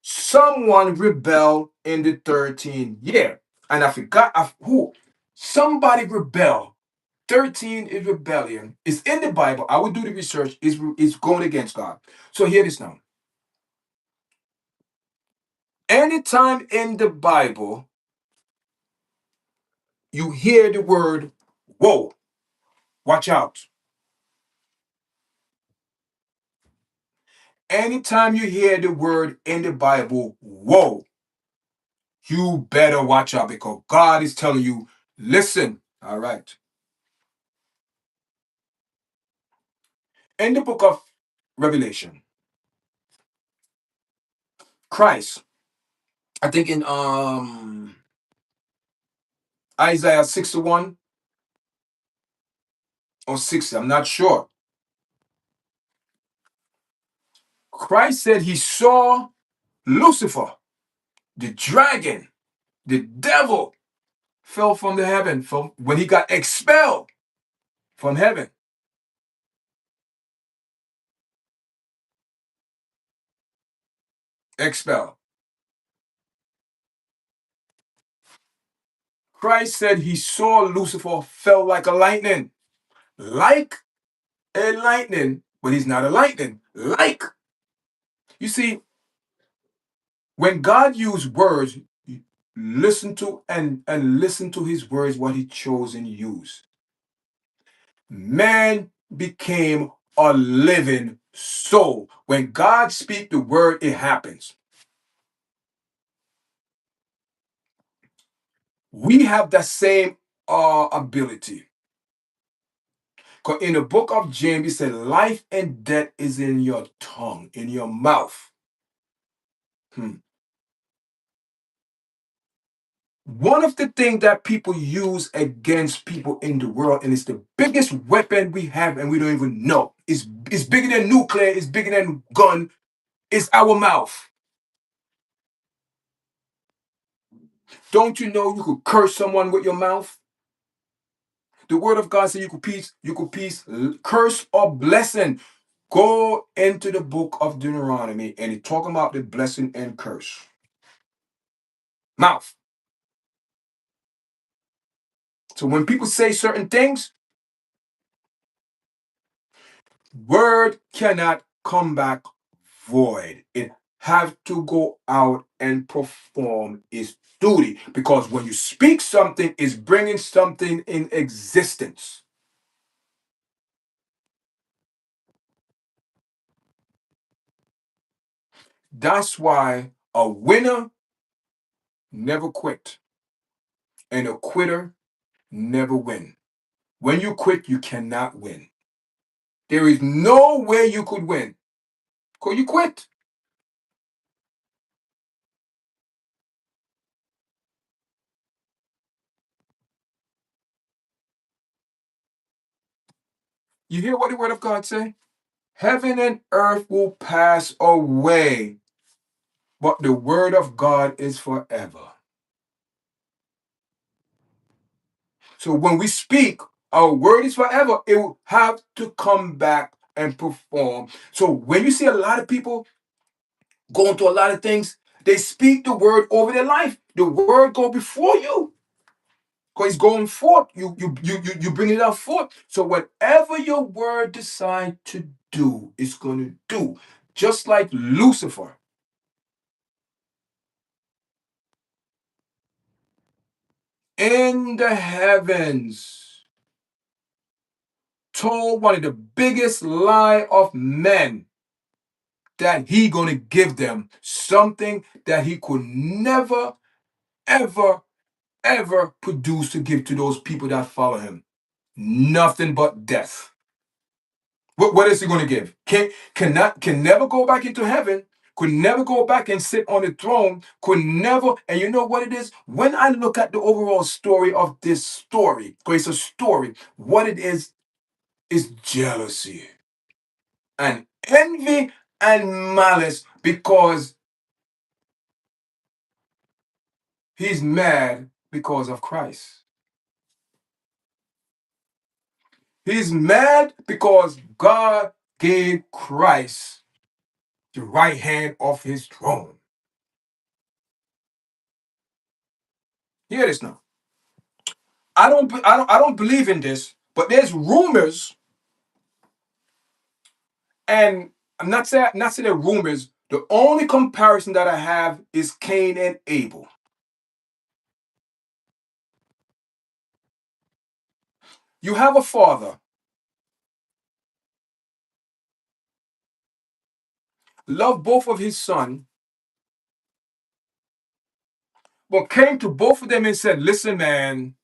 someone rebelled in the 13th year. And I forgot who. Somebody rebelled. 13 is rebellion. It's in the Bible. I will do the research. It's going against God. So hear this now. Anytime in the Bible you hear the word whoa, watch out. Anytime you hear the word in the Bible whoa, you better watch out because God is telling you, listen. All right. In the book of Revelation, Christ, I think in Isaiah 61 or 60, I'm not sure. Christ said he saw Lucifer, the dragon, the devil, fell from the heaven from when he got expelled from heaven. Expelled. Christ said he saw Lucifer fell like a lightning. Like a lightning, but he's not a lightning. Like. You see, when God used words, listen to and listen to his words, what he chose and used. Man became a living soul. When God speaks the word, it happens. We have the same ability. Because in the book of James, it said, life and death is in your tongue, in your mouth. One of the things that people use against people in the world, and it's the biggest weapon we have, and we don't even know. It's bigger than nuclear, it's bigger than gun, it's our mouth. Don't you know you could curse someone with your mouth? The word of God says you could peace, curse or blessing. Go into the book of Deuteronomy and it's talking about the blessing and curse. Mouth. So when people say certain things, word cannot come back void. It have to go out and perform its duty because when you speak something, it's bringing something in existence. That's why a winner never quit. and a quitter never win. When you quit, you cannot win. There is no way you could win. Because you quit. You hear what the word of God say? Heaven and earth will pass away, but the word of God is forever. So when we speak, our word is forever. It will have to come back and perform. So when you see a lot of people going through a lot of things, they speak the word over their life. The word go before you. Because it's going forth. You bring it out forth. So whatever your word decide to do, it's going to do. Just like Lucifer. In the heavens, told one of the biggest lie of men that he gonna give them something that he could never, ever, ever produce to give to those people that follow him. Nothing but death. What is he gonna give? Can never go back into heaven. Could never go back and sit on the throne. Could never. And you know what it is? When I look at the overall story of this story, because it's a story, what it is jealousy and envy and malice because he's mad because of Christ. He's mad because God gave Christ the right hand of his throne. Hear this now. I don't believe in this, but there's rumors, and I'm not saying they're rumors. The only comparison that I have is Cain and Abel. You have a father, loved both of his son, but came to both of them and said, listen, man,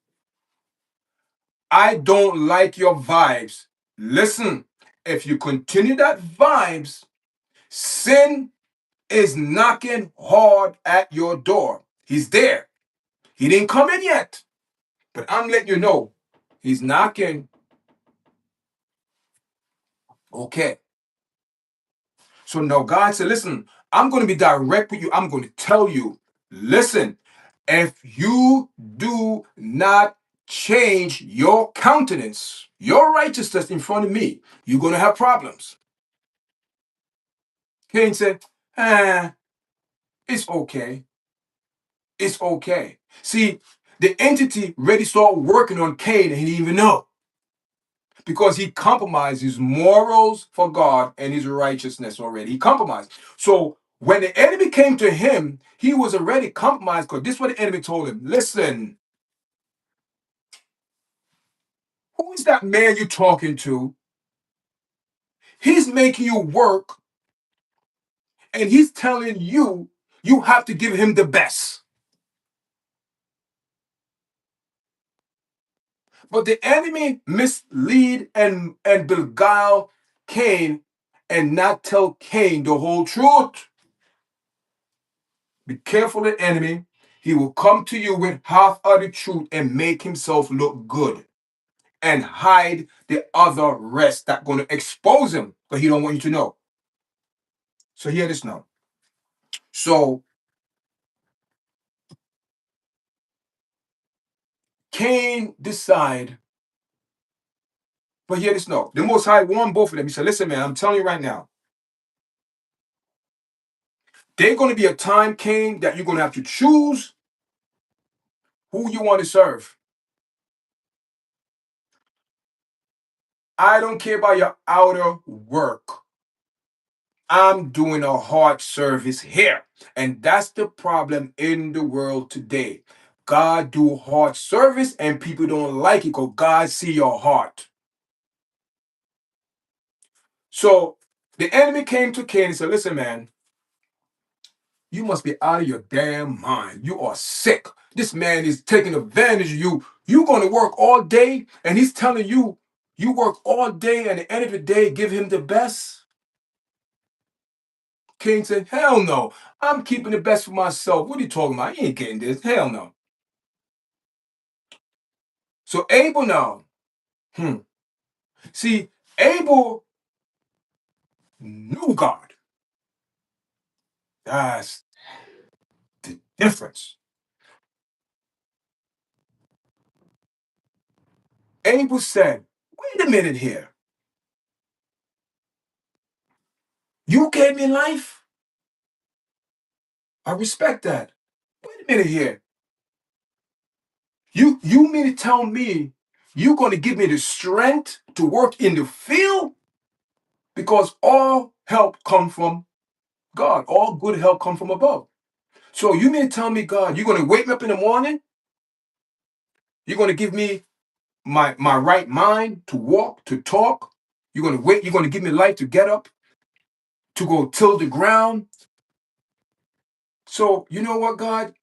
I don't like your vibes. Listen, if you continue that vibes, sin is knocking hard at your door. He's there. He didn't come in yet, but I'm letting you know he's knocking. Okay. So now God said, listen, I'm going to be direct with you. I'm going to tell you, listen, if you do not change your countenance, your righteousness in front of me, you're going to have problems. Cain said, it's okay. It's okay. See, the entity ready start working on Cain and he didn't even know. Because he compromised his morals for God and his righteousness already. He compromised. So when the enemy came to him, he was already compromised because this is what the enemy told him. Listen, who is that man you're talking to? He's making you work and he's telling you you have to give him the best. But the enemy mislead and beguile Cain and not tell Cain the whole truth. Be careful of the enemy. He will come to you with half of the truth and make himself look good and hide the other rest that's going to expose him, but he don't want you to know. So hear this now. So Cain decide, but hear this now. The Most High warned both of them. He said, listen, man, I'm telling you right now, there's going to be a time, Cain, that you're going to have to choose who you want to serve. I don't care about your outer work. I'm doing a heart service here. And that's the problem in the world today. God do heart service and people don't like it because God see your heart. So the enemy came to Cain and said, listen, man, You must be out of your damn mind. You are sick. This man is taking advantage of you. You going to work all day, and he's telling you, you work all day, and at the end of the day, give him the best? Cain said, hell no. I'm keeping the best for myself. What are you talking about? You ain't getting this. Hell no. So Abel now. See, Abel knew God. That's the difference. Abel said, wait a minute here. You gave me life? I respect that. Wait a minute here. You mean to tell me you're going to give me the strength to work in the field? Because all help comes from God. All good help comes from above. So you mean to tell me, God, you're going to wake me up in the morning? You're going to give me my right mind to walk, to talk? You're going to give me life to get up, to go till the ground? So you know what, God?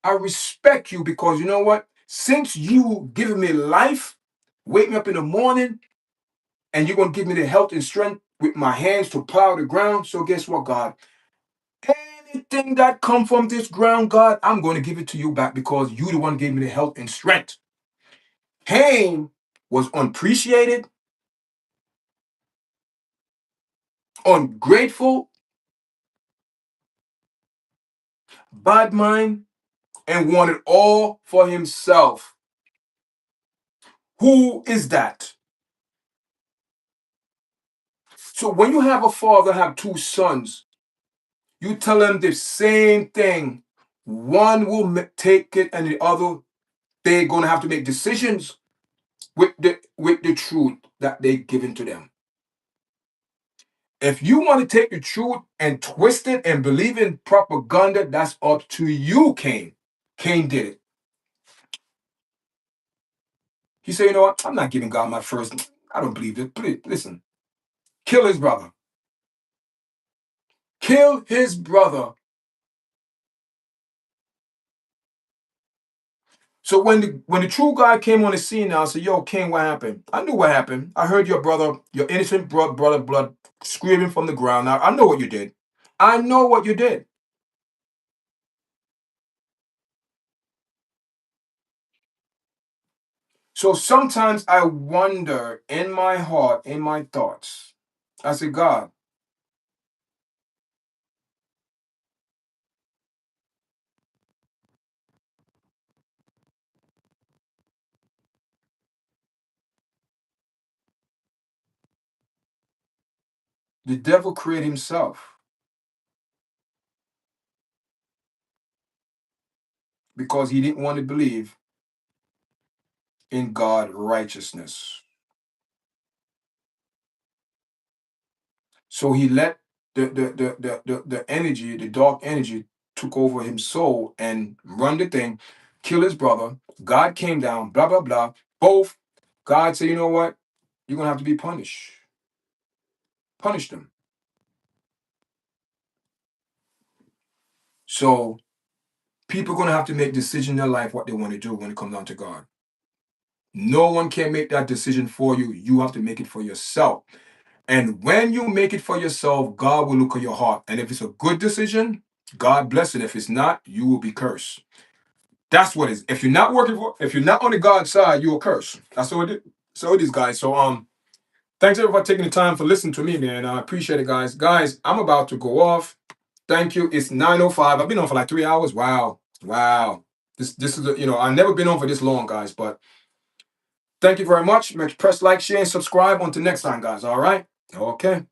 I respect you because you know what? Since you given me life, wake me up in the morning, and you're going to give me the health and strength with my hands to plow the ground. So guess what, God? Anything that come from this ground, God, I'm going to give it to you back because you the one gave me the health and strength. Cain was unappreciated, ungrateful, bad mind, and wanted all for himself. Who is that? So when you have a father have two sons, you tell them the same thing. One will take it and the other, they're going to have to make decisions with the truth that they've given to them. If you want to take the truth and twist it and believe in propaganda, that's up to you, Cain. Cain did it. He said, you know what? I'm not giving God my first. I don't believe it. Please, listen. Kill his brother. Kill his brother. So when the true God came on the scene now, I said, yo, Cain, what happened? I knew what happened. I heard your brother, your innocent brother blood screaming from the ground. Now, I know what you did. I know what you did. So sometimes I wonder in my heart, in my thoughts, I say, God, the devil created himself because he didn't want to believe in God's righteousness. So he let the energy, the dark energy, took over his soul and run the thing, kill his brother. God came down, blah, blah, blah. Both. God said, you know what? You're going to have to be punished. Punish them. So people are going to have to make decisions in their life what they want to do when it comes down to God. No one can make that decision for you. You have to make it for yourself. And when you make it for yourself, God will look at your heart. And if it's a good decision, God bless it. If it's not, you will be cursed. That's what it is. If you're not working for, if you're not on the God side, you're cursed. That's what it is. So it is, guys. So thanks everybody for taking the time for listening to me, man. I appreciate it, guys. Guys, I'm about to go off. Thank you. It's 9:05. I've been on for like 3 hours. Wow. Wow. This is I've never been on for this long, guys, but thank you very much. Press like, share, and subscribe. Until next time, guys. All right? Okay.